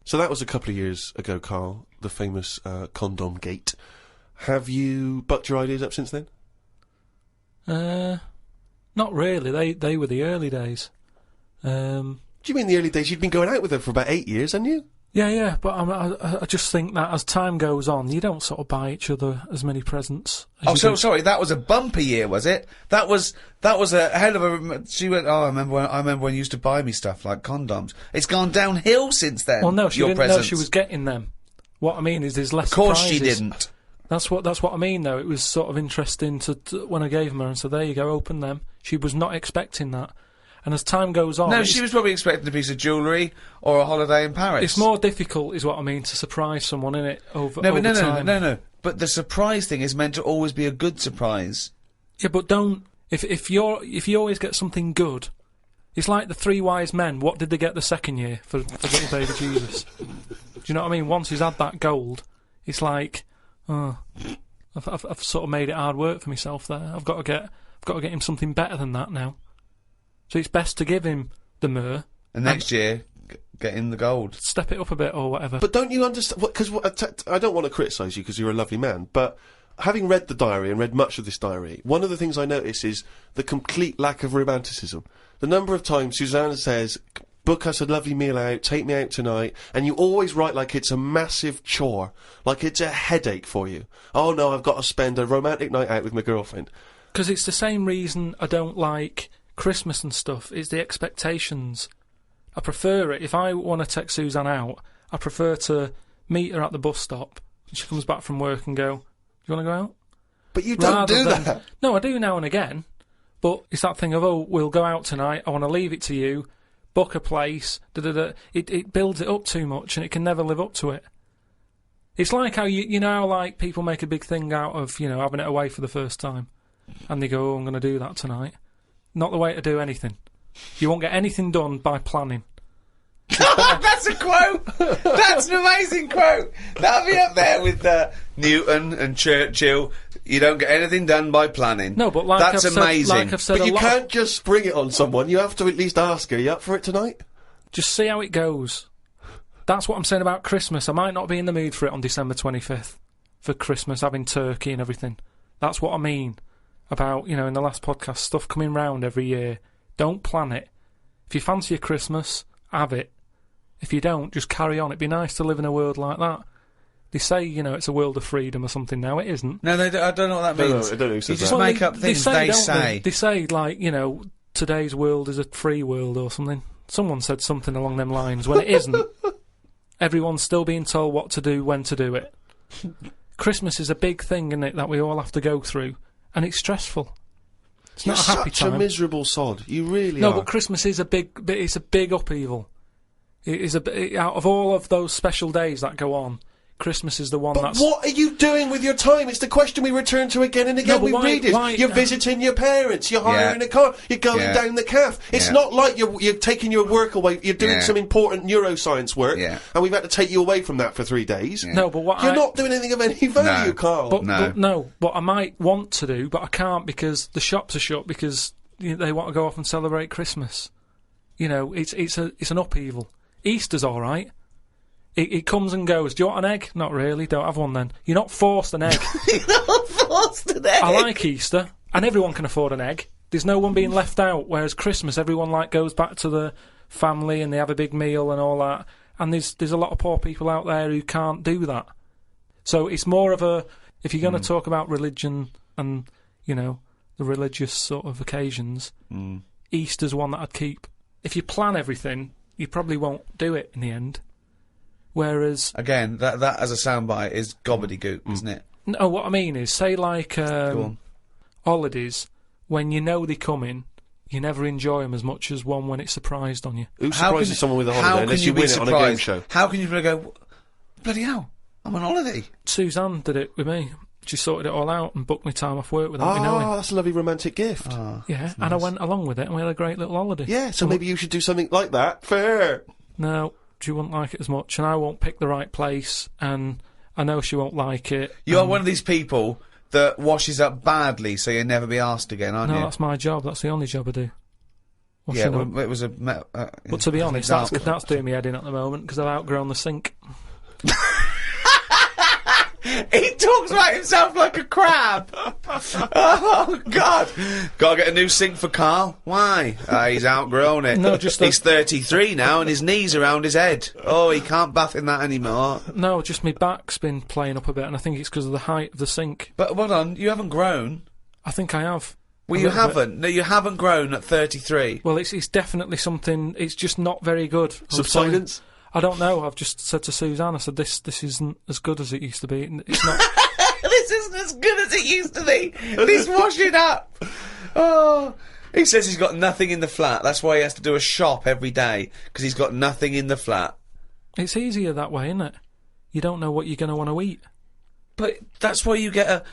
Speaker 3: So that was a couple of years ago, Karl, the famous condom gate. Have you bucked your ideas up since then?
Speaker 4: Not really. They were the early days.
Speaker 3: Do you mean the early days? You'd been going out with her for about 8 years, hadn't you?
Speaker 4: Yeah, but I just think that as time goes on, you don't sort of buy each other as many presents.
Speaker 2: Sorry, that was a bumper year, was it? That was a hell of a. She went. Oh, I remember when you used to buy me stuff like condoms. It's gone downhill since then.
Speaker 4: Well, no, she didn't
Speaker 2: presents.
Speaker 4: know she was getting them. What I mean is, there's less.
Speaker 2: Of course,
Speaker 4: surprises.
Speaker 2: she didn't.
Speaker 4: That's what I mean, though. It was sort of interesting to when I gave them her and said, "There you go, open them." She was not expecting that. And as time goes on...
Speaker 2: No, she was probably expecting a piece of jewellery or a holiday in Paris.
Speaker 4: It's more difficult, is what I mean, to surprise someone, innit, over time.
Speaker 2: No. But the surprise thing is meant to always be a good surprise.
Speaker 4: Yeah, but don't... If you always get something good... It's like the 3 wise men. What did they get the second year for little baby Jesus? Do you know what I mean? Once he's had that gold, it's like... Oh, I've sort of made it hard work for myself there. I've got to get him something better than that now. So it's best to give him the myrrh.
Speaker 2: And next year, get in the gold.
Speaker 4: Step it up a bit or whatever.
Speaker 3: But don't you understand... Because I don't want to criticise you because you're a lovely man, but having read the diary and read much of this diary, one of the things I notice is the complete lack of romanticism. The number of times Susanna says, book us a lovely meal out, take me out tonight, and you always write like it's a massive chore, like it's a headache for you. Oh no, I've got to spend a romantic night out with my girlfriend.
Speaker 4: Because it's the same reason I don't like... Christmas and stuff, is the expectations. I prefer it. If I want to take Suzanne out, I prefer to meet her at the bus stop and she comes back from work and go, do you want to go out?
Speaker 3: But you don't do that.
Speaker 4: No, I do now and again, but it's that thing of, oh, we'll go out tonight, I want to leave it to you, book a place, It builds it up too much and it can never live up to it. It's like how, you know how like people make a big thing out of, having it away for the first time and they go, oh, I'm going to do that tonight. Not the way to do anything. You won't get anything done by planning.
Speaker 2: That's a quote! That's an amazing quote! That'll be up there with Newton and Churchill. You don't get anything done by planning.
Speaker 4: No, but
Speaker 2: that's amazing.
Speaker 3: But you can't just spring it on someone. You have to at least ask her, are you up for it tonight?
Speaker 4: Just see how it goes. That's what I'm saying about Christmas. I might not be in the mood for it on December 25th. For Christmas, having turkey and everything. That's what I mean. About, in the last podcast, stuff coming round every year. Don't plan it. If you fancy a Christmas, have it. If you don't, just carry on. It'd be nice to live in a world like that. They say, it's a world of freedom or something now. It isn't.
Speaker 2: No, I don't know what that means.
Speaker 3: No, I don't know who says
Speaker 2: you just
Speaker 3: that.
Speaker 2: make up things they say.
Speaker 4: They say, like, today's world is a free world or something. Someone said something along them lines when it isn't. Everyone's still being told what to do, when to do it. Christmas is a big thing, isn't it, that we all have to go through. And it's stressful. It's not a happy time.
Speaker 3: You're such a miserable sod. You really are.
Speaker 4: No, but Christmas is it's a big upheaval. It is out of all of those special days that go on, Christmas is the one
Speaker 3: But
Speaker 4: that's...
Speaker 3: what are you doing with your time? It's the question we return to again and again.
Speaker 4: No, but
Speaker 3: We read it. You're visiting your parents. You're hiring a car. You're going down the calf. It's not like you're taking your work away. You're doing some important neuroscience work, and we've had to take you away from that for 3 days.
Speaker 4: No, but what
Speaker 3: you're not doing anything of any value, Karl.
Speaker 4: But what I might want to do, but I can't because the shops are shut because they want to go off and celebrate Christmas. You know, it's an upheaval. Easter's all right. It comes and goes. Do you want an egg? Not really. Don't have one then. You're not forced an egg.
Speaker 2: You're not forced an egg.
Speaker 4: I like Easter, and everyone can afford an egg. There's no one being left out. Whereas Christmas, everyone goes back to the family and they have a big meal and all that. And there's a lot of poor people out there who can't do that. So it's more of a, if you're going to talk about religion and the religious sort of occasions, Easter's one that I'd keep. If you plan everything, you probably won't do it in the end. Whereas...
Speaker 2: Again, that as a soundbite is gobbledygook, isn't it?
Speaker 4: No, what I mean is, say holidays, when you know they're coming, you never enjoy them as much as one when it's surprised on you.
Speaker 3: Who surprises someone with a holiday unless you win it on a game show?
Speaker 2: How can you go, bloody hell, I'm on holiday?
Speaker 4: Suzanne did it with me. She sorted it all out and booked me time off work without me knowing.
Speaker 3: Oh, that's a lovely romantic gift.
Speaker 4: Yeah,
Speaker 2: nice.
Speaker 4: And I went along with it and we had a great little holiday.
Speaker 3: Yeah, so maybe you should do something like that. Fair.
Speaker 4: No, she wouldn't like it as much, and I won't pick the right place, and I know she won't like it.
Speaker 2: You are one of these people that washes up badly, so you'll never be asked again, aren't you?
Speaker 4: No, that's my job. That's the only job I do.
Speaker 2: It was a...
Speaker 4: but to be honest, that's doing me head in at the moment, because I've outgrown the sink.
Speaker 2: He talks about himself like a crab. Oh, God. Gotta get a new sink for Karl. Why? He's outgrown it.
Speaker 4: No, just
Speaker 2: he's 33 now and his knees around his head. Oh, he can't bath in that anymore.
Speaker 4: No, just my back's been playing up a bit, and I think it's because of the height of the sink.
Speaker 2: But hold on, you haven't grown.
Speaker 4: I think I have.
Speaker 2: Well, you haven't. No, you haven't grown at 33.
Speaker 4: Well, it's definitely something. It's just not very good.
Speaker 3: Subsidence?
Speaker 4: I don't know. I've just said to Suzanne, I said, this isn't as good as it used to be. It's not.
Speaker 2: This isn't as good as it used to be. He's washing up. Oh. He says he's got nothing in the flat. That's why he has to do a shop every day, because he's got nothing in the flat.
Speaker 4: It's easier that way, isn't it? You don't know what you're going to want to eat.
Speaker 2: But that's why you get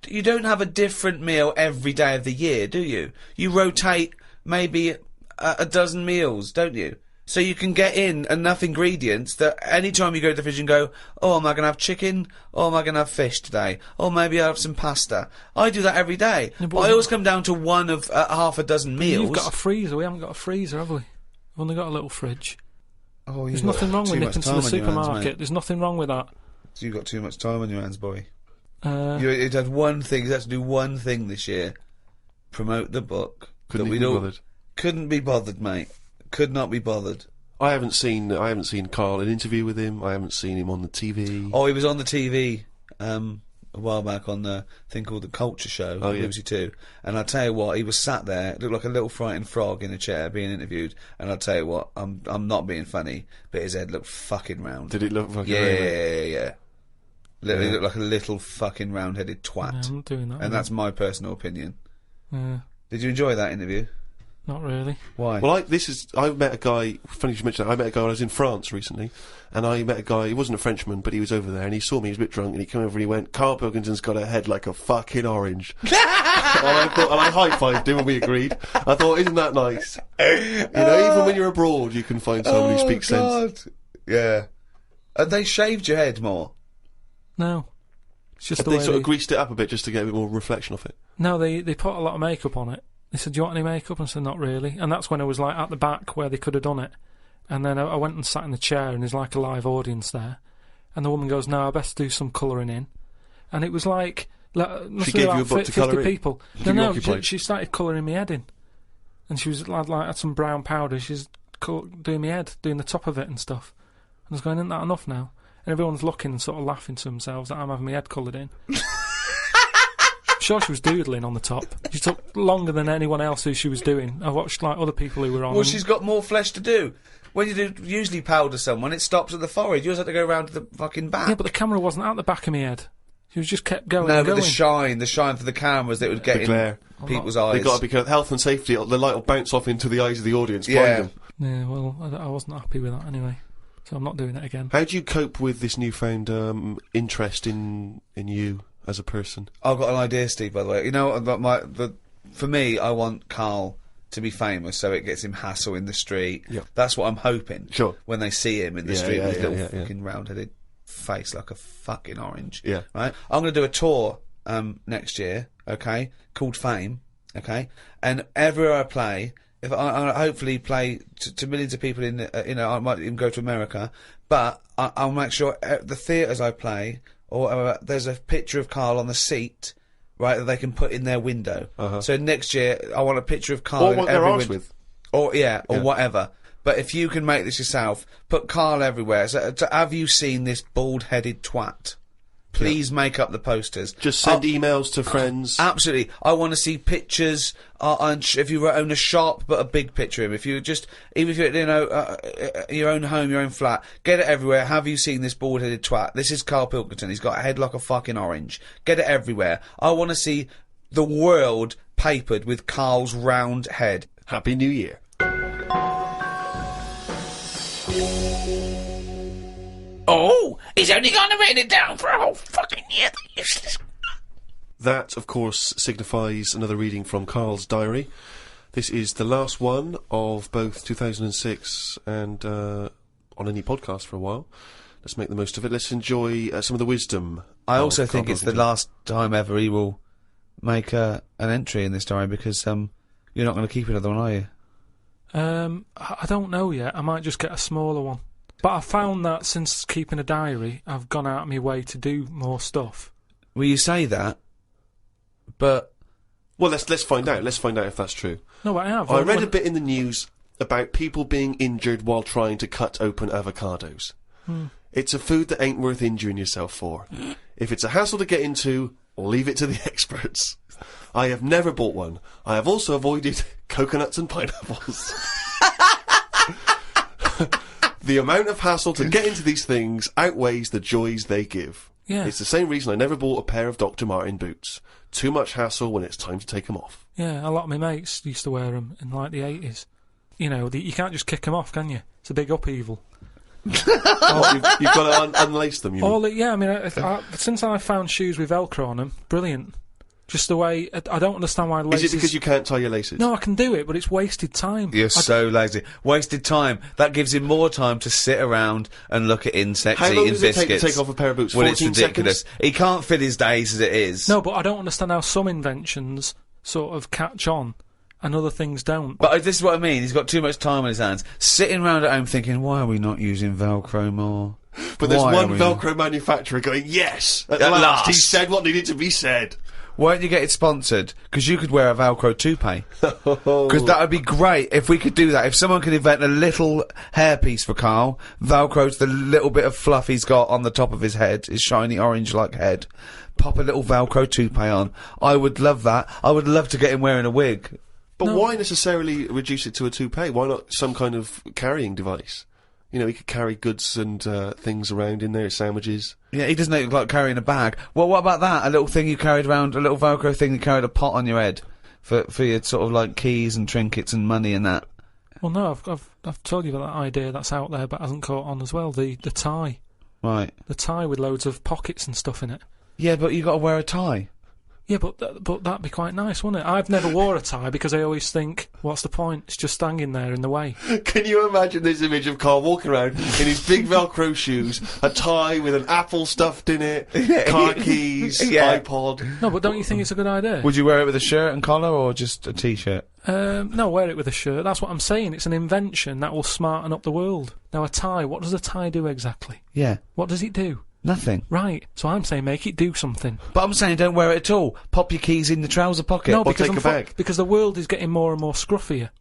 Speaker 2: you don't have a different meal every day of the year, do you? You rotate maybe a dozen meals, don't you? So you can get in enough ingredients that any time you go to the fridge and go, oh, am I going to have chicken? Or am I going to have fish today? Or maybe I'll have some pasta. I do that every day. Yeah, but I always come down to one of half a dozen meals.
Speaker 4: You've got a freezer. We haven't got a freezer, have we? We've only got a little fridge.
Speaker 2: Oh,
Speaker 4: There's nothing wrong with nipping to the supermarket. There's nothing wrong with that.
Speaker 2: So you've got too much time on your hands, boy. You had one thing. You had to do one thing this year. Promote the book.
Speaker 3: Couldn't be bothered.
Speaker 2: Couldn't be bothered, mate. Could not be bothered.
Speaker 3: I haven't seen Karl an interview with him. I haven't seen him on the TV.
Speaker 2: Oh, he was on the TV a while back on the thing called The Culture Show on BBC Two. And I'll tell you what, he was sat there, looked like a little frightened frog in a chair being interviewed. And I'll tell you what, I'm not being funny, but his head looked fucking round.
Speaker 3: Did it look fucking
Speaker 2: round? Yeah. Literally looked like a little fucking round-headed twat.
Speaker 4: Yeah, I'm not doing that.
Speaker 2: And that's my personal opinion.
Speaker 4: Yeah.
Speaker 2: Did you enjoy that interview?
Speaker 4: Not really.
Speaker 2: Why?
Speaker 3: Well, I met a guy, funny you should mention that, I met a guy when I was in France recently, and I met a guy, he wasn't a Frenchman, but he was over there, and he saw me, he was a bit drunk, and he came over and he went, Karl Pilkington's got a head like a fucking orange. and I high-fived him and we agreed. I thought, isn't that nice? Even when you're abroad, you can find someone who speaks sense.
Speaker 2: Yeah. And they shaved your head more?
Speaker 4: No. It's just
Speaker 3: they sort of greased it up a bit just to get a bit more reflection off it?
Speaker 4: No, they put a lot of makeup on it. They said, do you want any makeup? And I said, not really. And that's when I was like at the back where they could have done it. And then I went and sat in the chair and there's like a live audience there. And the woman goes, no, I best do some colouring in. And it was like
Speaker 3: she gave you a book to colour in?
Speaker 4: People. No, she started colouring my head in. And she was like had some brown powder. She's doing my head, doing the top of it and stuff. And I was going, isn't that enough now? And everyone's looking and sort of laughing to themselves that I'm having my head coloured in. I'm sure she was doodling on the top. She took longer than anyone else who she was doing. I watched like other people who were on.
Speaker 2: Well, she's got more flesh to do. When you usually powder someone, it stops at the forehead. Yours had to go round to the fucking back.
Speaker 4: Yeah, but the camera wasn't at the back of my head. She was just kept going.
Speaker 2: No,
Speaker 4: and
Speaker 2: but
Speaker 4: going.
Speaker 2: the shine for the cameras that would get in glare. People's eyes.
Speaker 3: They've got to be careful. Health and safety. The light will bounce off into the eyes of the audience. Blind them.
Speaker 4: Yeah, well, I wasn't happy with that anyway. So I'm not doing it again.
Speaker 3: How do you cope with this newfound interest in you as a person?
Speaker 2: I've got an idea, Steve, by the way. You know, for me, I want Karl to be famous so it gets him hassle in the street.
Speaker 3: Yeah.
Speaker 2: That's what I'm hoping.
Speaker 3: Sure.
Speaker 2: When they see him in the
Speaker 3: Yeah,
Speaker 2: street
Speaker 3: yeah,
Speaker 2: with his
Speaker 3: yeah,
Speaker 2: little
Speaker 3: yeah.
Speaker 2: fucking round-headed face like a fucking orange.
Speaker 3: Yeah.
Speaker 2: Right? I'm going to do a tour next year, okay, called Fame, okay? And everywhere I play, if I hopefully play to millions of people in, I might even go to America, but I'll make sure the theatres I play, or there's a picture of Karl on the seat, right, that they can put in their window. So next year, I want a picture of Karl
Speaker 3: Or
Speaker 2: in
Speaker 3: what
Speaker 2: every
Speaker 3: they're arsed
Speaker 2: window.
Speaker 3: with.
Speaker 2: Or whatever. But if you can make this yourself, put Karl everywhere. So, have you seen this bald-headed twat? Please make up the posters.
Speaker 3: Just send emails to friends.
Speaker 2: Absolutely. I want to see pictures. If you own a shop, but a big picture of him. If you just, even if you're, your own home, your own flat, get it everywhere. Have you seen this bald-headed twat? This is Karl Pilkington. He's got a head like a fucking orange. Get it everywhere. I want to see the world papered with Karl's round head.
Speaker 3: Happy New Year.
Speaker 5: Oh, he's only going to write it down for a whole fucking year. Useless.
Speaker 3: That, of course, signifies another reading from Karl's diary. This is the last one of both 2006 and on any podcast for a while. Let's make the most of it. Let's enjoy some of the wisdom.
Speaker 2: I also
Speaker 3: of
Speaker 2: think
Speaker 3: Karl
Speaker 2: it's the
Speaker 3: Pilkington.
Speaker 2: last time ever he will make an entry in this diary, because you're not going to keep another one, are you?
Speaker 4: I don't know yet. I might just get a smaller one. But I found that since keeping a diary, I've gone out of my way to do more stuff.
Speaker 2: Well, you say that, but
Speaker 3: Well, let's find out. Let's find out if that's true.
Speaker 4: No, but I have.
Speaker 3: I read a bit in the news about people being injured while trying to cut open avocados. It's a food that ain't worth injuring yourself for. If it's a hassle to get into, leave it to the experts. I have never bought one. I have also avoided coconuts and pineapples. The amount of hassle to get into these things outweighs the joys they give.
Speaker 4: Yeah.
Speaker 3: It's the same reason I never bought a pair of Dr. Martin boots. Too much hassle when it's time to take them off.
Speaker 4: Yeah, a lot of my mates used to wear them in like the 80s. You know, you can't just kick them off, can you? It's a big upheaval.
Speaker 3: What, you've got to unlace them, you mean?
Speaker 4: Yeah, I mean, since I found shoes with Velcro on them, brilliant. Just the way, I don't understand why laces...
Speaker 3: Is it because you can't tie your laces?
Speaker 4: No, I can do it, but it's wasted time.
Speaker 2: you're so lazy. Wasted time. That gives him more time to sit around and look at insects,
Speaker 3: How long
Speaker 2: eating
Speaker 3: does it take
Speaker 2: biscuits.
Speaker 3: to take off a pair of boots?
Speaker 2: Well, it's
Speaker 3: 14
Speaker 2: ridiculous.
Speaker 3: seconds?
Speaker 2: He can't fit his days as it is.
Speaker 4: No, but I don't understand how some inventions sort of catch on and other things don't.
Speaker 2: But this is what I mean. He's got too much time on his hands. Sitting round at home thinking, why are we not using Velcro more?
Speaker 3: But there's
Speaker 2: Why
Speaker 3: one
Speaker 2: are we
Speaker 3: Velcro manufacturer going, yes! At
Speaker 2: At
Speaker 3: last! He
Speaker 2: last.
Speaker 3: said what needed to be said.
Speaker 2: Why don't you get it sponsored? Because you could wear a Velcro toupee. Because that would be great if we could do that. If someone could invent a little hairpiece for Karl, Velcro's the little bit of fluff he's got on the top of his head, his shiny orange-like head. Pop a little Velcro toupee on. I would love that. I would love to get him wearing a wig.
Speaker 3: But why necessarily reduce it to a toupee? Why not some kind of carrying device? You know, he could carry goods and things around in there, sandwiches.
Speaker 2: Yeah, he doesn't look like carrying a bag. Well, what about that? A little thing you carried around, a little Velcro thing you carried a pot on your head for your sort of like keys and trinkets and money and that.
Speaker 4: Well, no, I've told you about that idea that's out there but hasn't caught on as well. The tie.
Speaker 2: Right.
Speaker 4: The tie with loads of pockets and stuff in it.
Speaker 2: Yeah, but you got to wear a tie.
Speaker 4: Yeah, but that'd be quite nice, wouldn't it? I've never wore a tie because I always think, what's the point? It's just hanging there in the way.
Speaker 3: Can you imagine this image of Karl walking around in his big Velcro shoes, a tie with an apple stuffed in it, car keys,
Speaker 2: Yeah.
Speaker 3: iPod?
Speaker 4: No, but don't you think it's a good idea?
Speaker 2: Would you wear it with a shirt and collar or just a t-shirt?
Speaker 4: No, wear it with a shirt. That's what I'm saying. It's an invention that will smarten up the world. Now, a tie, what does a tie do exactly?
Speaker 2: Yeah.
Speaker 4: What does it do?
Speaker 2: Nothing.
Speaker 4: Right, so I'm saying make it do something.
Speaker 2: But I'm saying don't wear it at all. Pop your keys in the trouser pocket.
Speaker 4: No,
Speaker 3: Or
Speaker 4: because
Speaker 3: take a bag.
Speaker 4: because the world is getting more and more scruffier,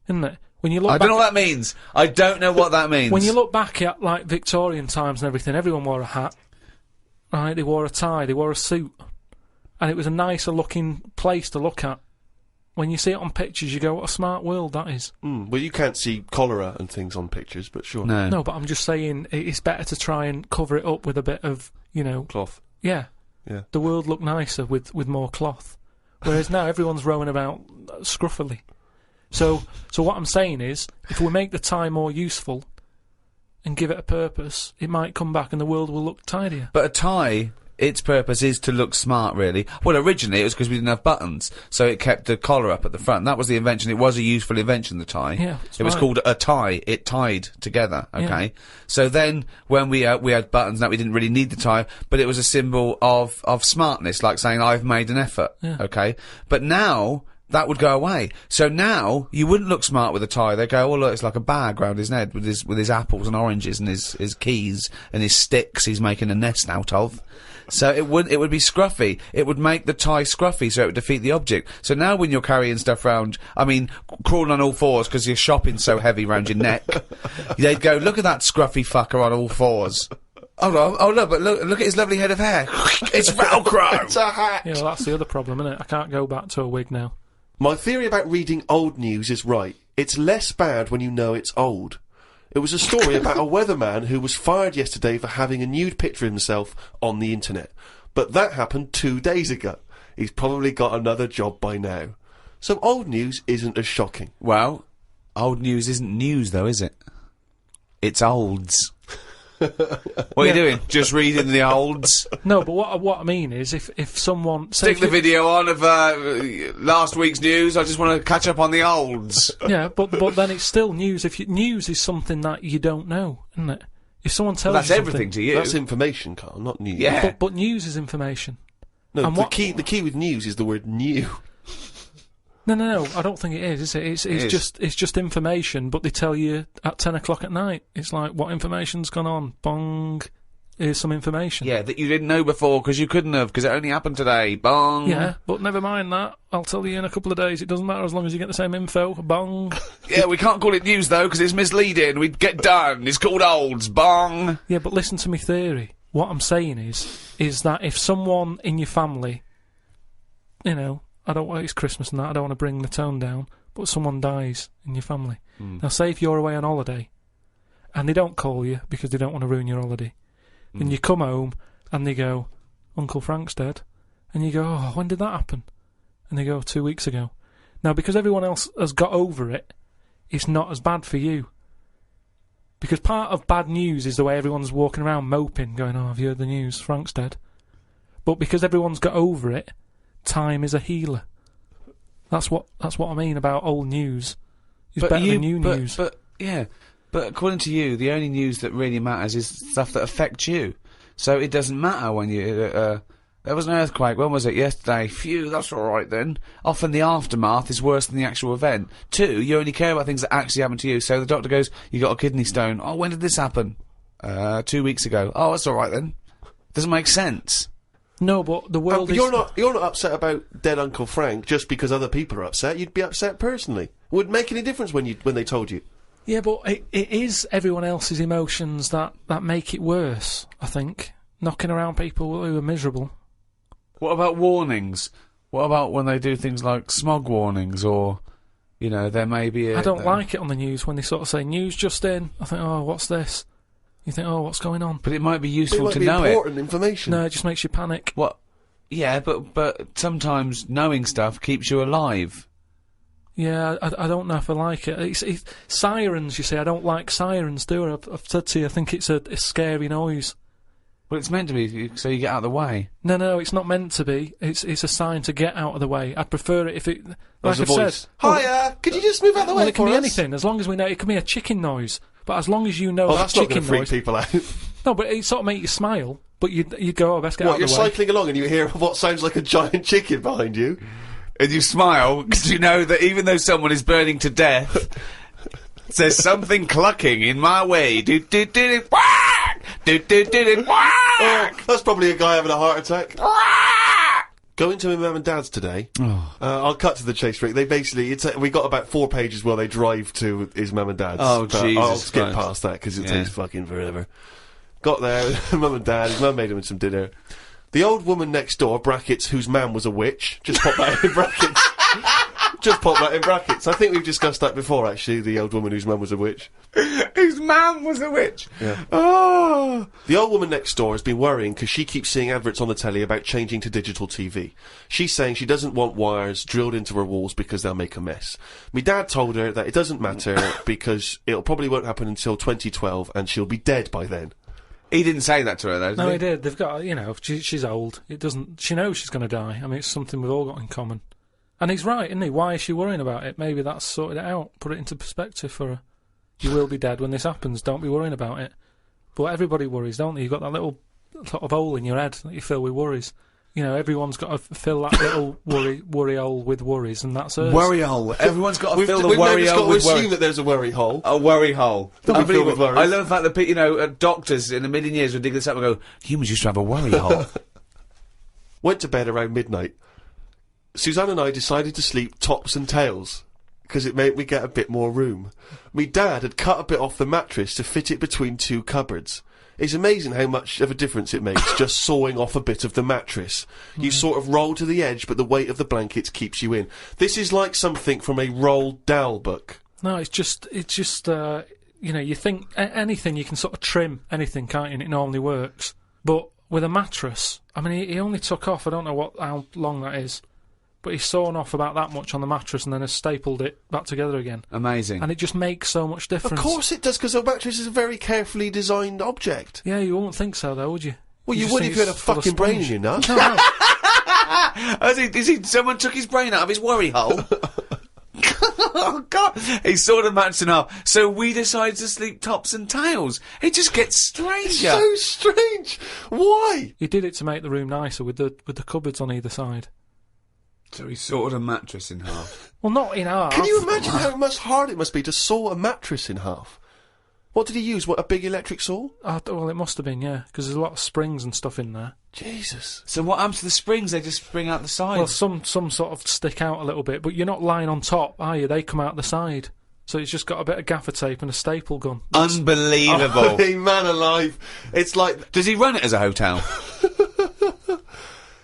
Speaker 4: isn't it? When you look
Speaker 2: I
Speaker 4: back
Speaker 2: don't know what that means. I don't know what that means.
Speaker 4: when you look back at like Victorian times and everything, everyone wore a hat. Right, they wore a tie, they wore a suit, and it was a nicer looking place to look at. When you see it on pictures, you go, "What a smart world that is."
Speaker 3: Well, you can't see cholera and things on pictures, but sure.
Speaker 2: No.
Speaker 4: No, but I'm just saying it's better to try and cover it up with a bit of,
Speaker 3: Cloth.
Speaker 4: yeah.
Speaker 3: Yeah.
Speaker 4: The world looked nicer with more cloth, whereas now everyone's rowing about scruffily. So what I'm saying is, if we make the tie more useful, and give it a purpose, it might come back and the world will look tidier.
Speaker 2: But a tie, its purpose is to look smart, really. Well, originally it was because we didn't have buttons, so it kept the collar up at the front. That was the invention. It was a useful invention, the tie.
Speaker 4: Yeah,
Speaker 2: it was called a tie. It tied together, okay? Yeah. So then, when we had buttons, that we didn't really need the tie, but it was a symbol of smartness, like saying, I've made an effort, okay? But now, that would go away. So now, you wouldn't look smart with a tie. They go, oh look, it's like a bag round his head with his apples and oranges and his keys and his sticks he's making a nest out of. So it would be scruffy. It would make the tie scruffy, so it would defeat the object. So now when you're carrying stuff round, I mean, crawling on all fours because your shopping's so heavy round your neck, they'd go, look at that scruffy fucker on all fours. Oh look, but look at his lovely head of hair. It's Velcro!
Speaker 3: It's a hat!
Speaker 4: Yeah, well, that's the other problem, isn't it? I can't go back to a wig now.
Speaker 3: My theory about reading old news is right. It's less bad when you know it's old. It was a story about a weatherman who was fired yesterday for having a nude picture of himself on the internet. But that happened 2 days ago. He's probably got another job by now. So old news isn't as shocking.
Speaker 2: Well, old news isn't news though, is it? It's olds. What are you doing? Just reading the olds?
Speaker 4: No, but what I mean is, if someone...
Speaker 2: Stick the video on of last week's news, I just want to catch up on the olds.
Speaker 4: Yeah, but then it's still news. News is something that you don't know, isn't it? If someone tells you something...
Speaker 2: That's everything to you.
Speaker 3: That's information, Karl, not news.
Speaker 2: Yeah.
Speaker 4: But news is information.
Speaker 3: No,
Speaker 4: and
Speaker 3: the key with news is the word new.
Speaker 4: No, I don't think it is it? It's just information, but they tell you at 10 o'clock at night. It's like, what information's gone on? Bong. Here's some information.
Speaker 2: Yeah, that you didn't know before, because you couldn't have, because it only happened today. Bong.
Speaker 4: Yeah, but never mind that. I'll tell you in a couple of days. It doesn't matter as long as you get the same info. Bong.
Speaker 2: Yeah, we can't call it news, though, because it's misleading. We'd get done. It's called olds. Bong.
Speaker 4: Yeah, but listen to me theory. What I'm saying is that if someone in your family, you know, it's Christmas and that, I don't want to bring the tone down, but someone dies in your family. Now, say if you're away on holiday, and they don't call you because they don't want to ruin your holiday, and you come home, and they go, Uncle Frank's dead, and you go, oh, when did that happen? And they go, 2 weeks ago. Now, because everyone else has got over it, it's not as bad for you. Because part of bad news is the way everyone's walking around moping, going, oh, have you heard the news? Frank's dead. But because everyone's got over it, time is a healer. That's what I mean about old news. It's better than new news.
Speaker 2: But according to you, the only news that really matters is stuff that affects you. So it doesn't matter when you... there was an earthquake, when was it? Yesterday. Phew, that's alright then. Often the aftermath is worse than the actual event. 2, you only care about things that actually happen to you. So the doctor goes, you got a kidney stone. Oh, when did this happen? 2 weeks ago. Oh, that's alright then. Doesn't make sense.
Speaker 4: No, but the world is...
Speaker 3: You're not upset about dead Uncle Frank just because other people are upset. You'd be upset personally. Wouldn't make any difference when they told you.
Speaker 4: Yeah, but it is everyone else's emotions that make it worse, I think. Knocking around people who are miserable.
Speaker 2: What about warnings? What about when they do things like smog warnings, or, you know, there may be
Speaker 4: I don't like it on the news when they sort of say, news just in. I think, oh, what's this? You think, oh, what's going on?
Speaker 2: But it might be useful to know
Speaker 3: important information.
Speaker 4: No, it just makes you panic.
Speaker 2: What? Yeah, but sometimes knowing stuff keeps you alive.
Speaker 4: Yeah, I don't know if I like it. It's sirens, you see. I don't like sirens, do I? I've said to you, I think it's a scary noise.
Speaker 2: Well, it's meant to be, so you get out of the way.
Speaker 4: No, it's not meant to be. It's a sign to get out of the way. I'd prefer it if it... Like I've said...
Speaker 3: Hiya! Could you just move out of the way
Speaker 4: it can be anything, as long as we know... It can be a chicken noise. But as long as you know
Speaker 3: that's not
Speaker 4: chicken
Speaker 3: freak
Speaker 4: noise...
Speaker 3: people out.
Speaker 4: No, but it sort of make you smile. But you'd go, oh, let's get out of the way.
Speaker 3: You're cycling along and you hear what sounds like a giant chicken behind you.
Speaker 2: And you smile, because you know that even though someone is burning to death, there's something clucking in my way. Do-do-do-do, whack! Do-do-do-do, whack!
Speaker 3: Oh, that's probably a guy having a heart attack. Going to my mum and dad's today. I'll cut to the chase, Rick. They basically, we got about 4 pages while they drive to his mum and dad's.
Speaker 2: Oh, Jesus
Speaker 3: I'll skip
Speaker 2: Christ.
Speaker 3: past that because it takes fucking forever. Got there, mum and dad, his mum made him some dinner. The old woman next door, brackets, whose man was a witch, just pop that in brackets. Just pop that in brackets. I think we've discussed that before, actually, the old woman whose mum was a witch.
Speaker 2: Whose mum was a witch.
Speaker 3: Yeah.
Speaker 2: Oh.
Speaker 3: The old woman next door has been worrying because she keeps seeing adverts on the telly about changing to digital TV. She's saying she doesn't want wires drilled into her walls because they'll make a mess. Me dad told her that it doesn't matter because it'll probably won't happen until 2012 and she'll be dead by then.
Speaker 2: He didn't say that to her, though, did
Speaker 4: No,
Speaker 2: he?
Speaker 4: he did. They've got, you know, she's old. It doesn't. She knows she's going to die. I mean, it's something we've all got in common. And he's right, isn't he? Why is she worrying about it? Maybe that's sorted it out. Put it into perspective for her. You will be dead when this happens. Don't be worrying about it. But everybody worries, don't they? You've got that little sort of hole in your head that you fill with worries. You know, everyone's got to fill that little worry hole with worries, and that's hers.
Speaker 2: Worry hole. Everyone's got to fill the
Speaker 3: we've
Speaker 2: worry
Speaker 3: never
Speaker 2: hole
Speaker 3: got
Speaker 2: with
Speaker 3: to
Speaker 2: worry.
Speaker 3: assume that there's a worry hole.
Speaker 2: A worry hole.
Speaker 3: Don't be filled with worries.
Speaker 2: I love the fact that, you know, doctors in a million years would dig this up and go, humans used to have a worry hole.
Speaker 3: Went to bed around midnight. Suzanne and I decided to sleep tops and tails, because it made me get a bit more room. Me dad had cut a bit off the mattress to fit it between two cupboards. It's amazing how much of a difference it makes just sawing off a bit of the mattress. You sort of roll to the edge, but the weight of the blankets keeps you in. This is like something from a Roald Dahl book.
Speaker 4: No, it's just, you know, you think anything, you can sort of trim anything, can't you, and it normally works. But with a mattress, I mean, he only took off, I don't know how long that is, but he's sawn off about that much on the mattress and then has stapled it back together again.
Speaker 2: Amazing.
Speaker 4: And it just makes so much difference.
Speaker 3: Of course it does, because a mattress is a very carefully designed object.
Speaker 4: Yeah, you wouldn't think so, though, would you?
Speaker 3: Well, you
Speaker 4: just
Speaker 3: would
Speaker 4: think
Speaker 3: if you had a
Speaker 4: it's full of
Speaker 3: fucking brain in
Speaker 4: sponge.
Speaker 3: your nut.
Speaker 4: No,
Speaker 2: Someone took his brain out of his worry hole? Oh, God. He sawed a mattress in half. So we decided to sleep tops and tails. It just gets stranger.
Speaker 3: So strange. Why?
Speaker 4: he did it to make the room nicer with the cupboards on either side.
Speaker 2: So he sawed a mattress in half.
Speaker 4: Well, not in half.
Speaker 3: Can you imagine how much hard it must be to saw a mattress in half? What did he use? What, a big electric saw?
Speaker 4: Well, it must have been, yeah, because there's a lot of springs and stuff in there.
Speaker 3: Jesus.
Speaker 2: So what happens to the springs? They just spring out the sides.
Speaker 4: Well, some sort of stick out a little bit, but you're not lying on top, are you? They come out the side. So it's just got a bit of gaffer tape and a staple gun.
Speaker 2: Unbelievable.
Speaker 3: Hey, man alive. It's like...
Speaker 2: Does he run it as a hotel?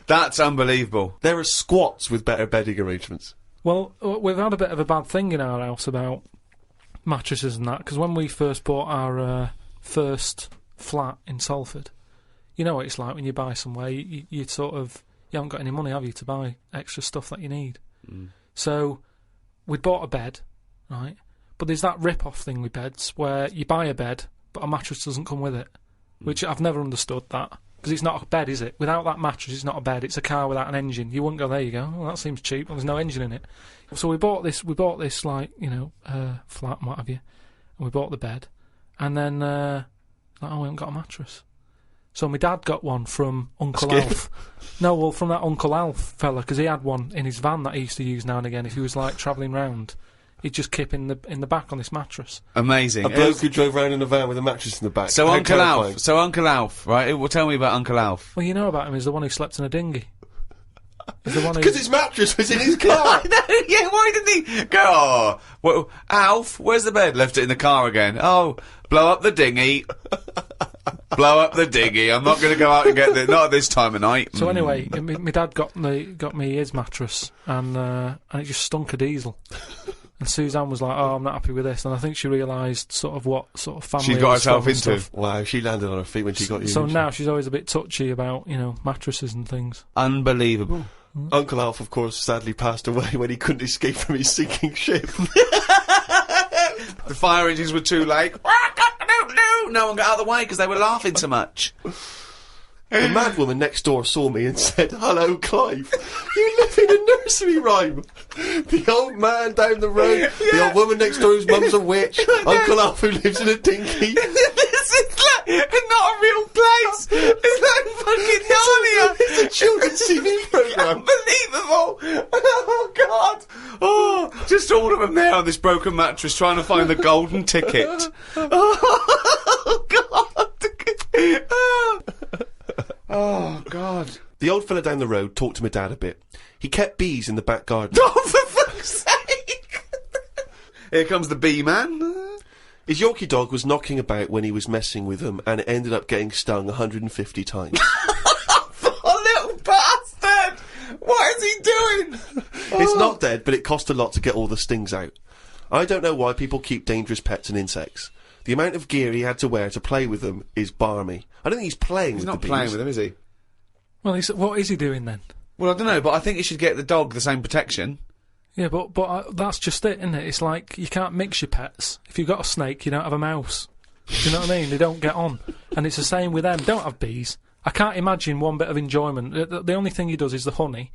Speaker 2: That's unbelievable.
Speaker 3: There are squats with better bedding arrangements.
Speaker 4: Well, we've had a bit of a bad thing in our house about mattresses and that, because when we first bought our first flat in Salford, you know what it's like when you buy somewhere, you sort of, you haven't got any money, have you, to buy extra stuff that you need. So we'd bought a bed, right, but there's that rip-off thing with beds where you buy a bed but a mattress doesn't come with it, which I've never understood that, because it's not a bed, is it? Without that mattress it's not a bed, it's a car without an engine. You wouldn't go, there you go, well, that seems cheap, well, there's no engine in it. So we bought this like, you know, flat and what have you, and we bought the bed, and then like, oh, we haven't got a mattress. So my dad got one from Uncle Alf. No, well, from that Uncle Alf fella, because he had one in his van that he used to use now and again. If he was like travelling round, he'd just kip in the back on this mattress.
Speaker 2: Amazing.
Speaker 3: A bloke who drove around in a van with a mattress in the back.
Speaker 2: So
Speaker 3: How
Speaker 2: Uncle
Speaker 3: terrifying.
Speaker 2: Alf. So Uncle Alf, right? Well, tell me about Uncle Alf.
Speaker 4: Well, you know about him, he's the one who slept in a dinghy. He's the one who...
Speaker 3: Because his mattress was in his car.
Speaker 2: Yeah, why didn't he go, oh, well, Alf, where's the bed? Left it in the car again. Oh, blow up the dinghy. Blow up the dinghy. I'm not going to go out and get it. Not at this time of night.
Speaker 4: So anyway, my dad got me his mattress, and it just stunk of diesel. And Suzanne was like, "Oh, I'm not happy with this," and I think she realised sort of what sort of family
Speaker 2: She got
Speaker 4: I was
Speaker 2: herself
Speaker 4: from and
Speaker 2: into.
Speaker 4: stuff.
Speaker 3: Wow, she landed on her feet when she got you.
Speaker 4: So
Speaker 3: didn't she?
Speaker 4: now she's always a bit touchy about, you know, mattresses and things.
Speaker 2: Unbelievable.
Speaker 3: Uncle Alf, of course, sadly passed away when he couldn't escape from his sinking ship.
Speaker 2: The fire engines were too late. No one got out of the way because they were laughing so much.
Speaker 3: The mad woman next door saw me and said, "Hello, Clive. You live in a nursery rhyme. The old man down the road, the old woman next door whose mum's a witch, Uncle Alf who lives in a dinghy."
Speaker 2: This is like not a real place. It's like fucking Narnia.
Speaker 3: It's a children's TV programme.
Speaker 2: Unbelievable. Oh, God. Oh, just all of them there on this broken mattress trying to find the golden ticket. Oh, God. Oh, God.
Speaker 3: The old fella down the road talked to my dad a bit. He kept bees in the back garden.
Speaker 2: Oh, for fuck's sake. Here comes the bee man.
Speaker 3: His Yorkie dog was knocking about when he was messing with them, and it ended up getting stung 150 times.
Speaker 2: Oh, little bastard. What is he doing?
Speaker 3: It's knocked
Speaker 6: dead, but it cost a lot to get all the stings out. I don't know why people keep dangerous pets and insects. The amount of gear he had to wear to play with them is barmy. I don't think he's playing with the bees.
Speaker 2: He's not playing with them, is he?
Speaker 4: Well, what is he doing then?
Speaker 2: Well, I don't know, but I think you should get the dog the same protection.
Speaker 4: Yeah, but that's just it, isn't it? It's like you can't mix your pets. If you've got a snake, you don't have a mouse. Do you know what I mean? They don't get on. And it's the same with them. Don't have bees. I can't imagine one bit of enjoyment. The only thing he does is the honey.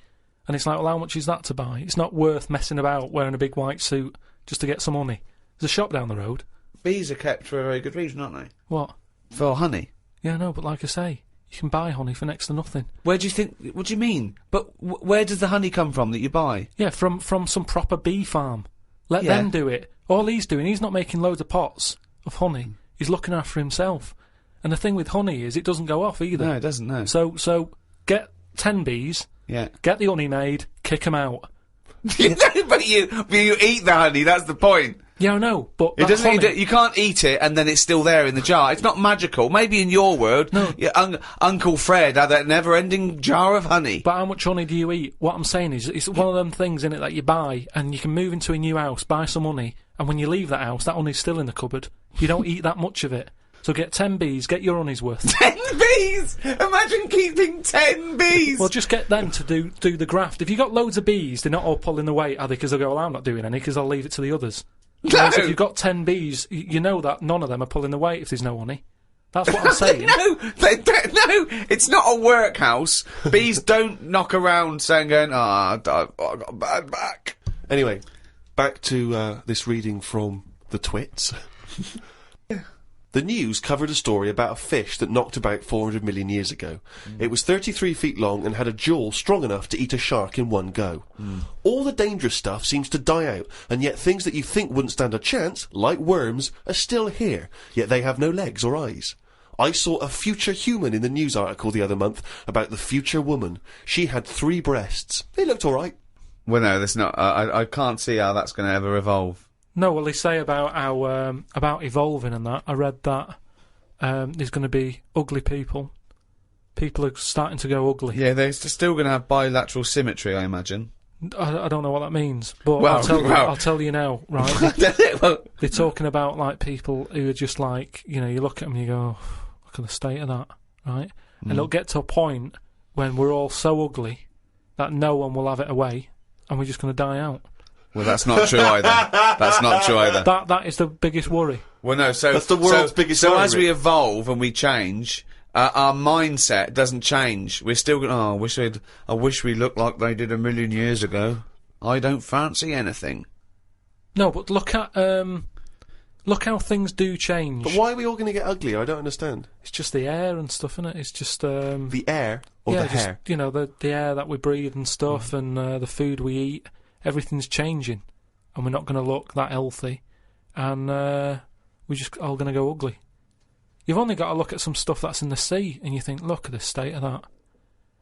Speaker 4: And it's like, well, how much is that to buy? It's not worth messing about wearing a big white suit just to get some honey. There's a shop down the road.
Speaker 2: Bees are kept for a very good reason, aren't they?
Speaker 4: What?
Speaker 2: For honey.
Speaker 4: Yeah, no, but like I say, you can buy honey for next to nothing.
Speaker 2: Where do you think... What do you mean? But where does the honey come from that you buy?
Speaker 4: Yeah, from some proper bee farm. Let them do it. All he's doing, he's not making loads of pots of honey. He's looking after himself. And the thing with honey is it doesn't go off either.
Speaker 2: No, it doesn't, no.
Speaker 4: So get 10 bees, get the honey made, kick them out.
Speaker 2: but you eat the honey, that's the point.
Speaker 4: Yeah, I know, but
Speaker 2: it doesn't. You can't eat it and then it's still there in the jar. It's not magical. Maybe in your world,
Speaker 4: no.
Speaker 2: Uncle Fred had that never-ending jar of honey.
Speaker 4: But how much honey do you eat? What I'm saying is, it's one of them things in it that you buy, and you can move into a new house, buy some honey, and when you leave that house, that honey's still in the cupboard. You don't eat that much of it. So get 10 bees, get your honey's worth.
Speaker 2: 10 bees! Imagine keeping 10 bees!
Speaker 4: Well, just get them to do the graft. If you got loads of bees, they're not all pulling the weight, are they? Because they'll go, well, I'm not doing any, because I'll leave it to the others.
Speaker 2: No.
Speaker 4: Whereas if you've got 10 bees, you know that none of them are pulling the weight if there's no honey. That's what I'm saying.
Speaker 2: No, it's not a workhouse. Bees don't knock around saying, I got a bad back.
Speaker 6: Anyway, back to this reading from the Twits. The news covered a story about a fish that knocked about 400 million years ago. It was 33 feet long and had a jaw strong enough to eat a shark in one go. All the dangerous stuff seems to die out, and yet things that you think wouldn't stand a chance, like worms, are still here, yet they have no legs or eyes. I saw a future human in the news article the other month about the future woman. She had 3 breasts. They looked alright.
Speaker 2: Well, no, that's not. I can't see how that's going to ever evolve.
Speaker 4: No, well, they say about how about evolving and that. I read that there's going to be ugly people. People are starting to go ugly.
Speaker 2: Yeah, they're still going to have bilateral symmetry, I imagine.
Speaker 4: I don't know what that means, but
Speaker 2: Well,
Speaker 4: I'll tell you now, right? They're talking about like people who are just like, you know, you look at them and you go, oh, look at the state of that, right? And it'll get to a point when we're all so ugly that no one will have it away, and we're just going to die out.
Speaker 2: Well, that's not true either. That's not true either.
Speaker 4: That is the biggest worry.
Speaker 2: Well, no, so...
Speaker 6: That's the world's biggest worry.
Speaker 2: So as we evolve and we change, our mindset doesn't change. We're still going, I wish we looked like they did a million years ago. I don't fancy anything.
Speaker 4: No, but look how things do change.
Speaker 6: But why are we all going to get ugly? I don't understand.
Speaker 4: It's just the air and stuff, isn't it? It's just...
Speaker 6: the air or the hair?
Speaker 4: You know, the air that we breathe and stuff, and the food we eat. Everything's changing, and we're not going to look that healthy, and we're just all going to go ugly. You've only got to look at some stuff that's in the sea, and you think, look at the state of that.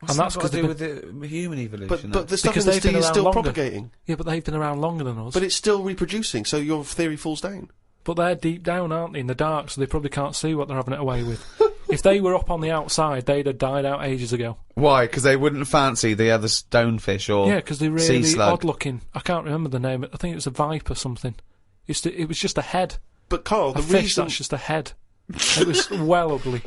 Speaker 2: What's
Speaker 4: and that's
Speaker 2: got to do with the human evolution?
Speaker 6: But the stuff
Speaker 4: because
Speaker 6: in the
Speaker 4: they've
Speaker 6: sea
Speaker 4: been
Speaker 6: is
Speaker 4: around
Speaker 6: still
Speaker 4: longer.
Speaker 6: propagating.
Speaker 4: Yeah, but they've been around longer than us.
Speaker 6: But it's still reproducing, so your theory falls down.
Speaker 4: But they're deep down, aren't they, in the dark, so they probably can't see what they're having it away with. If they were up on the outside, they'd have died out ages ago.
Speaker 2: Why? Because they wouldn't fancy the other stonefish or
Speaker 4: yeah, because they're
Speaker 2: sea
Speaker 4: really
Speaker 2: slug.
Speaker 4: odd-looking. I can't remember the name. I think it was a viper or something. It was just a head.
Speaker 6: But Karl, the
Speaker 4: a fish
Speaker 6: reason...
Speaker 4: that's just a head. It was well ugly.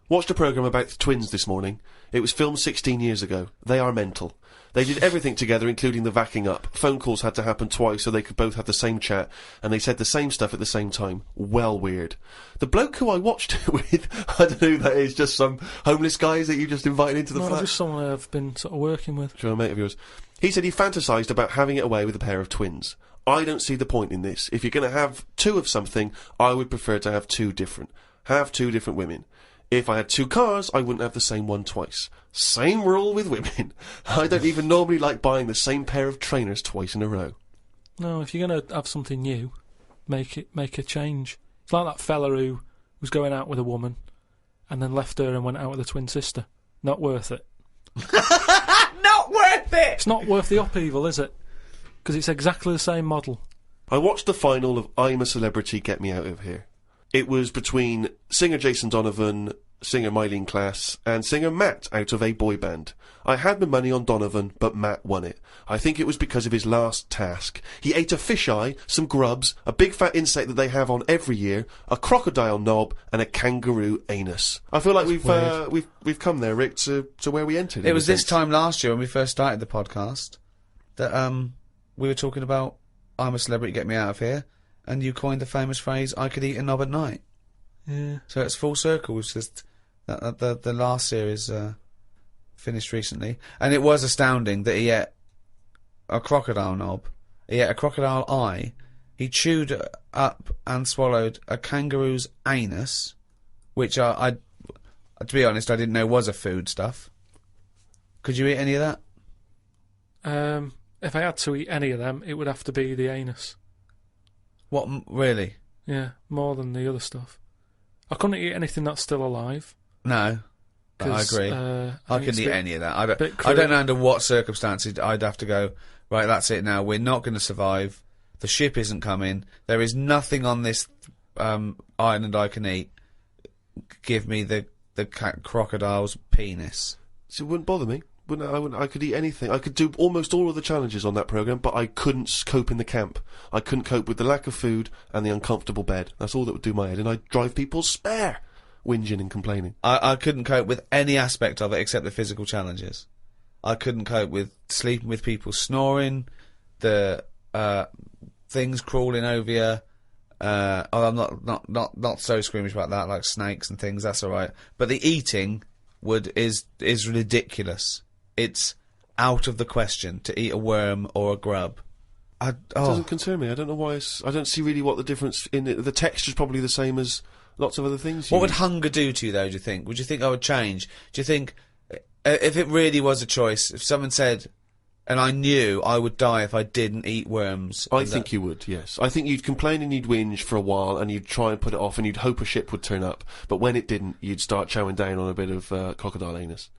Speaker 6: Watched a programme about the twins this morning. It was filmed 16 years ago. They are mental. They did everything together, including the vacking up. Phone calls had to happen twice so they could both have the same chat, and they said the same stuff at the same time. Well weird. The bloke who I watched it with, I don't know who that is, just some homeless guys that you just invited into the flat?
Speaker 4: Just someone I've been sort of working with.
Speaker 6: Sure, a mate of yours. He said he fantasised about having it away with a pair of twins. I don't see the point in this. If you're going to have 2 of something, I would prefer to have 2 different. Have 2 different women. If I had 2 cars, I wouldn't have the same one twice. Same rule with women. I don't even normally like buying the same pair of trainers twice in a row.
Speaker 4: No, if you're going to have something new, make a change. It's like that fella who was going out with a woman and then left her and went out with a twin sister. Not worth it.
Speaker 2: Not worth it!
Speaker 4: It's not worth the upheaval, is it? Because it's exactly the same model.
Speaker 6: I watched the final of I'm a Celebrity, Get Me Out of Here. It was between singer Jason Donovan singer Mylene Class, and singer Matt out of a boy band. I had my money on Donovan, but Matt won it. I think it was because of his last task. He ate a fisheye, some grubs, a big fat insect that they have on every year, a crocodile knob, and a kangaroo anus. I feel like we've come there, Rick, to where we entered.
Speaker 2: It was this time last year when we first started the podcast that we were talking about I'm a celebrity, get me out of here, and you coined the famous phrase I could eat a knob at night.
Speaker 4: Yeah.
Speaker 2: So it's full circle. It's just the last series finished recently, and it was astounding that he ate a crocodile knob, he ate a crocodile eye, he chewed up and swallowed a kangaroo's anus, which I to be honest, I didn't know was a food stuff. Could you eat any of that?
Speaker 4: If I had to eat any of them, it would have to be the anus.
Speaker 2: What, really?
Speaker 4: Yeah, more than the other stuff. I couldn't eat anything that's still alive.
Speaker 2: No. I agree. I couldn't eat any of that. I don't know under what circumstances I'd have to go, right, that's it now, we're not going to survive, the ship isn't coming, there is nothing on this island I can eat, give me the crocodile's penis.
Speaker 6: So it wouldn't bother me. I could eat anything. I could do almost all of the challenges on that programme, but I couldn't cope in the camp. I couldn't cope with the lack of food and the uncomfortable bed. That's all that would do my head, and I'd drive people spare, whinging and complaining.
Speaker 2: I couldn't cope with any aspect of it except the physical challenges. I couldn't cope with sleeping with people snoring, the things crawling over you. I'm not so squeamish about that, like snakes and things. That's all right. But the eating is ridiculous. It's out of the question to eat a worm or a grub.
Speaker 6: It doesn't concern me. I don't know why. I don't see really what the difference in it. The texture's probably the same as lots of other things.
Speaker 2: What would hunger do to you, though, do you think? Would you think I would change? Do you think, if it really was a choice, if someone said, and I knew I would die if I didn't eat worms...
Speaker 6: I think you would, yes. I think you'd complain and you'd whinge for a while, and you'd try and put it off, and you'd hope a ship would turn up. But when it didn't, you'd start chowing down on a bit of crocodile anus.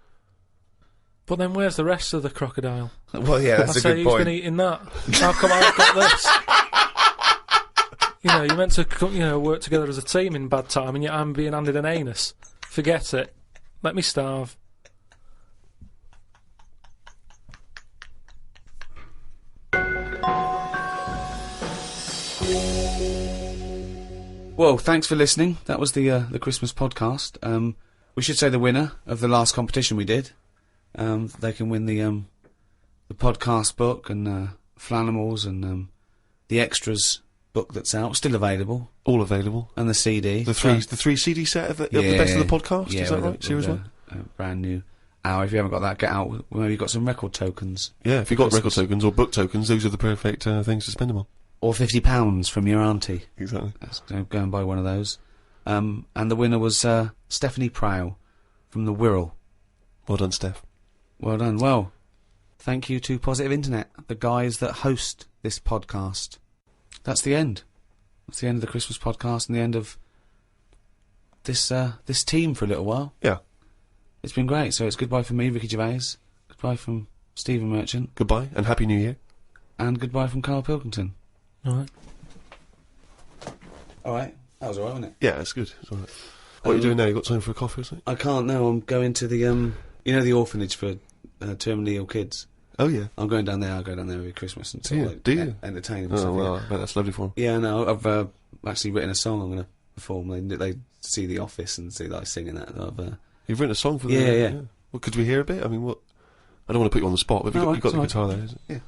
Speaker 4: But then where's the rest of the crocodile?
Speaker 2: Well, yeah, that's a good point.
Speaker 4: Who's been eating that? How come I've got this? You're meant to work together as a team in bad time, and yet I'm being handed an anus. Forget it. Let me starve.
Speaker 2: Well, thanks for listening. That was the Christmas podcast. We should say the winner of the last competition we did. They can win the podcast book and Flanimals and the extras book that's out, still available,
Speaker 6: all available,
Speaker 2: and the CD.
Speaker 6: The three CD set of the best of the podcast.
Speaker 2: Yeah,
Speaker 6: is that right? Series 1.
Speaker 2: Brand new hour. If you haven't got that, get out. Maybe you've got some record tokens.
Speaker 6: Yeah, if you've got record tokens or book tokens, those are the perfect things to spend them on.
Speaker 2: Or £50 from your auntie.
Speaker 6: Exactly.
Speaker 2: Go and buy one of those. And the winner was Stephanie Prow from the Wirral.
Speaker 6: Well done, Steph.
Speaker 2: Well done. Well, thank you to Positive Internet, the guys that host this podcast. That's the end. That's the end of the Christmas podcast and the end of this team for a little while.
Speaker 6: Yeah.
Speaker 2: It's been great. So it's goodbye from me, Ricky Gervais. Goodbye from Stephen Merchant.
Speaker 6: Goodbye and Happy New Year.
Speaker 2: And goodbye from Karl Pilkington.
Speaker 4: All right.
Speaker 2: All right. That was all right, wasn't it?
Speaker 6: Yeah, it's good. It's all right. What are you doing now? You got time for a coffee or something?
Speaker 2: I can't now. I'm going to the the orphanage for terminally ill kids.
Speaker 6: Oh yeah.
Speaker 2: I'm going down there. I'll go down there every Christmas and
Speaker 6: do you?
Speaker 2: Entertain them.
Speaker 6: Oh
Speaker 2: stuff,
Speaker 6: well, I bet that's lovely for them.
Speaker 2: Yeah, no, I've actually written a song. I'm going to perform. They see The Office and see that I sing in that.
Speaker 6: You've written a song for them?
Speaker 2: Yeah.
Speaker 6: Well, could we hear a bit? I mean, what? I don't want to put you on the spot, but you've got the guitar there, isn't it?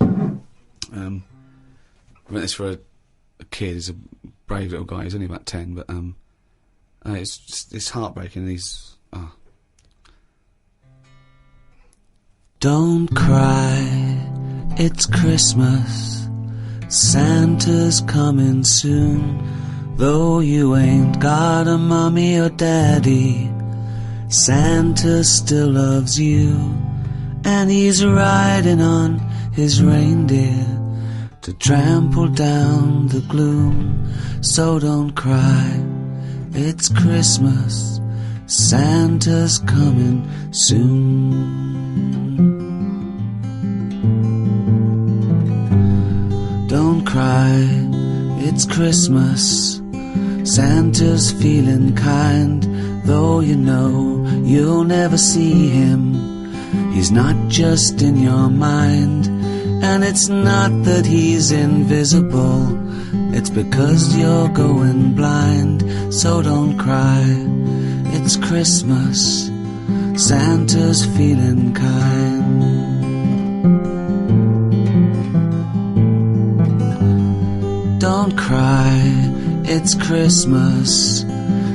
Speaker 2: Yeah. I wrote this for a kid. He's a brave little guy. He's only about 10, but it's heartbreaking. He's Don't cry, it's Christmas. Santa's coming soon. Though you ain't got a mummy or daddy, Santa still loves you. And he's riding on his reindeer to trample down the gloom. So don't cry, it's Christmas. Santa's coming soon. Don't cry, it's Christmas. Santa's feeling kind.
Speaker 7: though you know you'll never see him. He's not just in your mind, and it's not that he's invisible, it's because you're going blind. So don't cry, it's Christmas, Santa's feeling kind. Don't cry, it's Christmas,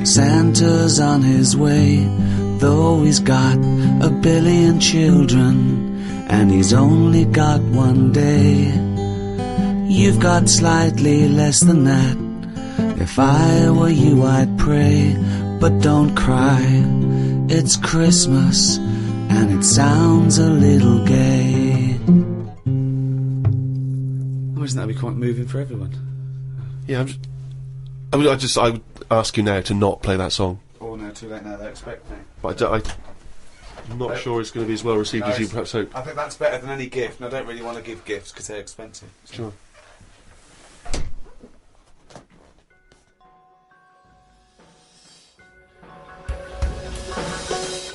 Speaker 7: Santa's on his way. Though he's got 1 billion children, and he's only got 1 day, you've got slightly less than that. If I were you, I'd pray. But don't cry, it's Christmas, and it sounds a little gay.
Speaker 2: Isn't that be quite moving for everyone?
Speaker 6: Yeah, I would ask you now to not play that song.
Speaker 2: Oh no, too late now, they expect me.
Speaker 6: But I'm not sure it's going to be as well received as you perhaps hope.
Speaker 2: I think that's better than any gift, and I don't really want to give gifts because they're expensive. So.
Speaker 6: Sure.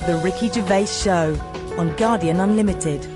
Speaker 1: The Ricky Gervais Show on Guardian Unlimited.